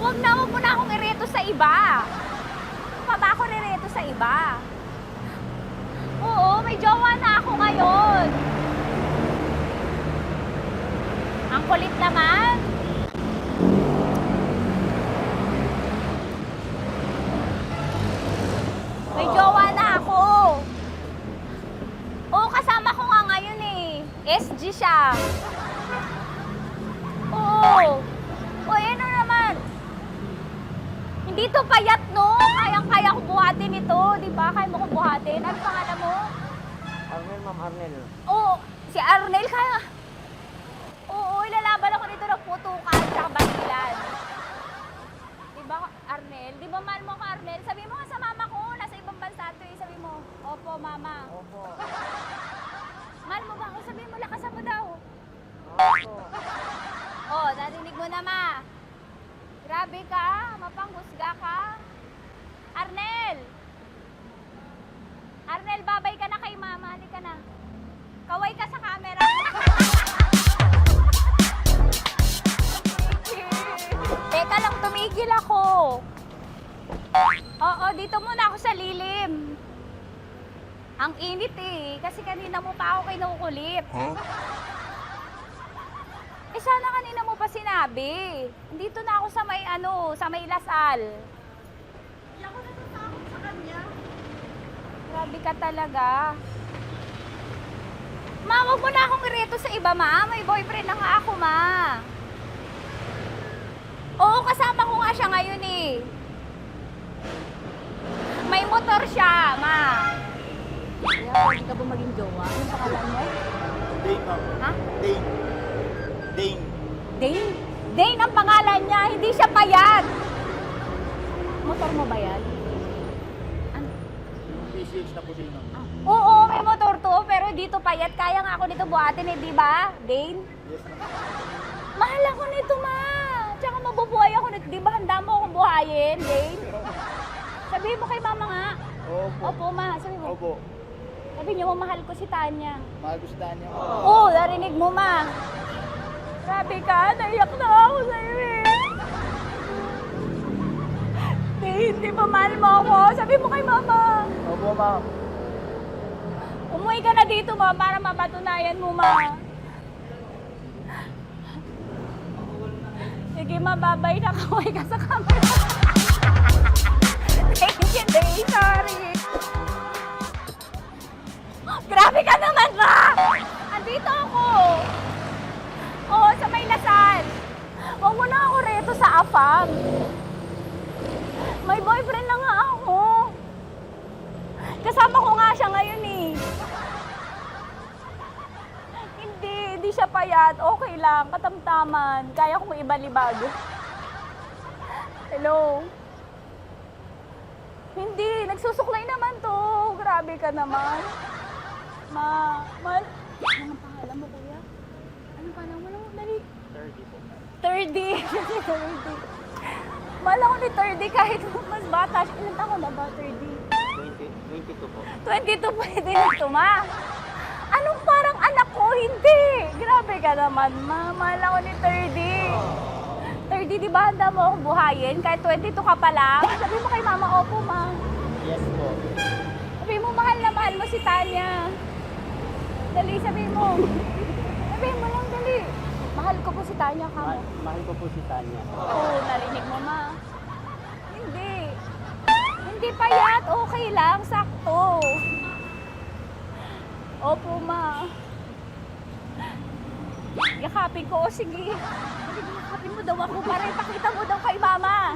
Huwag mo na akong ireto sa iba. Pa ba ako rireto sa iba? Oo, may jowa na ako ngayon. Ang kulit naman. May jowa na ako. Oo, kasama ko nga ngayon eh. SG siya. Oo. O, ano naman? Hindi to payat, no? Kayang-kaya ko buhatin ito, di ba? Kaya mo kong buhatin. Ano pangalan mo? Arnel, Ma'am Arnel. Oo, si Arnel kaya. Oo, ilalaban ako nito ng putukan sa basilan. Di ba, Arnel? Di ba mahal mo ko, Arnel? Sabi mo nga sa mama ko, nasa ibang bansa to eh. Sabi mo, opo, mama. Opo. Mahal mo ba ako? Sabi mo, lakasan mo daw. Opo. Oh, narinig mo na, ma. Grabe ka, mapanghusga ka. Arnel! Arnel, babay ka na kay mama. Halika na. Kaway ka sa camera. Teka lang, tumigil ako. Oo, dito muna ako sa lilim. Ang init eh, kasi kanina mo pa ako kinukulit. Eh sana kanina mo pa sinabi. Dito na ako sa may sa may Lasal. Hindi ako natatakot sa kanya. Grabe ka talaga. Ma, wag mo na akong ireto sa iba, ma. May boyfriend na nga ako, ma. Oo, kasama ko nga siya ngayon eh. May motor siya, ma. Kaya pwede ka ba maging jowa? Anong pangalan mo? Dane, ma'am. Ha? Dane. Dane. Dane? Dane ang pangalan niya, hindi siya payat. Motor mo ba yan? Ano? PCX na po sila, ma'am. Oo, may motor to, pero dito payat. Kaya nga ako nito buhatin eh, di ba? Dane? Yes, ma'am. Mahal ako nito, ma. Tsaka mabubuhay ako nito. Di ba handa mo akong buhayin, Dane? Sabihin mo kay mama nga. Opo. Opo, ma. Sabi mo. Opo. Sabi niyo, mahal ko si Tanya. Mahal ko si Tanya. Oo, narinig mo, ma. Grabe ka, naiyak na ako sa'yo eh. Hindi ba mahal mo ako? Sabi mo kay mama. Opo, ma'am. Umuwi ka na dito, ma, para mapatunayan mo, ma. Sige, ma, babay na. Kaway ka sa camera. Thank you, Day. Sorry. Grabe ka naman, ma! Andito ako. Oo, sa may Lasal. Huwag mo na ako reto sa afam. May boyfriend na nga ako. Kasama ko nga siya ngayon eh. Hindi siya payat. Okay lang, katamtaman. Kaya kong ibalibag. Hello? Hindi, nagsusuklay naman to. Grabe ka naman. Anong pangalan mo, kuya? Anong pangalan mo? Dali. 30 po. 30. 30. Mahal ako ni 30 kahit mas bata siya. Ilan taon na ba, 30? 22 po. 22 pwede na ito, ma. Anong parang anak ko? Hindi. Grabe ka naman, ma. Mahal ako ni 30. 30, di ba handa mo akong buhayin? Kahit 22 ka pa lang? Sabi mo kay mama, opo, ma. Yes po. Sabi mo, mahal na mahal mo si Tanya. Dali, sabi mo. Sabi mo lang, dali. Mahal ko po si Tanya, kamo. Mahal ko po si Tanya. Oo, narinig mo, ma. Hindi. Hindi payat. Okay lang. Sakto. Opo, ma. Yakapin ko. O, sige. Yakapin mo daw ako para ipakita mo daw kay mama.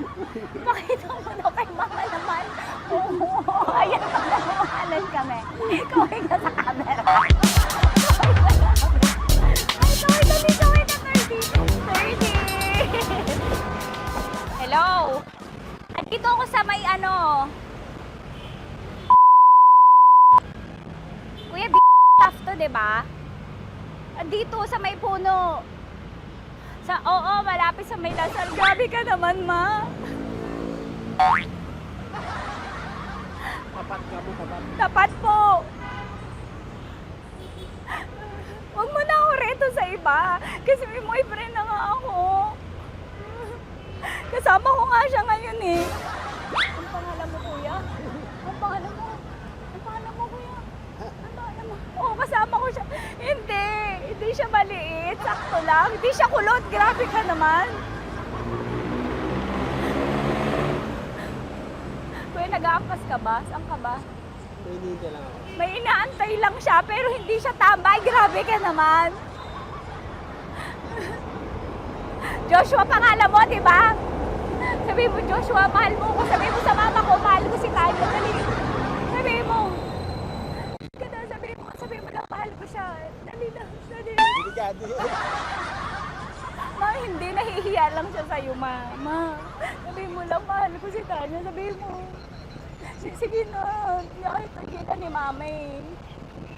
Ipakita mo daw kay mama naman. Oo. Ayan, nagmamahalan kami. Kaway ka sa camera. Kaway ka, 30. Hello? Andito ako sa may Kuya, tough to, diba? Andito sa may puno. Oo, malapit sa may Lasal. Grabe ka naman, ma. Tapat ka mo, tapat. Tapat po. Huwag mo na ako reto sa iba. Kasi may boyfriend na nga ako. Kasama ko nga siya ngayon eh. Ang pangalan mo, kuya? Ang pangalan mo? Ang pangalan mo, kuya? Ang pangalan mo? Oo, kasama ko siya. Hindi siya maliit. Sakto lang. Hindi siya kulot. Grabe ka naman. Kuya, nag-aangkas ka ba? Saan ka ba? May inaantay lang siya, pero hindi siya tambay. Grabe ka naman. Joshua, pangalan mo, di ba? Sabi mo, Joshua, mahal mo ko. Sabi mo sa mama ko, mahal ko si Tanya. Dali. Sabi mo. Sabi mo lang, mahal ko siya. Dali lang. Ma, hindi. Nahihiya lang siya sa'yo, ma. Sabi mo lang, mahal ko si Tanya. Sabi mo. Sige na. Nakita kita ni mama eh.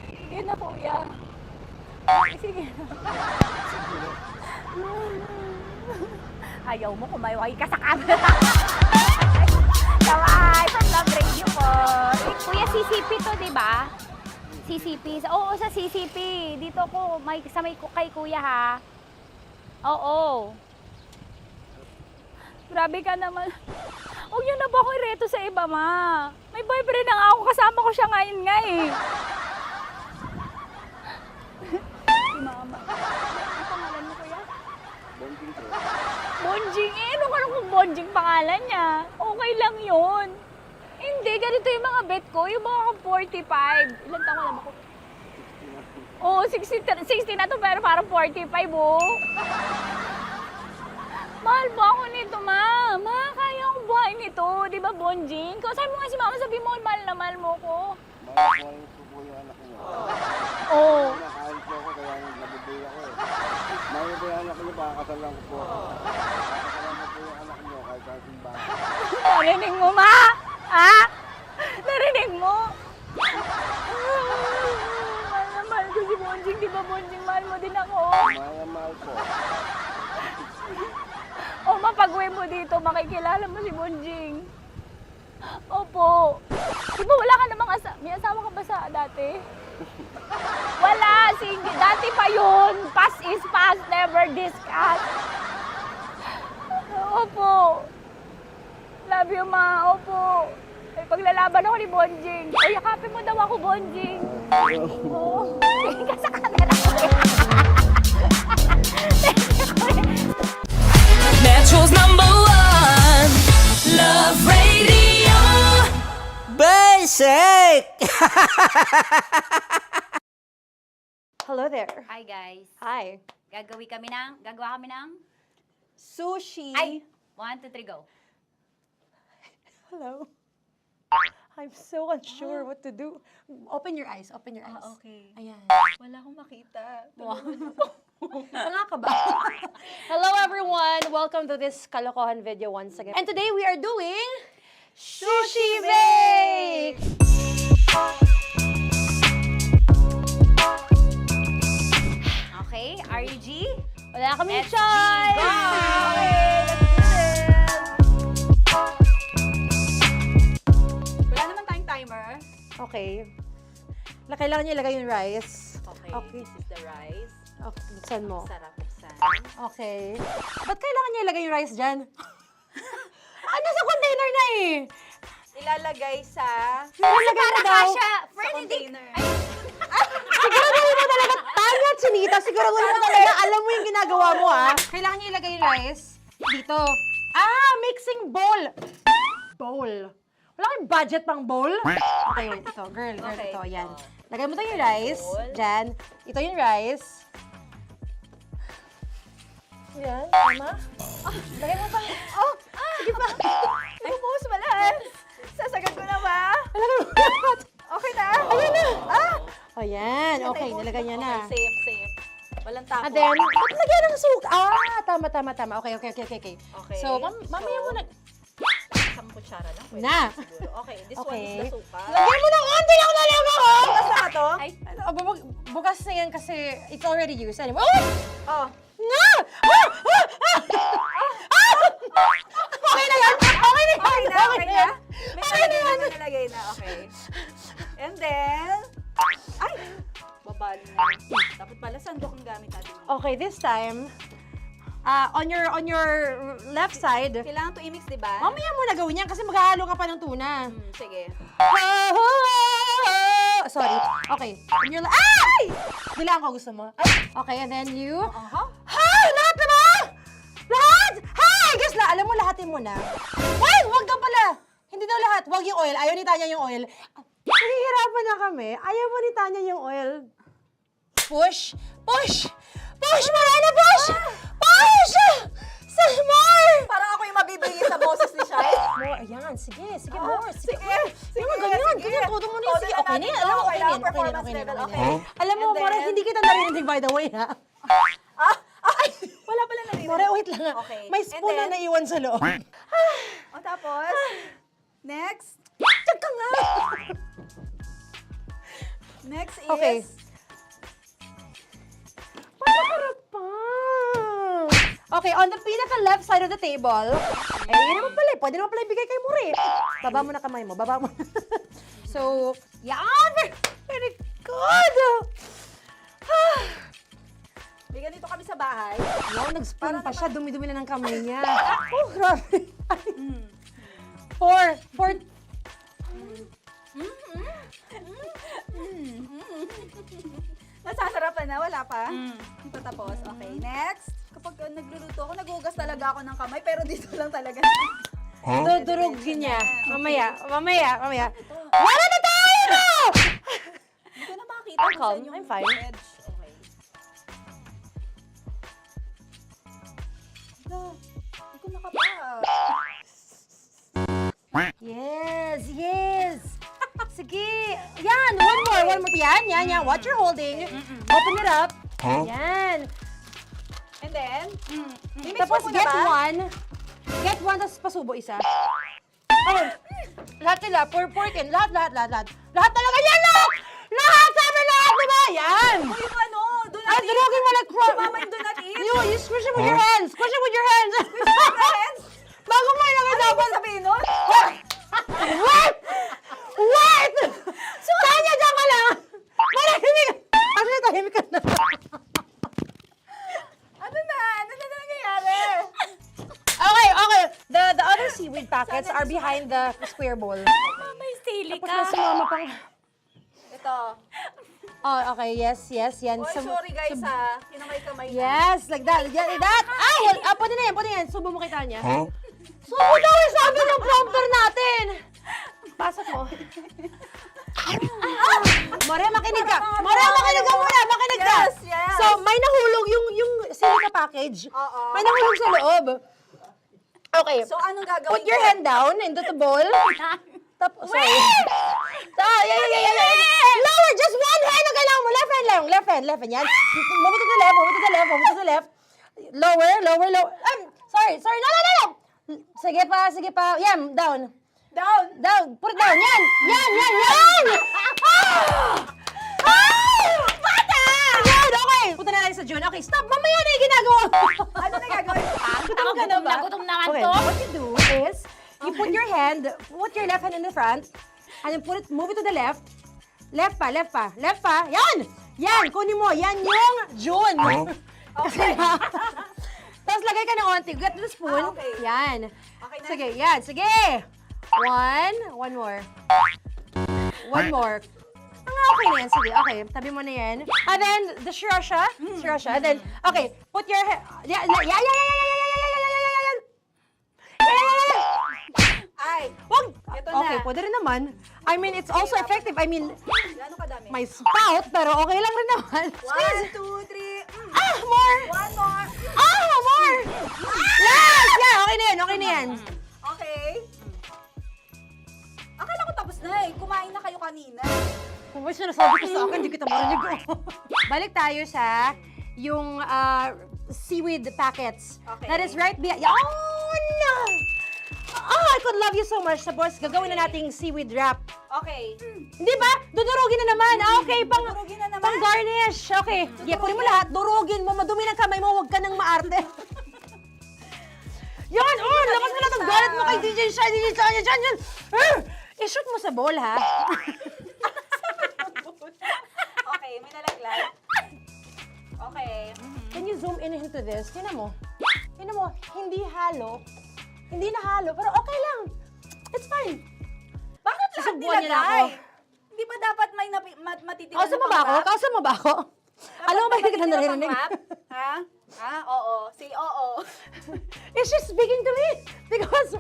Sige na, kuya. Sige na. Ayaw mo, kumayaway ka sa camera. Kawai, from Love Radio po. Kuya, CCP to, di ba? CCP. Oo, sa CCP. Dito ko, kay kuya ha. Oo. Grabe ka naman. Huwag niyo na ba ako ireto sa iba, ma? May boyfriend na nga ako. Kasama ko siya ngayon nga eh. Si mama. Ang pangalan mo, kuya? Bonjing eh. Ano kung Bonjing pangalan niya? Okay lang yun. Hindi, ganito yung mga bet ko. Yung mga 45. Ilan taon alam ako? Oo, 60 na to pero parang 45, oh. Mahal ba ako nito, ma? Ma, kaya akong buhay nito. Di ba, Bonjing? Sabi mo nga si mama, sabi mo, mahal na mahal mo ko. Mahal po yung anak niyo. Oo. Nakahal po ako kaya nabibigay ako eh. Mahal po yung anak niyo, pakakasal lang ko po. Pakakasal lang po yung anak niyo kahit sa simbahan. Narinig mo, ma? Ha? Narinig mo? Mahal na mahal ko si Bonjing. Di ba, Bonjing, mahal mo din ako? Mahal po. O, mapag-uwi mo dito, makikilala mo si Bonjing. Opo. Di ba wala ka namang may asawa ka ba sa dati? Wala, dati pa yun. Past is past, never discuss. Opo. Love you, ma. Opo. May paglalaban ako ni Bonjing. O, yakapin mo daw ako, Bonjing. Oo. Tingin ka sa camera. Metro's #1 Love Radio. Basic! Hello there. Hi, guys. Hi. Gagawa kami ng Sushi. Ay! 1, 2, 3, go. Hello. I'm so unsure what to do. Open your eyes. Open your eyes. Okay. Ayan. Wala akong makita. Tanga ka ba? Hello everyone! Welcome to this kalokohan video once again. And today we are doing Sushi Bake! Okay, RG? Wala kami Let's choice! Go! Okay, let's do this! Wala naman tayong timer. Okay. Kailangan niyo ilagay yung rice. Okay, Okay. this is the rice. Okay, buksan mo. Sarap buksan. Okay. Ba't kailangan niya ilagay yung rice dyan? Nasa container na eh! Ilalagay sa... Ilalagay mo daw. Friend, container. Siguraduhin mo talaga, Tanya at Chinita, siguraduhin mo talaga, alam mo yung ginagawa mo ah. Kailangan niya ilagay yung rice dito. Mixing bowl. Bowl. Wala kayong budget pang bowl? Okay, ito, girl, Okay. ito, yan. Lagay mo tayo yung rice, dyan. Ito yung rice. Yan, tama? Lagay mo pa. Sige pa. Ubus malas. Sasagad ko na ba? Lagay mo. Okay na. Ayan na. Ayan, okay, nilagay niya na. Okay, safe. Walang tapo. And then, ba't lagyan ng suka? Tama. Okay. Okay. So, mamaya mo na. Isang kutsara lang. Pwede Na. siguro. Okay, this one Okay. is the suka. Lagyan mo ng onti lang nalaga ko! Bukas na ka to? Ay, Bukas na yan kasi it's already used. Anyway. oh. Nga! Okay na yan! Okay na yan! May nalagay na. Okay. And then, ay! Babali na. Dapat pala sandok ang gamit natin. Okay, this time, on your left side. Kailangan to i-mix, di ba? Mamaya mo na gawin yan kasi maghahalo ka pa ng tuna. Sige. Sorry. Okay. On your ay! Bilang ko gusto mo. Ay, okay, and then you. Hi! Lahat na ba? Lahat? Hi! Guys, alam mo, lahatin mo na. Why? Wag daw pala. Hindi daw lahat. Wag yung oil. Ayaw ni Tanya yung oil. Nahihirapan na kami. Ayaw mo ni Tanya yung oil. Push. Push! Push! Marana, push! Push! Some more! Parang ako yung mabibigay sa boses ni Shai. More. Ayan. Sige. Sige, more. Sige. Sige, ganyan. Ganyan. Todo mo na yun. Sige, okay na yan. Alam mo, okay na yan. Okay na yan. Alam mo, More, hindi kita narinig, by the way, ha? Wala pala narinig. More, wait lang. Okay. May spoon na naiwan sa loob. O tapos, next. Tag ka nga. Next is... Okay. Panakarap pa. Okay, on the pinaka-left side of the table, yun naman pala, pwede naman pala ibigay kay More. Baba mo na kamay mo, baba mo. So, yan! Very good! May ganito kami sa bahay. Wow, nag-spoon pa siya, dumi-dumi na ng kamay niya. Oh, grabe. Four. Nasasarapan na, wala pa. Patapos. Okay, next. Kapag nagluluto ako, naghugas talaga ako ng kamay, pero dito lang talaga. Dudurugin niya. Mamaya. Wala na tayo! Hindi ko na makita I'm kung calm. saan yung I'm fine. edge. Okay. Hindi ko nakapa. Yes. Sige. Yan, one more. Yan. What you're holding. Open it up. Yan. And then, Tapos get one. Get one, tapos pasubo isa. Okay. Lahat sila. Pour it in. Lahat. Lahat talaga yan, lahat! Lahat! Sabi lahat, diba? Yan! o yung ano, do not Ay, eat. durugin mo like crap. Mama, yung do not eat. You squish it with your hands. Squish it with your hands. Friends, Bago mo ilagay ano dapat. yung sabihin nun? Wait! Tanya, dyan ka lang! Manahimik! Actually, tahimik ka na. Ano na nangyayari? Okay. The other seaweed packets are behind the square bowl. May sili Tapos na si Mama pang... Ito. Oh, okay. Yes. Yan. Oy, sorry guys ha. Kinamay-kamay na. Yes, like that. Ay! Pwede na yan. Subo mo kay Tanya. Subo daw yung sabi ng prompter natin! Pasok mo. More, makinig ka. Makinig ka. Yes. So, may nahulog yung silica package. Oo. May nahulog sa loob. Okay. So, anong gagawin Put your ko? hand down into the bowl. Tapos, sorry. Yeah. Lower, just one hand ang kailangan mo. Left hand. Yan. Move it to the left. Lower. Sorry. No. Sige pa. Yan, down. Put it down. Yan. Bata! Yan, okay. Punta na natin sa June. Okay, stop. Mamaya na yung ginagawa. Ano na gagawin? Gutom na nga to. What you do is, you put your left hand in the front, and then move it to the left. Left pa. Yan, kunin mo. Yan yung June. Okay. Tapos lagay ka ng onti. Get the spoon. Okay. Yan. Okay na. Sige. One more. Okay na yan. Sige, okay. Tabi mo na yan. And then, the sriracha. And then, okay. Put your head. Yan. Ay, Wag! Ito na. Okay, pwede rin naman. I mean, it's also effective. I mean, gano'ng kadami? my spout, pero okay lang rin naman. 1, 2, 3. More! One more. More! Yes! Yeah, okay na yan. Okay. Akala ko tapos na eh. Kumain na kayo kanina. Kung may sinasabi ko sa akin, hindi kita marinig. Balik tayo sa yung seaweed packets. Okay. That is right behind. Yun! I could love you so much. Tapos, gagawin na nating seaweed wrap. Okay. Hindi ba? Dudurugin na naman. Okay, Dudurugin na naman? pang garnish. Okay. Kunin mo lahat. Durugin mo. Madumi ng kamay mo. Huwag ka nang maarte. Yan! Lakas na lang ang galit mo kay DJ Shai. Yan. I-shoot mo sa bowl, ha? Okay, may nalaglag. Okay. Can you zoom in into this? Tingnan mo. Tingnan mo, hindi halo. Hindi na halo, pero okay lang. It's fine. Bakit lahat Susubuan niya na ako. nilagay? Hindi ba dapat may matitigil Kausa mo ba ako? Kausa mo ba ako? Alam mo ba hindi kita naririnig? Ha? Ha? Oo. Say oo. Is she speaking to me? Because...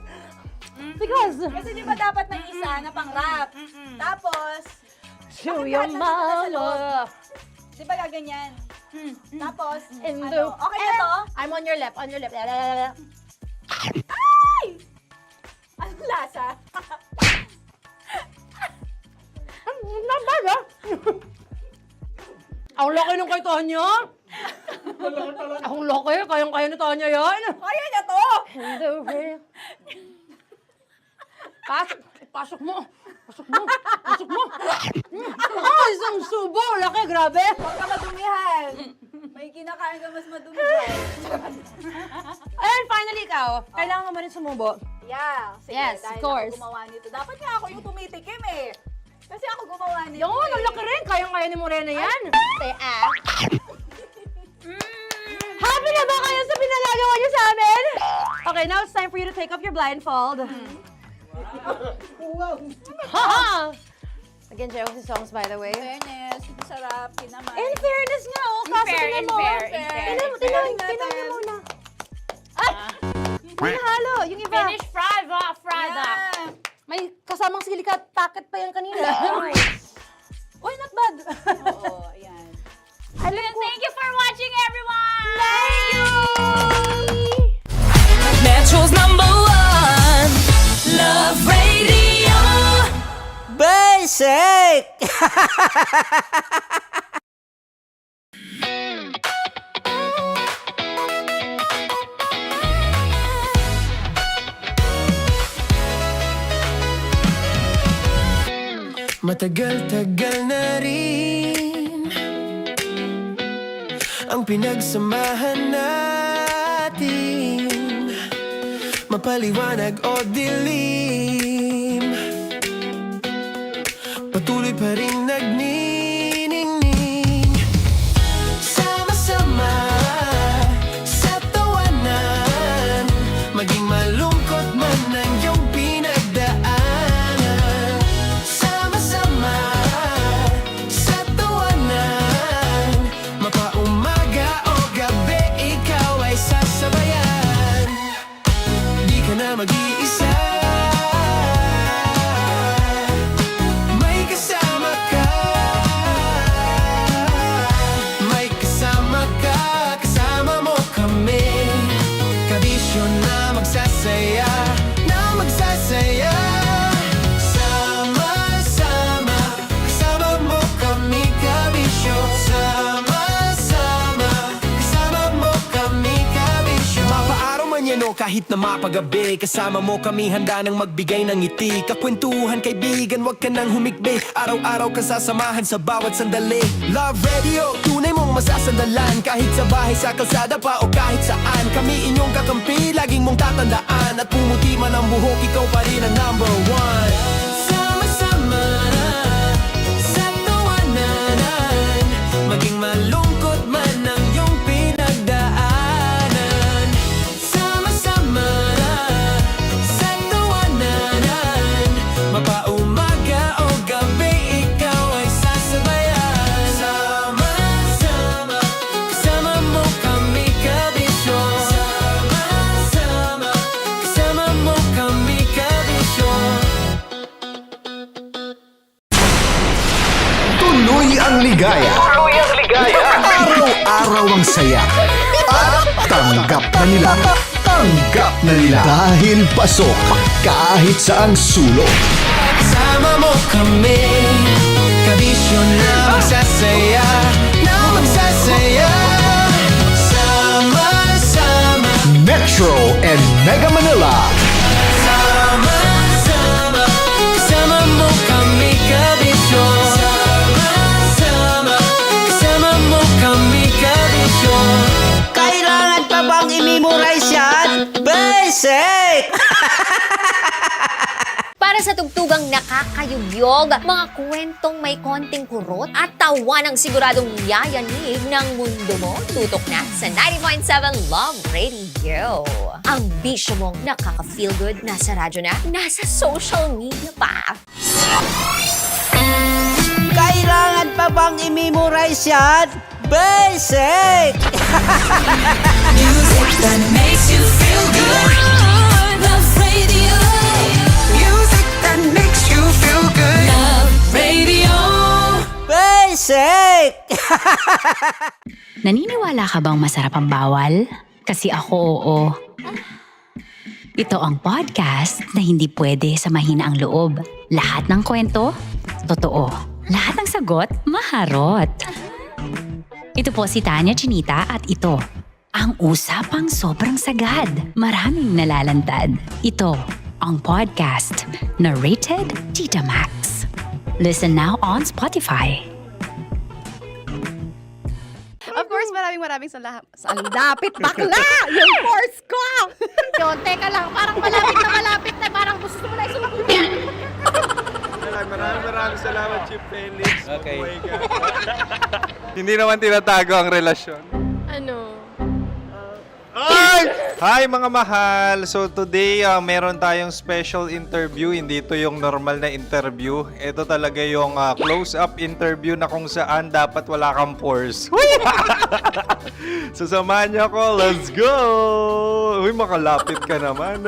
Kasi di ba dapat may isa na pang-rap? Tapos, To bakit your lahat nandito sa loob? mama. Di ba gaganyan? Tapos, In ano? the... Okay na to? I'm on your left, on your left. Ay! Anong lasa? Not bad, ah. Ang laki nung kay Tonya. Ang laki, kayang-kaya ni Tonya yan. Kaya niya to! Hindi, okay. Pasok mo. Pasok mo. Pasok mo. Isang subo. Laki, grabe. Huwag ka madumihan. May kinakain ka mas madumi dyan. And finally, ikaw. Kailangan mo rin sumubo. Yeah. Sige, Yes, dahil of course. ako gumawa nito. Dapat nga ako yung tumitikim eh. Kasi ako gumawa nito. Yung ang laki rin. Kayang-kaya ni Morena yan. Happy na ba kayo sa pinagagawa niyo sa amin? Okay, now it's time for you to take off your blindfold. Ha! Again, Jay, si songs by the way. Fairness, masarap, kinamay. In fairness nga, oh. Kaso tingnan mo. Tingnan niyo muna. Ay! Hindi nahalo. Yung iba. Finish fried up. May kasamang silika at packet pa yan kanina. Uy, not bad. Oo, ayan. Thank you for watching, everyone! Thank you! Metro's #1 Love Radio Basic! Matagal-tagal na rin ang pinagsamahan natin, mapaliwanag o dilim, patuloy pa rin nagniningning. Sama-sama sa tawanan, maging malungkot man ang iyong pinagdaanan. Sama-sama sa tawanan, mapaumaga o gabi, ikaw ay sasabayan. Di ka na mag-iisa, may kasama ka. May kasama ka, kasama mo kami. Kabisyo na magsasaya, na magsasaya. Sama-sama, kasama mo kami, kabisyo. Sama-sama, kasama mo kami, kabisyo. Mapaaraw man yan o kahit na mapagabi, kasama mo kami, handa nang magbigay ng ngiti. Kakwentuhan, kaibigan, wag ka nang humikbi. Araw-araw ka sasamahan sa bawat sandali. Love Radio, tunay mong masasandalan. Kahit sa bahay, sa kalsada pa o kahit saan, kami inyong kakampi, laging mong tatandaan. At pumuti man ang buhok, ikaw pa rin ang #1. Sama-sama sa tawanan, maging malungkot man ang iyong pinagdaanan. Sama-sama sa tawanan, mapaumaga o gabi, ikaw ay sasabayan. Sama-sama, kasama mo kami, kabisyo. Sama-sama, kasama mo kami, kabisyo. Tuloy ang ligaya. Araw-araw ang saya. At tanggap na nila. Tanggap na nila. Dahil pasok kahit saang sulok. Kasama mo kami, kabisyo na magsasaya, na magsasaya. Sama-sama, Metro and Mega Manila. sama-sama, kasama mo kami, kabisyo. Sama-sama, kasama mo kami, kabisyo. Kailangan pa bang i-memorize yan? Basic! Para sa tugtugang Talagang nakakayugyog, mga kwentong may konting kurot at tawa ng siguradong yayanig ng mundo mo. Tutok na sa 90.7 Love Radio. Ang bisyo mong nakaka-feel good, nasa radyo na, nasa social media pa. Kailangan pa bang i-memorize yan? Basic! Music that makes you feel good. Love Radio. Music that makes you feel good. Love Radio. Basic! Naniniwala ka bang masarap ang bawal? Kasi ako oo. Ito ang podcast na hindi pwede sa mahina ang loob. Lahat ng kwento, totoo. Lahat ng sagot, maharot. Ito po si Tanya Chinita at ito, ang usapang sobrang sagad. Maraming nalalantad. Ito, ang podcast na rated Tita Max. Listen now on Spotify. Of course, maraming salamat. Ang lapit bakla! Yung force ko! Yun, teka lang, parang malapit na, parang gusto mo na isumakutin. Maraming salamat, Chief Felix. Okay. Buhay ka. Hindi naman tinatago ang relasyon. Ano? Ay! Hi mga mahal! So today, meron tayong special interview. Hindi ito yung normal na interview. Ito talaga yung close-up interview na kung saan dapat wala kang pores. So samahan niyo ako. Let's go! Uy, makalapit ka naman.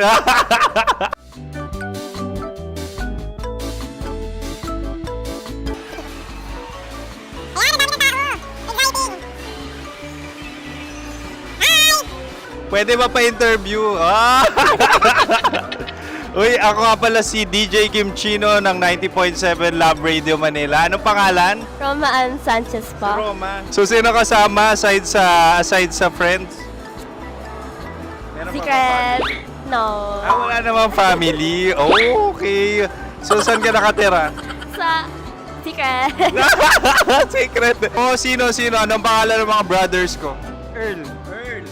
Pwede ba pa-interview? Ah! Uy, ako nga pala si DJ Kim Chino ng 90.7 Love Radio Manila. Anong pangalan? Roma Ann Sanchez po. Roma. So, sino kasama aside sa friends? Meron ba Secret. No. wala namang family. Oh, okay. So, saan ka nakatira? Sa Secret. Secret. Oh, sino? Anong pangalan ng mga brothers ko? Earl,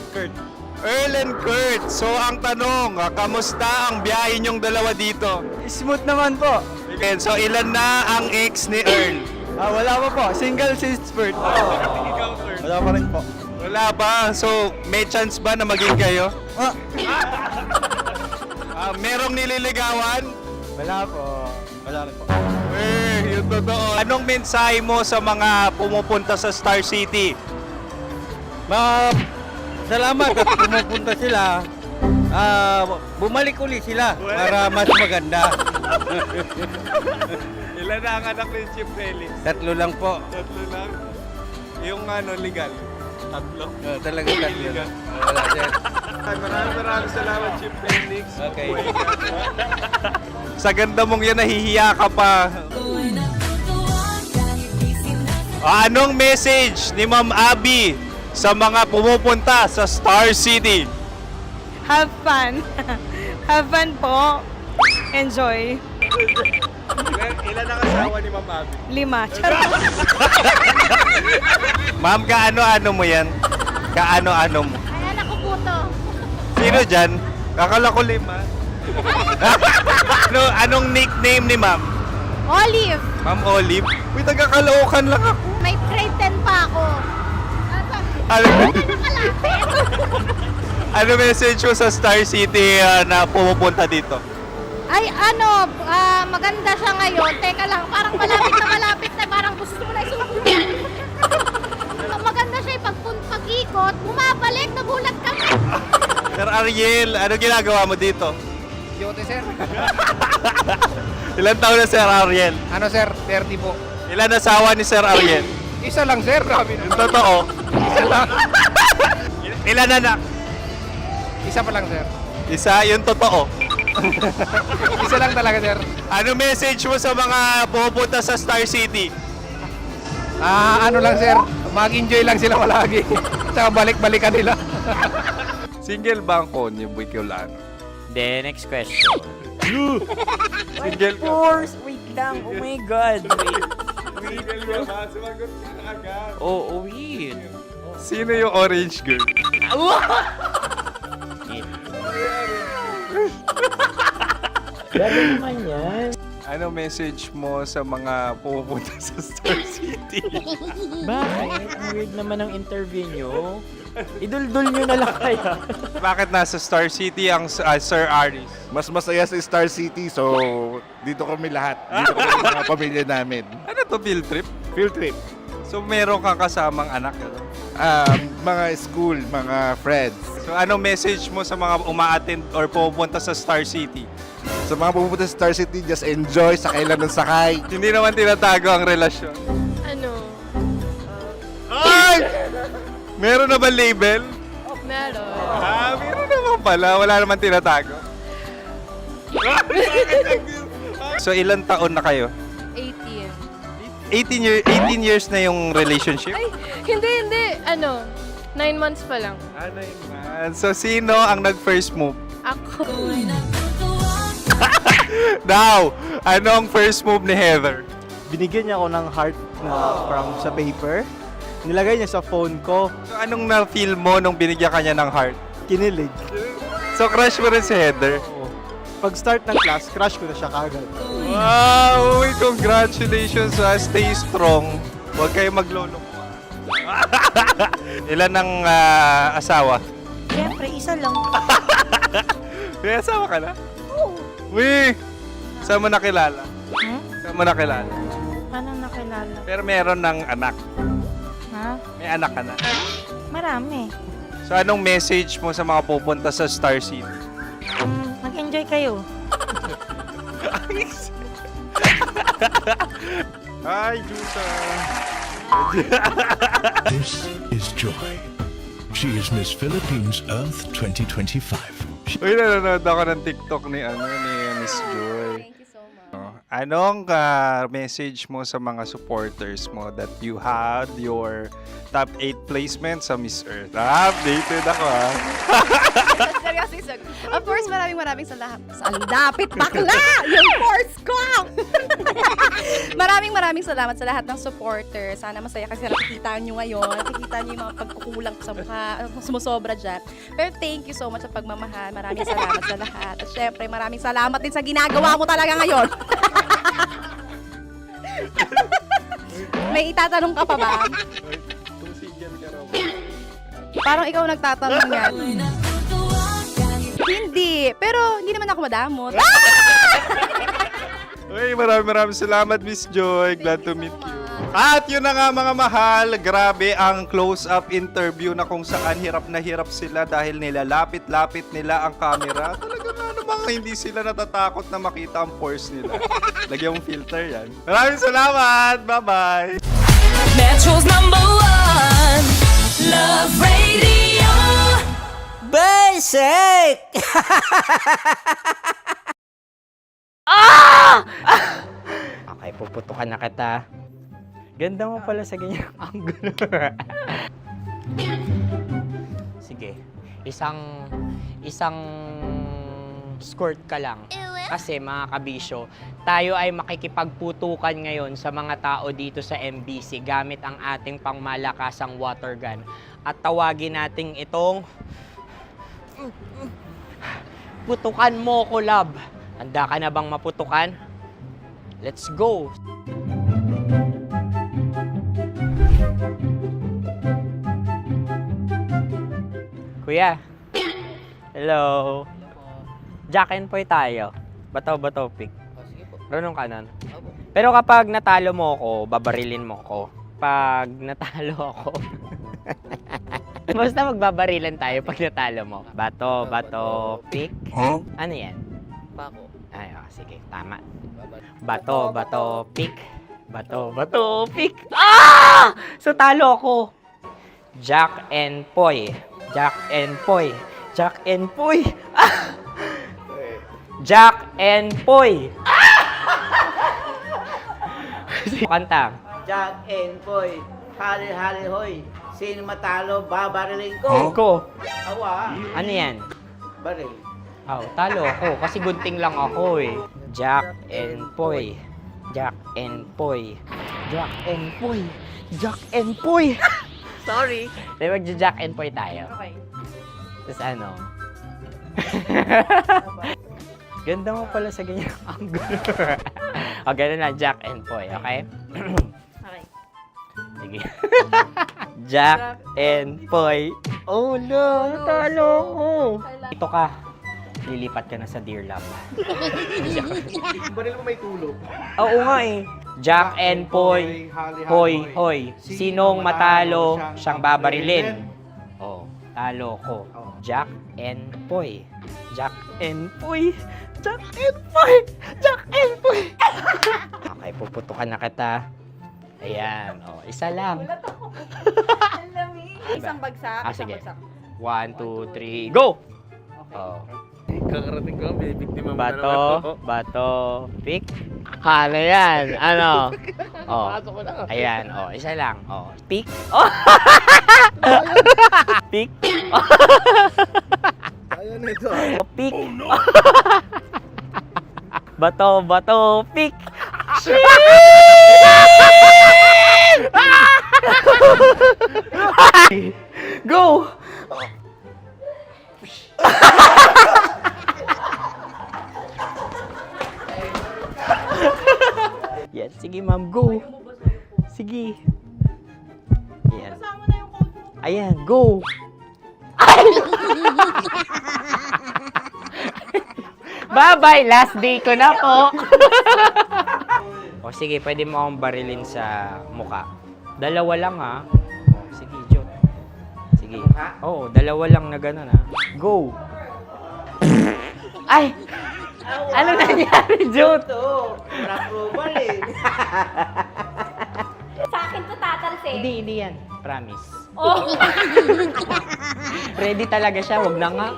Kurt. Earl and Kurt. So, ang tanong, kamusta ang biyahe niyong dalawa dito? Smooth naman po. Okay, so, ilan na ang ex ni Earl? Wala pa po. Single since birth. Wala pa rin po. Wala ba? So, may chance ba na maging kayo? Merong nililigawan? Wala po. Wala rin po. Yung totoo. Anong mensahe mo sa mga pumupunta sa Star City? Salamat at pumupunta sila. Bumalik uli sila para mas maganda. Ilan na ang anak ni Chief Felix? 3 lang po. 3 lang? Yung legal? 3? Talaga 3 lang. Wala sir. Maraming salamat, Chief Felix. Okay. Buhay ka. Sa ganda mong yan, nahihiya ka pa. Anong message ni Ma'am Abby sa mga pumupunta sa Star City? Have fun. Have fun po. Enjoy. Ilan ang asawa ni Ma'am Abby? 5. Charot. Ma'am, kaano-ano mo yan? Kaano-ano mo? Ayan ako po to. Sino dyan? Kakala ko 5. Anong nickname ni Ma'am? Olive. Ma'am Olive? Uy, taga-Caloocan lang ako. May grade 10 pa ako. Ano message mo sa Star City na pumupunta dito? Ay, maganda siya ngayon. Teka lang, parang malapit na, parang gusto mo na isumakutin. Maganda siya pag-ikot, bumabalik, nagulat ka. Sir Ariel, ano ginagawa mo dito? Yote, sir. Ilan taon na Sir Ariel? Ano, sir? 30 po. Ilan asawa ni Sir Ariel? Isa lang, sir. Grabe na. Yung totoo? Isa lang. Ilan anak? Isa pa lang, sir. Isa, yung totoo. Isa lang talaga, sir. Ano message mo sa mga pumupunta sa Star City? Ano lang, sir. Mag-enjoy lang sila palagi. Tsaka balik-balikan nila. Single ba ang konyo, Boy Kiolano? Then, next question. Single ka? Wait lang. Oh my God. Single ka ba? Sumagot ka na agad. Oh, wait. Sino yung orange girl? Grabe naman yan. Ano message mo sa mga pupunta sa Star City? Bakit? Ang weird naman ng interview nyo. Idul-dul nyo na lang kaya. Bakit nasa Star City ang Sir Aris? Mas masaya sa Star City, so dito kami lahat. Dito kami mga pamilya namin. Ano to, field trip? Field trip. So meron kang kasamang anak? Ano? Mga school, mga friends. So ano message mo sa mga uma-attend or pupunta sa Star City? Sa mga pupunta sa Star City, just enjoy, sakay lang ng sakay. Hindi naman tinatago ang relasyon. Ano? Ay! Meron na ba label? Meron. Meron naman pala. Wala naman tinatago. So ilan taon na kayo? 18. 18 years na yung relationship? Ay, hindi. 9 months pa lang. 9 months. So sino ang nag-first move? Ako. Now, ano ang first move ni Heather? Binigyan niya ako ng heart na from sa paper. Nilagay niya sa phone ko. So anong na-feel mo nung binigyan ka niya ng heart? Kinilig. So crush mo rin si Heather? Pag start ng class, crush ko na siya kagad. Wow! Uy, congratulations ha! Stay strong. Huwag kayo maglolo. Ilan ang asawa? Siyempre, isa lang. May asawa ka na? Oo. Uy! Saan mo nakilala? Saan mo nakilala? Paano nakilala? Pero meron ng anak. Ha? May anak ka na. Marami. So anong message mo sa mga pupunta sa Star City? Mag-enjoy kayo. Hi, Juta! This is Joy. She is Miss Philippines Earth 2025. Uy, nanonood ako ng TikTok ni Miss Joy. Thank you so much. Anong message mo sa mga supporters mo that you had your top 8 placement sa Miss Earth? Updated ako ha. Of course, maraming salamat. Lapit bakla! Yung course ko! maraming salamat sa lahat ng supporter. Sana masaya kasi nakikita nyo ngayon. Nakikita nyo yung mga pagkukulang sa mukha, sumusobra dyan. Pero thank you so much sa pagmamahal. Maraming salamat sa lahat. At syempre, maraming salamat din sa ginagawa mo talaga ngayon. May itatanong ka pa ba? Parang ikaw nagtatanong yan. Hindi. Pero hindi naman ako madamot. Uy, maraming salamat, Miss Joy. Glad to meet you. At yun na nga mga mahal, grabe ang close-up interview na kung saan hirap na hirap sila dahil nilalapit-lapit nila ang camera. Talaga nga namang hindi sila natatakot na makita ang pores nila. Lagyan mong filter yan. Maraming salamat! Bye-bye! Metro's #1 Love Radio Basic! Okay, puputukan na kita. Ganda mo pala sa ganyang angulo. Sige, isang skirt ka lang. Kasi mga kabisyo, tayo ay makikipagputukan ngayon sa mga tao dito sa MBC gamit ang ating pangmalakasang water gun. At tawagin natin itong putukan mo ko, love. Handa ka na bang maputukan? Let's go! Kuya. Hello. Jack and Poy tayo. Bato-bato pick. Runong kanan. Pero kapag natalo mo ako, babarilin mo ako. Pag natalo ako, basta magbabarilan tayo pag natalo mo. Bato, pick. Huh? Ano yan? Bako. Ay, sige, tama. Bato, pick. Bato, pick. Ah! So talo ako. Jack and Poy. Jack and Poy. Jack and Poy. Ah! Jack and Poy. Kanta. Jack and Poy, hali-hali hoy. Sino matalo, babariling ko. Ko. Awa. Ano yan? Baril. Oh, talo ako kasi gunting lang ako eh. Jack and Poy. Jack and Poy. Jack and Poy. Jack and Poy. Sorry. Dahil magja-Jack and Poy tayo. Okay. Tapos ano? Ganda mo pala sa ganyang angulo. O, ganun lang, Jack and Poy, okay? Okay. Sige. Jack and Poy. Oh no, natalo ko. Dito ka. Lilipat ka na sa Dear Love. Baril mo may tulog. Oo nga eh. Jack and Poy. Hoy, hoy. Sinong matalo, siyang babarilin. Oh, talo ko. Jack and Poy. Jack and Poy. Jack and Poy. Jack and Poy. Okay, puputukan na kita. Ayan. Oh, isa lang. Isang bagsak. Ah, isang sige. bagsak. 1, 2, 3, go! Oh. Kakarating ko, bibiktima mo na naman Bato, ako. bato, pick. Ano yan? Ano? Oh. Pasok ko na. Ayan, oh, isa lang. Oh, pick. Oh. Pick. Ayan na ito. Oh, pick. Bato, bato, pick. Go! Yan, sige ma'am, go. Sige. Ayan. Ayan, go. Bye-bye, last day ko na po. O sige, pwede mo akong barilin sa muka. Dalawa lang ha. O, sige, Jot. Sige. Oo, dalawa lang na gano'n ha. Go. Ay! Ano nangyari, Jot? Approval eh. Sa akin to tatalsik. Hindi yan. Promise. Oh. Ready talaga siya, wag na nga.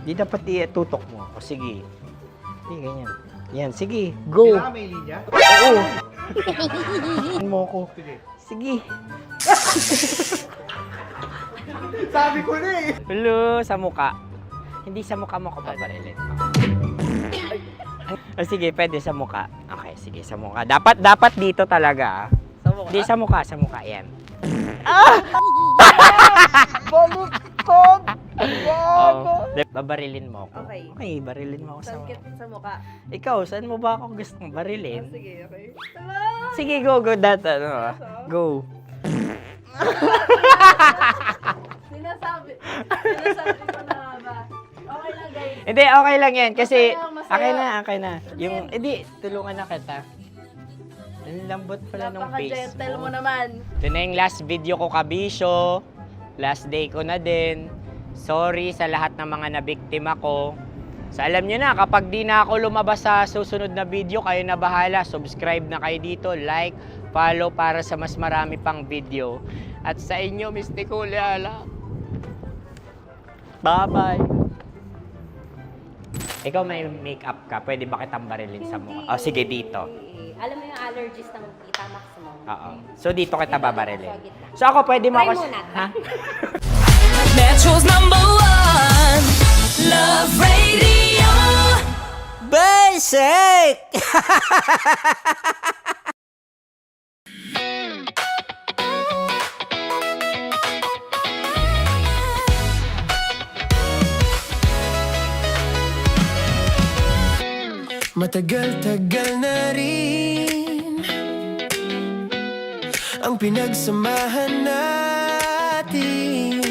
Di dapat itutok mo. O sige. Hindi, ganyan. Yan, sige. Go. Kailangan may linya? Oo. mo ko. Sige. Sabi ko na eh. Hello, sa muka. Hindi sa muka mo ko paparilin. O sige, pwede sa muka. Okay, sige, sa muka. Dapat dito talaga. Sa mukha? Hindi, sa muka. Yan. Baluktot! Oh, babarilin mo ako. Okay. Okay, barilin mo ako sa Sangkit sa mukha. Ikaw, saan mo ba ako gustong barilin? Sige, okay. Sige, go. Go. Sinasabi ko na ba? Okay lang, guys. Hindi, okay lang yan. Kasi, Masaya. okay na. Yung, hindi, tulungan na kita. Ang lambot pala ng face Napaka-gentle mo mo. naman. Ito na yung last video ko, kabisyo. Last day ko na din. Sorry sa lahat ng mga nabiktima ko. So alam nyo na, kapag di na ako lumabas sa susunod na video, kayo na bahala. Subscribe na kayo dito, like, follow para sa mas marami pang video. At sa inyo, Miss Nicole Ayala. Bye-bye. Ikaw may makeup ka, pwede ba kitang barilin sa mukha? Oh, sige, dito. Alam mo yung allergies ng Tita Max mo? Oo. So dito kita babarilin. So ako, pwede mo Try ako... muna. Ha? Metro's #1 Love Radio. Basic! Matagal-tagal na rin ang pinagsamahan natin,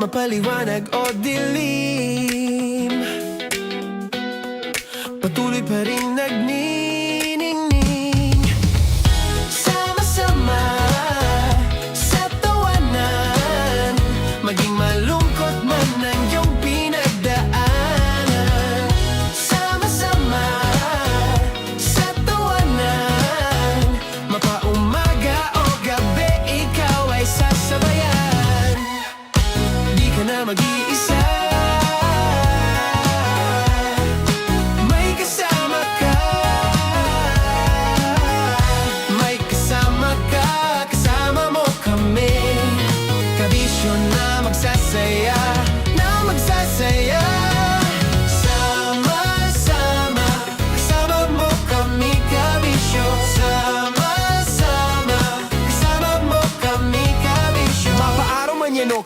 mapaliwanag o dilim, patuloy pa rin nagniningning, sama-sama sa tawanan, maging malungkot man ang iyong pinagdaanan. Sama-sama sa tawanan, mapaumaga o gabi, ikaw ay sasabayan. Di ka na mag-iisa, may kasama ka.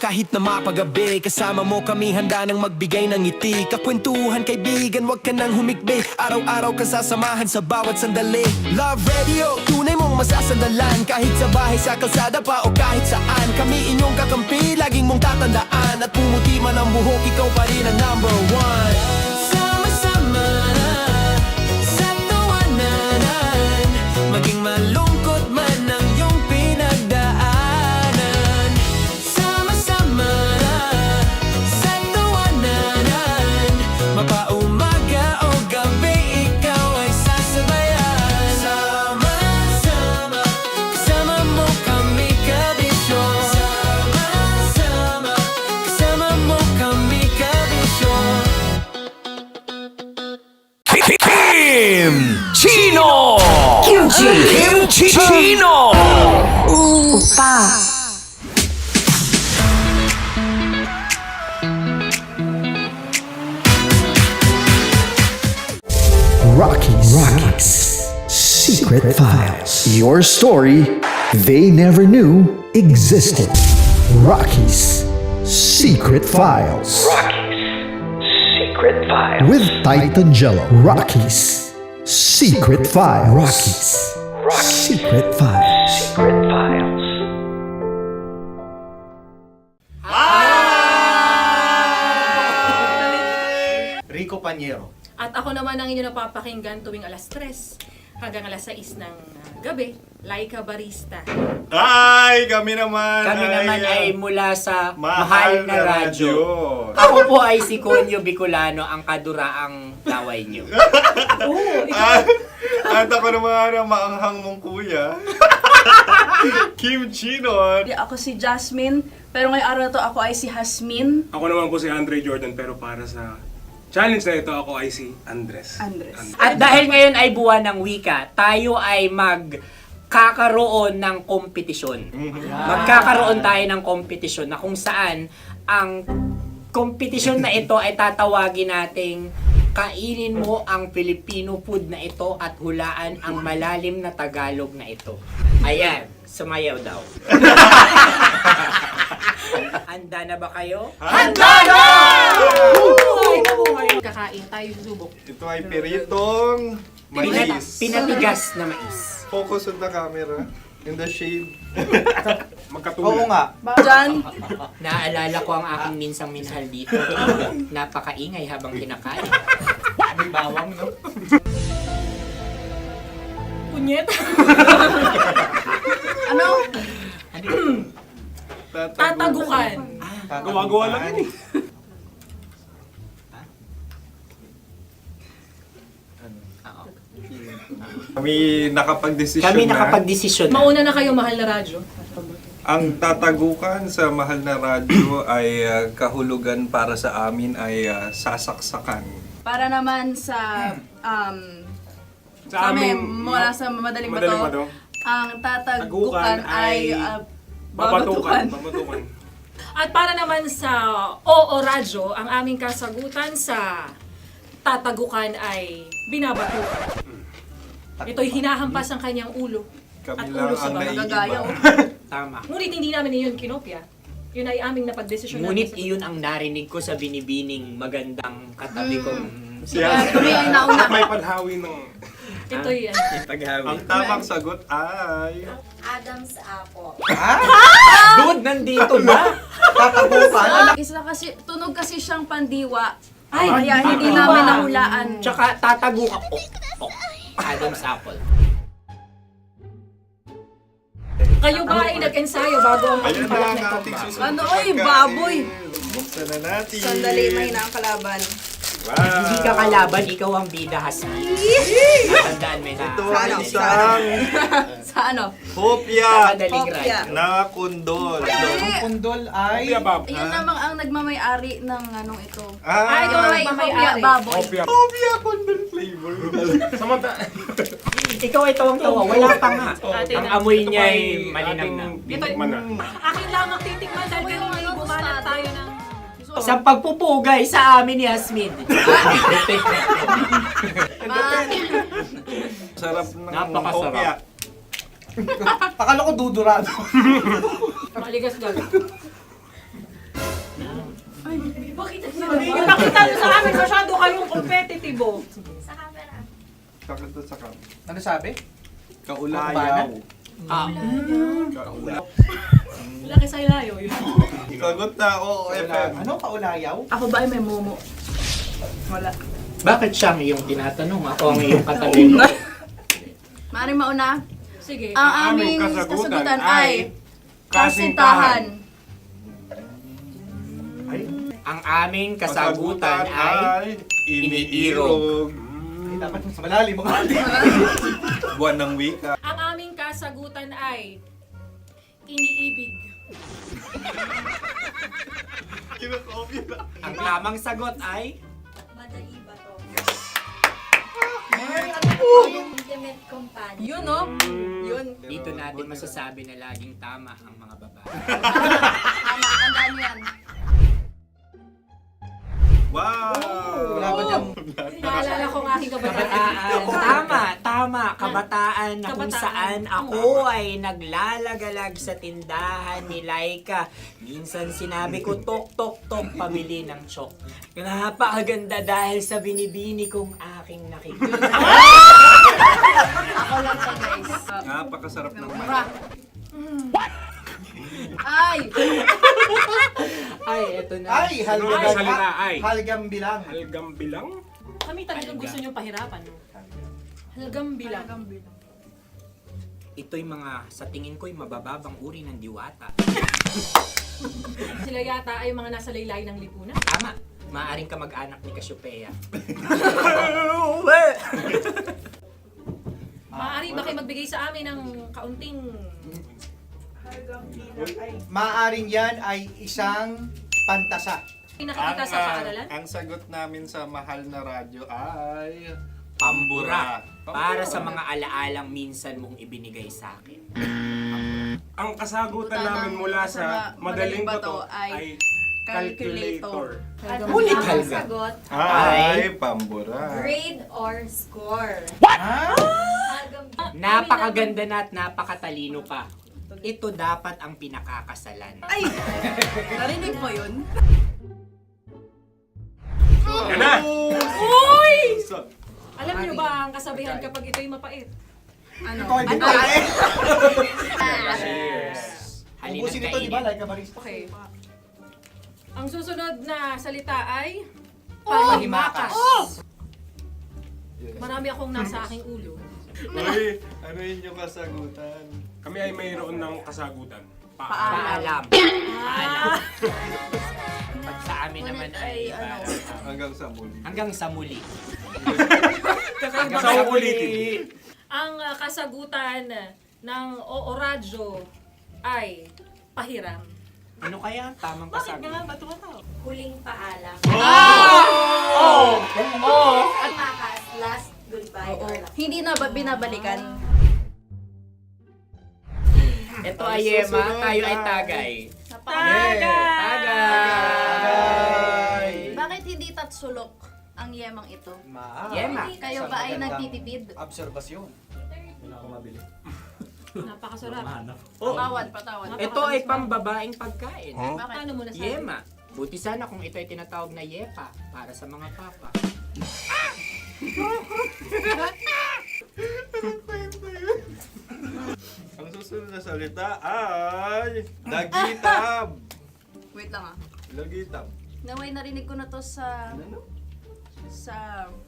kahit na mapagabi. Kasama mo kami handa nang magbigay ng ngiti. Kakwentuhan kaibigan, wag ka nang humikbi. Araw-araw ka sasamahan sa bawat sandali. Love Radio, tunay mong masasandalan. Kahit sa bahay, sa kalsada pa o kahit saan. Kami inyong kakampi, laging mong tatandaan. At pumuti man ang buhok, ikaw pa rin ang number one. Sama-sama sa tawanan, maging malungkot man ang iyong pinagdaanan. Sama-sama sa tawanan, mapaumaga o gabi, ikaw ay sasabayan. Sama-sama, kasama mo kami kabisyo. Sama-sama, kasama mo kami kabisyo. Kim Chino! Kim Chino! Upa! Rocky's Secret Files. Your story they never knew existed. Rocky's Secret Files. Secret Files. With Titan Jello. Rocky's Secret Files. Rocky's Secret Files. Secret Files. Rico Panyero. At ako naman ang inyo napapakinggan tuwing alas 3 hanggang alas 6 ng gabi, Laika Barista. Ay, kami naman. Kami naman ay mula sa Mahal na Radyo. Ako po ay si Conyo Bicolano, ang kaduraang laway nyo. At ako naman ang maanghang mong kuya. Kim Chino. Ako si Jasmine, pero ngayong araw na to ako ay si Hasmin. Ako naman po si Andre Jordan, pero para sa challenge na ito, ako ay si Andres. At dahil ngayon ay buwan ng wika, tayo ay magkakaroon ng kompetisyon. Magkakaroon tayo ng kompetisyon na kung saan ang kompetisyon na ito ay tatawagin nating kainin mo ang Filipino food na ito at hulaan ang malalim na Tagalog na ito. Ayan, sumayaw daw. Handa na ba kayo? Handa na! Kakain tayo subok. Ito ay piritong mais. Pinatigas na mais. Focus on the camera. In the shade. Oo nga. Diyan. Naalala ko ang aking minsang minahal dito. Napakaingay habang kinakain. May bawang, no? Punyet. Ano? Tatagukan. Gawa-gawa lang yun eh. Kami nakapag-desisyon Kami na. nakapag-desisyon na. Mauna na kayo, Mahal na Radyo. Ang tatagukan sa Mahal na Radyo ay kahulugan para sa amin ay sasaksakan. Para naman sa Sa amin, mula sa madaling madaling bato, bato. ang tatagukan ay babatukan. At para naman sa Oo Radyo, ang aming kasagutan sa tatagukan ay binabatukan. Ito'y hinahampas ang kanyang ulo. Kami At lang ulo sa ang magagaya. Tama. Ngunit hindi namin iyon kinopya. Yun ay aming napagdesisyon Ngunit namin. iyon ang narinig ko sa binibining magandang katabi kong May panhawi ng... Ito'y paghawi. Ang tamang sagot ay... Adam's apple. Dude, nandito ba? tatagukan. Isa kasi, tunog kasi siyang pandiwa. Kaya hindi namin nahulaan. Tsaka tatagukan. Adam's apple. Kayo ba ay nag-ensayo bago ang Ayan na pagpalak ang nito? ating susunod Ano, na oy, pagkain. baboy. Buksan na natin. Sandali, may nakakalaban. Wow. Hindi ka kalaban, ikaw ang bida, Hasmi. Natandaan mo na. Ito ay isang Sa ano? hopya Madaling Hopya. ride. na kundol. Ang pundol ay... Iyan namang ang nagmamay-ari ng anong ito. Ah, Ito ay hopya baboy. hopya kundol flavor. Ikaw ay tawang-tawa, wala pa nga. Ang amoy niya ay malinam na. Titikman na. Akin lamang titikman dahil kayo ay bumanat tayo ng... Sa pagpupugay sa amin ni Hasmin. Sarap ng Napakasarap. hopya. Akala ko dudurado. Maligas gal. Ipakita nyo sa amin, masyado kayong competitive. Sa camera. Sa kam. Ano sabi? Kaulayaw. Kaulayaw. Wala kayo sa ilayo yun. Sagot na, oo, FM. Ano kaulayaw? Ako ba ay may momo? Wala. Bakit siya ang iyong tinatanong? Ako ang iyong katabi. Maaaring mauna. Sige. Ang aming kasagutan ay kasintahan. Ang aming kasagutan ay iniirog. Dapat mas malalim mo. Buwan ng wika. Ang aming kasagutan ay iniibig. Ang tamang sagot ay Madali ba to? Intimate companion. Yun, no? Yun. dito natin masasabi na laging tama ang mga babae. Tama, tandaan mo yan. Wow! Wala ba dyan? Naalala ko ang aking kabataan. Tama. Kabataan na kung Kabataan. saan ako ay naglalagalag sa tindahan ni Laika. Minsan sinabi ko, tok, pamili ng chok. Napakaganda dahil sa binibini kong aking nakikita. Ako lang to, guys. Napakasarap ng Mura. Ay! Ay, eto na. Ay, halgam salita ay. Halgam bilang. Halgam bilang? Kami talagang gusto niyong pahirapan, no? Halagang bilang. Ito'y mga, sa tingin ko'y mabababang uri ng diwata. Sila yata ay mga nasa laylay ng lipunan. Tama. Maaring ka mag-anak ni Cassiopeia. Maaari ba kayo magbigay sa amin ng kaunting... Maaring yan ay isang pantasa. Nakikita sa paaralan? Ang sagot namin sa mahal na radyo ay... Pambura. Para sa mga alaalang minsan mong ibinigay sa akin. Ang kasagutan namin mula sa madaling bato ay calculator. Ulit Ang halga. sagot, Ay, pambura. grade or score. Napakaganda na at napakatalino pa. Ito dapat ang pinakakasalan. Ay! Narinig mo yun? Yan na! Uy! Alam niyo ba ang kasabihan kapag ito'y mapait? Ano? Ano? Cheers! Halina't Ubusin ito, di ba? kainin. Like a barista. Okay. Ang susunod na salita ay... Panghimakas. Marami akong nasa aking ulo. Uy, ano yun yung kasagutan? Kami ay mayroon ng kasagutan. Paalam. Pag sa amin naman ay Hanggang sa muli. hanggang sa muli. Sa ulitin. Ang kasagutan ng Oo Radyo ay pahiram. Ano kaya ang tamang kasagutan? Huling paalam. Oh! At makas, last goodbye or last. Hindi na ba binabalikan? Ito ay Yema, tayo ay tagay. Tagay! Bakit hindi tatsulok ang yemang ito? Yema. Kayo ba ay nagtitipid? Obserbasyon. Hindi na ako mabili. Napakasarap. Patawad. Ito ay pambabaeng pagkain. Bakit? Ano mo nasabi? Yema. Buti sana kung ito ay tinatawag na yepa para sa mga papa. Ang susunod na salita ay... Dagitab! Wait lang ah. Dagitab. Naway narinig ko na to sa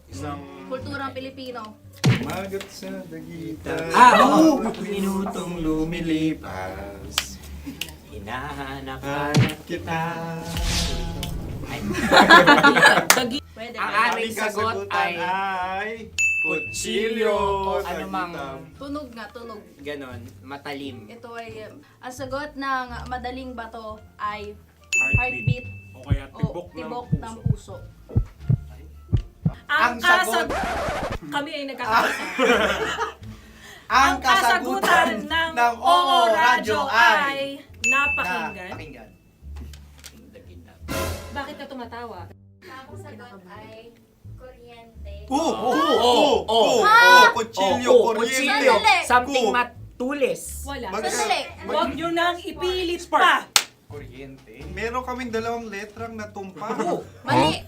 Isang... kulturang Pilipino. Magat sa dagitab. Oo! Minutong lumilipas. Hinahanap-hanap kita. Ay. Pwede. Ang aming sagot ay kutsilyo. Ano mang Tunog nga, tunog. ganon, matalim. Ito ay, ang sagot ng madaling bato ay Heartbeat. heartbeat O kaya o tibok tibok ng puso. Ang sagot- Kami ay nagkakaisa. Ang kasagutan ng Oo Radyo ay napakinggan. Napakinggan. Bakit ka tumatawa? Ang sagot ay kuryente. Kutsilyo, kuryente. Sandali. Something matulis. Wala. Magka- Sandali. Huwag nyo nang ipilit pa. Kuryente. Meron kaming dalawang letrang natumpa. Mali!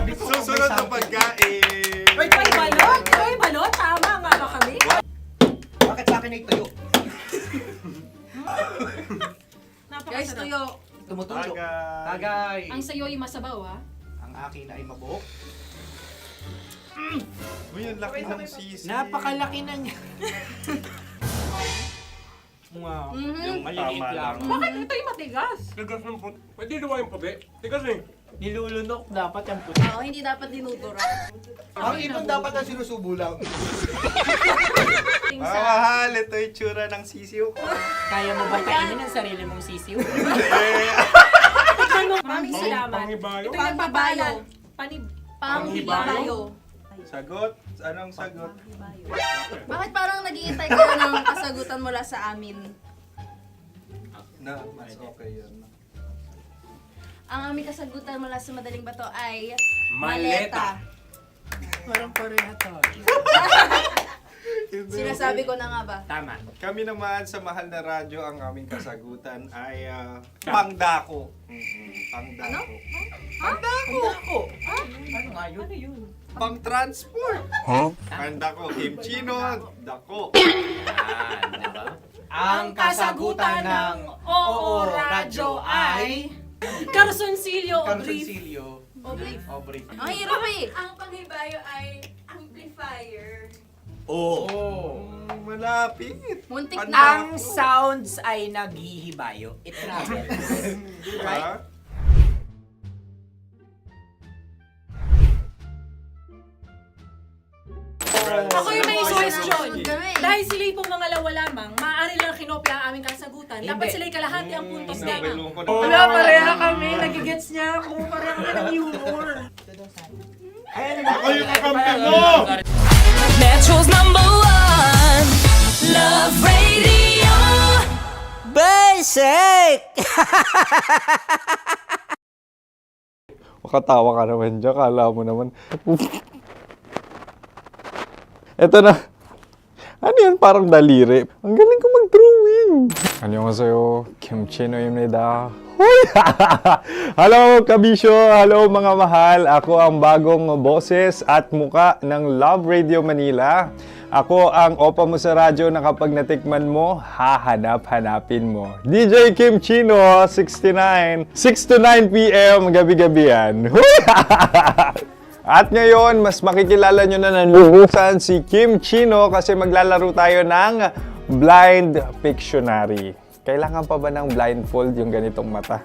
Susunod na pagkain. Wait, may balot? May balot? Tama nga ba kami? Bakit sa akin ay tuyo? Guys, tuyo. Tumutulo. Tagay. Ang sayo ay masabaw, ha? Ang akin ay mabuhok. Uy, ang laki ng sisi. Napakalaki na niya. Wow. Yung maliliit lang. Bakit ito yung matigas? Tigas ng puti. Pwede luwa yung puti. Tigas eh. Nilulunok dapat yung puti. Oo, hindi dapat dinudura. Ang ibon dapat ang sinusubo lang. Mga mahal, ito yung tsura ng sisiw ko. Kaya mo ba kainin ang sarili mong sisiw? Maraming salamat. Panghibayo? Ito yung pabayo. Panghibayo. Sagot? Anong sagot? Bakit parang naghihintay ka ng kasagutan mula sa amin? Na, mas okay yan. Ang aming kasagutan mula sa Madaling Bato ay Maleta. Parang pareha tayo. Sinasabi ko na nga ba? Tama. Kami naman sa Mahal na Radyo, ang aming kasagutan ay pangdako. Pangdako. Pangdako! Ano nga yun? Ano yun? Pang-transport. Pangdako, kimchino, dako. Diba? Ang kasagutan ng Oo Radyo ay Carsoncillo o Brief. Carsoncillo. O brief. Ang hirap eh! Ang panghibayo ay amplifier. Oh. Malapit. Muntik Pangdako. na. Ang sounds ay naghihibayo. It travels. Diba? Ako yung may suggestion. Kami. Dahil sila yung mga lawa lamang, maaari lang kinopya ang aming kasagutan. Dapat sila yung kalahati ang puntos lamang. Wala, pareha kami. Nagigets niya ako. Pareha kami ng humor. Ako yung kakampi mo! Metro's #1 Love Radio. Basic! Makatawa ka naman dyan, kala mo naman. Eto na. Ano yan? Parang daliri. Ang galing ko mag-drawing. 안녕하세요. 김치노입니다. Hello, kabisyo! Hello, mga mahal! Ako ang bagong boses at muka ng Love Radio Manila. Ako ang opa mo sa radyo na kapag natikman mo, hahanap-hanapin mo. DJ Kim Chino, 69. 6 to 9 p.m. gabi-gabi yan. At ngayon, mas makikilala nyo na ng lubusan si Kim Chino kasi maglalaro tayo ng Blind Pictionary. Kailangan pa ba ng blindfold yung ganitong mata?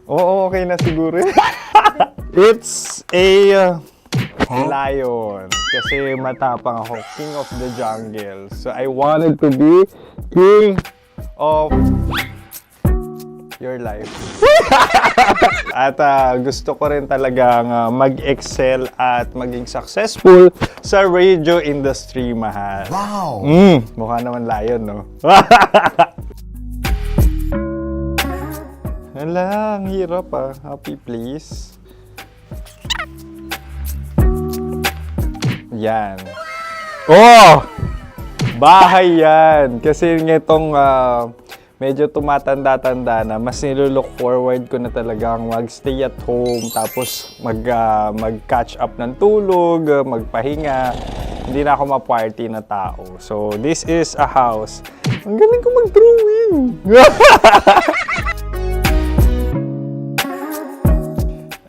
Oo, okay na siguro. It's a lion. Kasi matapang ako. King of the jungle. So I wanted to be king of your life. At gusto ko rin talagang mag-excel at maging successful sa radio industry, mahal. Wow! Mukha naman lion, no? Hala, ang hirap ah. Happy please. Yan. Oh! Bahay yan. Kasi nitong medyo tumatanda-tanda na, mas nilulook forward ko na talagang mag-stay at home, tapos mag-catch up ng tulog, magpahinga. Hindi na ako ma-party na tao. So, this is a house. Ang galing ko mag-drawing!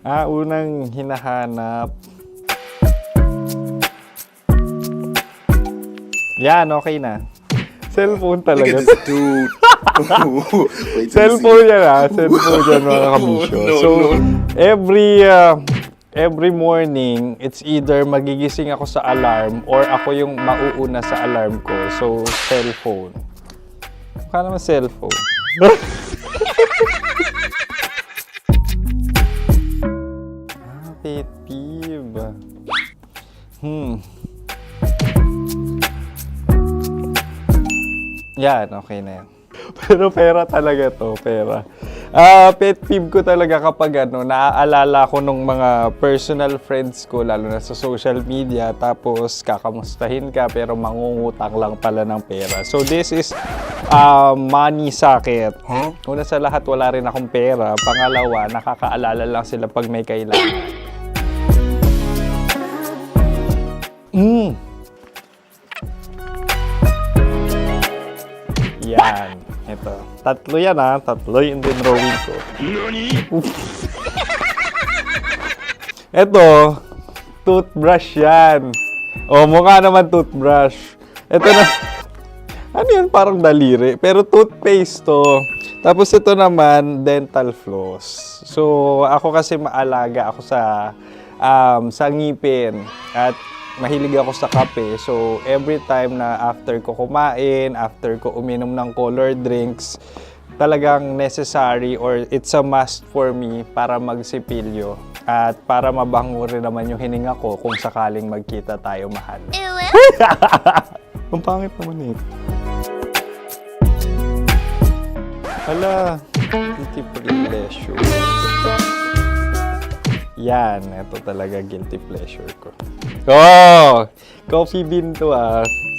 Unang hinahanap. Yan, okay na. Cellphone talaga. dude. Cellphone yan ha. Cellphone yan, mga kabisyo. So, every morning, it's either magigising ako sa alarm or ako yung mauuna sa alarm ko. So, cellphone. Mukha naman cellphone. Pet peeve. Yan, okay na yan. Pero pera talaga to, pera. Pet peeve ko talaga kapag naaalala ko nung mga personal friends ko, lalo na sa social media, tapos kakamustahin ka pero mangungutang lang pala ng pera. So this is money sakit. Una sa lahat, wala rin akong pera. Pangalawa, nakakaalala lang sila pag may kailangan. Yan. Ito. Tatlo yan Tatlo yung dinrawing ko. Ito. Toothbrush yan. O, mukha naman toothbrush. Ito na. Ano yun? Parang daliri. Pero toothpaste to. Tapos ito naman, dental floss. So, ako kasi maalaga ako sa ngipin. At mahilig ako sa kape. So, every time na after ko kumain, after ko uminom ng colored drinks, talagang necessary or it's a must for me para magsipilyo. At para mabango rin naman yung hininga ko kung sakaling magkita tayo, mahal. Ang pangit naman ito. Hala, guilty pleasure. Yan, ito talaga guilty pleasure ko. Oh! Coffee bean to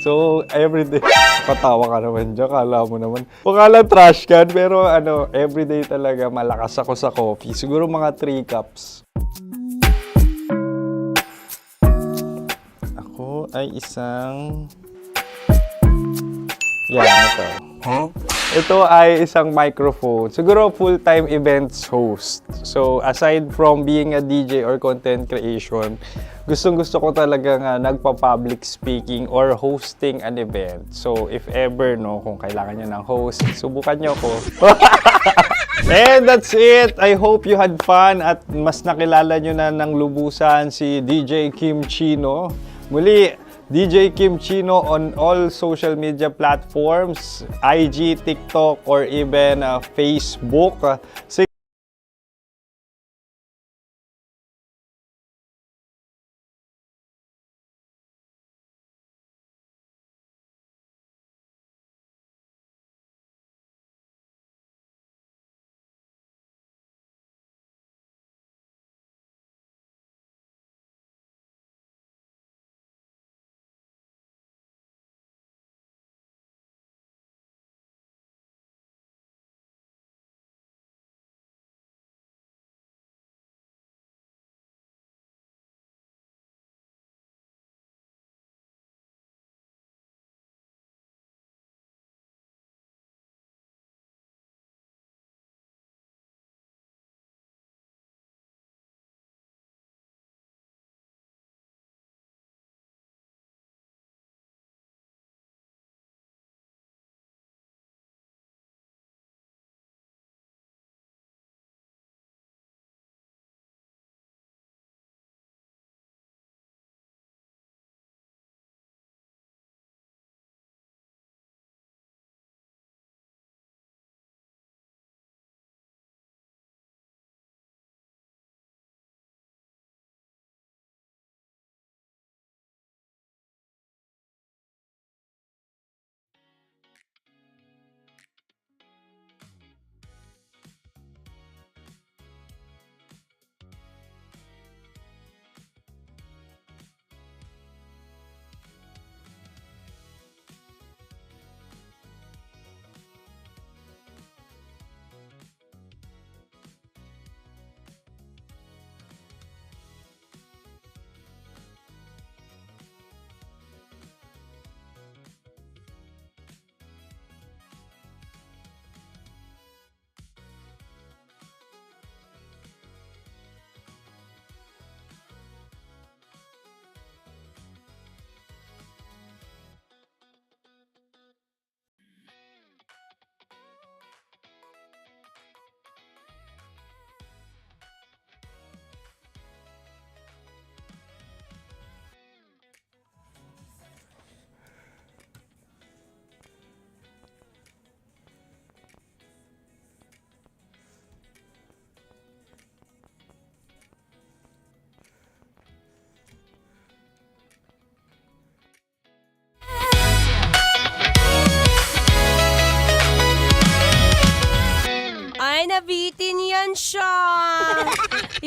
So, everyday, patawa ka naman dyan, kala mo naman. Pakala trash can, pero everyday talaga malakas ako sa coffee. Siguro mga 3 cups. Ako ay isang... Yan, ito. Ito ay isang microphone. Siguro full-time events host. So, aside from being a DJ or content creation, gustong-gusto ko talagang nagpa-public speaking or hosting an event. So, if ever, kung kailangan nyo ng host, subukan nyo ko. And that's it. I hope you had fun at mas nakilala nyo na ng lubusan si DJ Kim Chino. Muli, DJ Kim Chino on all social media platforms, IG, TikTok, or even Facebook.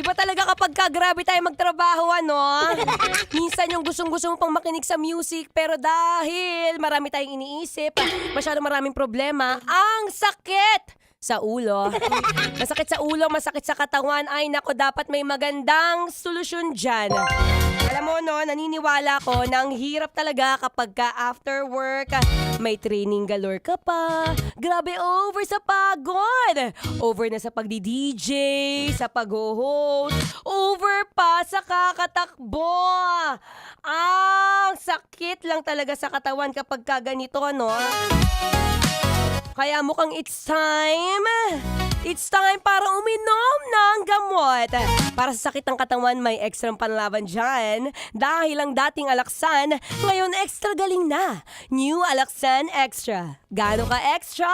Iba talaga kapag grabe tayo magtrabaho, ano? Minsan yung gustong-gusto mo pang makinig sa music, pero dahil marami tayong iniisip, masyadong maraming problema, ang sakit sa ulo. Masakit sa ulo, masakit sa katawan. Ay, nako, dapat may magandang solusyon dyan. Alam mo, no, naniniwala ko na ang hirap talaga kapag ka after work, may training galore ka pa. Grabe, over sa pagod. Over na sa pagdi-DJ, sa pag-host, over pa sa kakatakbo. Ang sakit lang talaga sa katawan kapag ka ganito, no? Kaya mukhang it's time para uminom ng gamot. Para sa sakit ng katawan, may extra panlaban dyan. Dahil ang dating Alaxan, ngayon extra galing na. New Alaxan Extra. Gaano ka extra?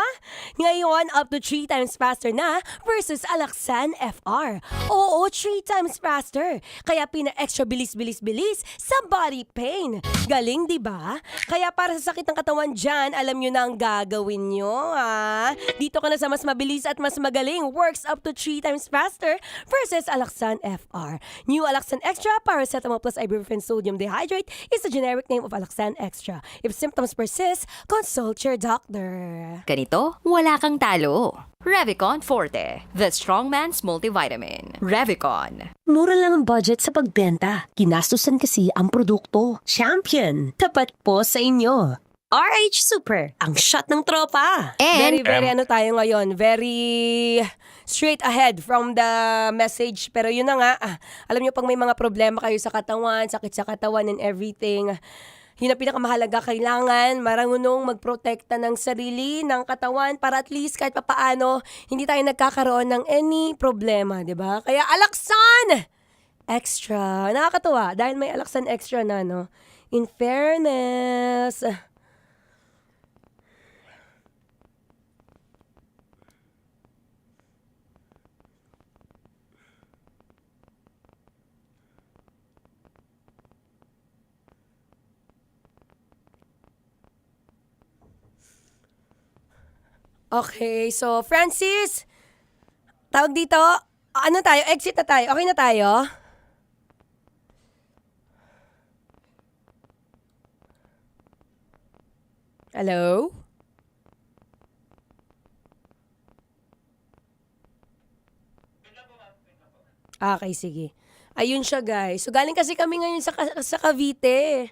Ngayon, up to 3 times faster na versus Alaxan FR. Oo, 3 times faster. Kaya pina-extra bilis-bilis-bilis sa body pain. Galing, di ba? Kaya para sa sakit ng katawan dyan, alam nyo na ang gagawin nyo, ha? Dito ka na sa mas mabilis at mas magaling. Works up to 3 times faster versus Alaxan FR. New Alaxan Extra Paracetamol plus Ibuprofen Sodium Dehydrate is the generic name of Alaxan Extra. If symptoms persist, consult your doctor. Ganito, wala kang talo. Revicon Forte, the strongman's multivitamin. Revicon. Mura lang ang budget sa pagbenta. Ginastusan kasi ang produkto. Champion. Tapat po sa inyo. RH Super, ang shot ng tropa. Very ano tayo ngayon, very straight ahead from the message. Pero yun na nga, alam nyo pag may mga problema kayo sa katawan, sakit sa katawan and everything, yun ang pinakamahalaga, kailangan marunong magprotekta ng sarili, ng katawan, para at least kahit papaano, hindi tayo nagkakaroon ng any problema, di ba? Kaya Alaxan Extra, nakakatuwa dahil may Alaxan Extra na, no? In fairness, okay, so Francis, tawag dito, ano tayo, exit na tayo, okay na tayo? Hello? Okay, sige. Ayun siya, guys. So, galing kasi kami ngayon sa Cavite.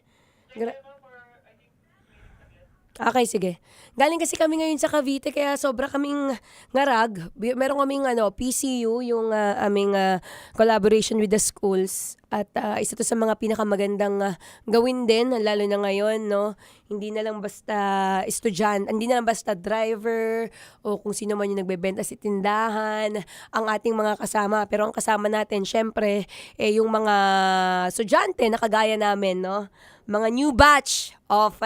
Okay, sige. Galing kasi kami ngayon sa Cavite, kaya sobra kaming ngarag. Meron kaming PCU, yung aming collaboration with the schools. At isa to sa mga pinakamagandang gawin din, lalo na ngayon, no? Hindi na lang basta estudyante, hindi na lang basta driver, o kung sino man yung nagbebenta sa tindahan, ang ating mga kasama. Pero ang kasama natin, syempre, yung mga estudyante na kagaya namin, no? Mga new batch of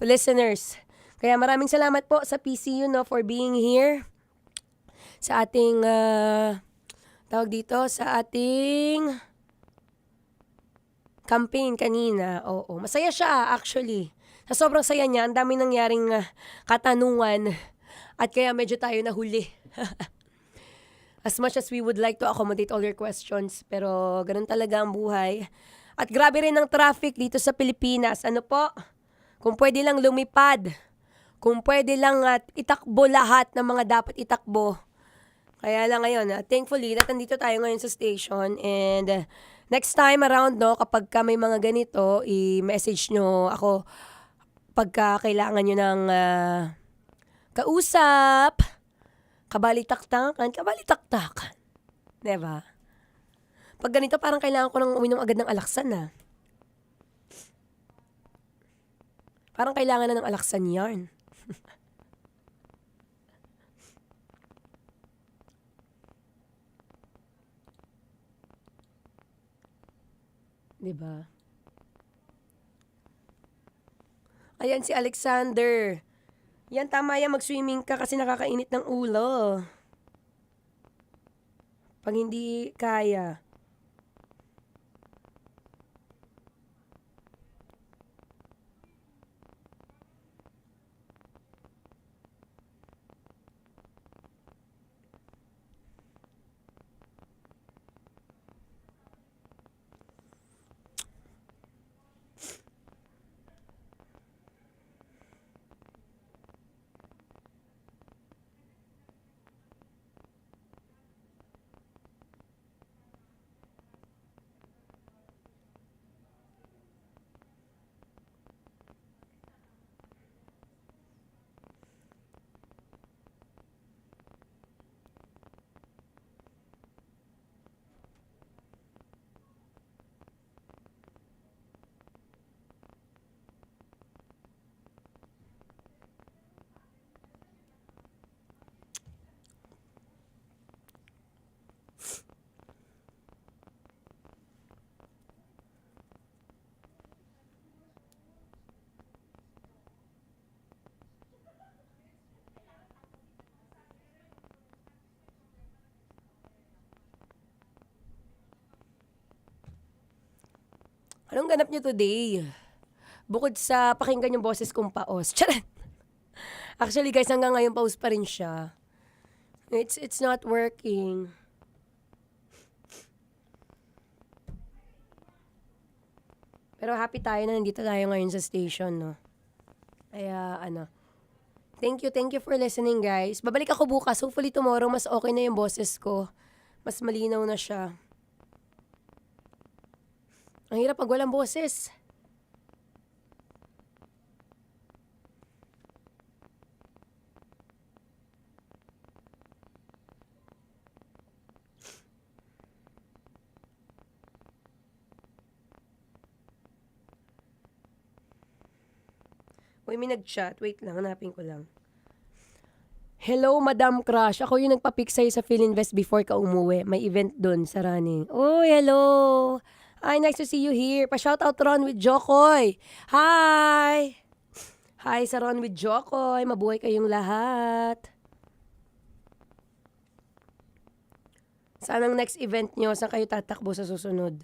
listeners. Kaya maraming salamat po sa PCU, no, for being here sa ating sa ating campaign kanina. Oo, masaya siya actually. Sa sobrang saya niya, ang dami nangyaring katanungan at kaya medyo tayo nahuli. As much as we would like to accommodate all your questions, pero ganun talaga ang buhay. At grabe rin ang traffic dito sa Pilipinas. Ano po? Kung pwede lang lumipad, kung pwede lang itakbo lahat ng mga dapat itakbo. Kaya lang ngayon, thankfully, nandito tayo ngayon sa station, and next time around, no, kapag may mga ganito, i-message nyo ako pagka kailangan nyo ng kausap, kabalitaktakan. Diba? Pag ganito, parang kailangan ko nang uminom agad ng Alaxan, na. Parang kailangan na ng Alaxan yarn. Diba? Ayan si Alexander. Yan, tama yan, mag-swimming ka kasi nakakainit ng ulo. Pag hindi kaya. Anong ganap niyo today? Bukod sa pakinggan yung boses kong paos. Charan! Actually guys, hanggang ngayon paus pa rin siya. It's not working. Pero happy tayo na nandito tayo ngayon sa station, no? Kaya, thank you for listening, guys. Babalik ako bukas. Hopefully tomorrow, mas okay na yung boses ko. Mas malinaw na siya. Ang hirap pag walang boses. Uy, may nag-chat. Wait lang, hanapin ko lang. Hello, Madam Crush. Ako yung nagpa-pick sa'yo sa Philinvest before ka umuwi. May event dun sa running. Oh, hello. Ay, nice to see you here. Pa-shoutout Ron with Jokoy. Hi! Hi sa Ron with Jokoy. Mabuhay kayong lahat. Saan ang next event nyo? Saan kayo tatakbo sa susunod?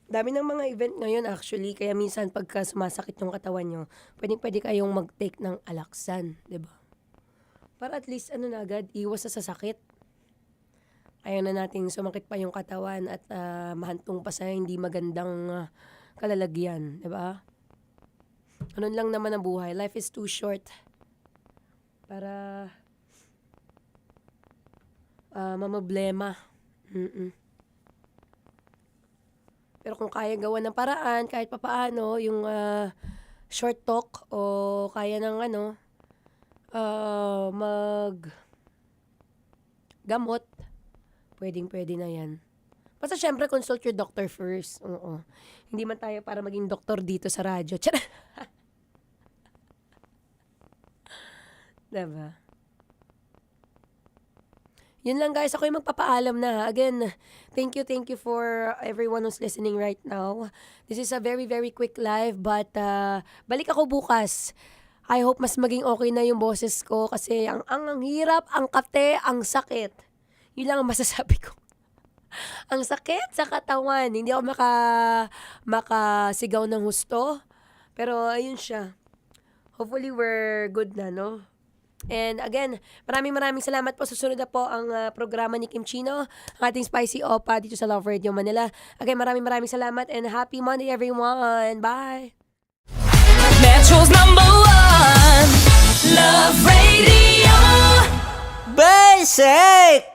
Dami ng mga event ngayon actually, kaya minsan pagka sumasakit yung katawan nyo, pwede kayong mag-take ng Alaxan, 'di ba? Para at least na agad, iwas sa sakit. Ayaw na nating sumakit pa yung katawan at mahantong pa sa hindi magandang kalalagyan, 'di ba? Ano lang naman ang buhay, life is too short para mamablema. Pero kung kaya gawa ng paraan, kahit papaano, yung short talk o kaya ng gamot, pwede na yan. Basta syempre, consult your doctor first. Oo. Hindi man tayo para maging doktor dito sa radyo. Diba? Yun lang guys, ako yung magpapaalam na. Again, thank you for everyone who's listening right now. This is a very, very quick live, but balik ako bukas. I hope mas maging okay na yung boses ko kasi ang hirap, ang kate, ang sakit. Yun lang ang masasabi ko. Ang sakit sa katawan. Hindi ako makasigaw ng husto. Pero ayun siya. Hopefully we're good na, no? And again, maraming salamat po. Susunod na po ang programa ni Kim Chino, ang ating Spicy Opa dito sa Love Radio Manila. Again, maraming salamat and happy Monday everyone. Bye! Metro's #1 Love Radio. Basic!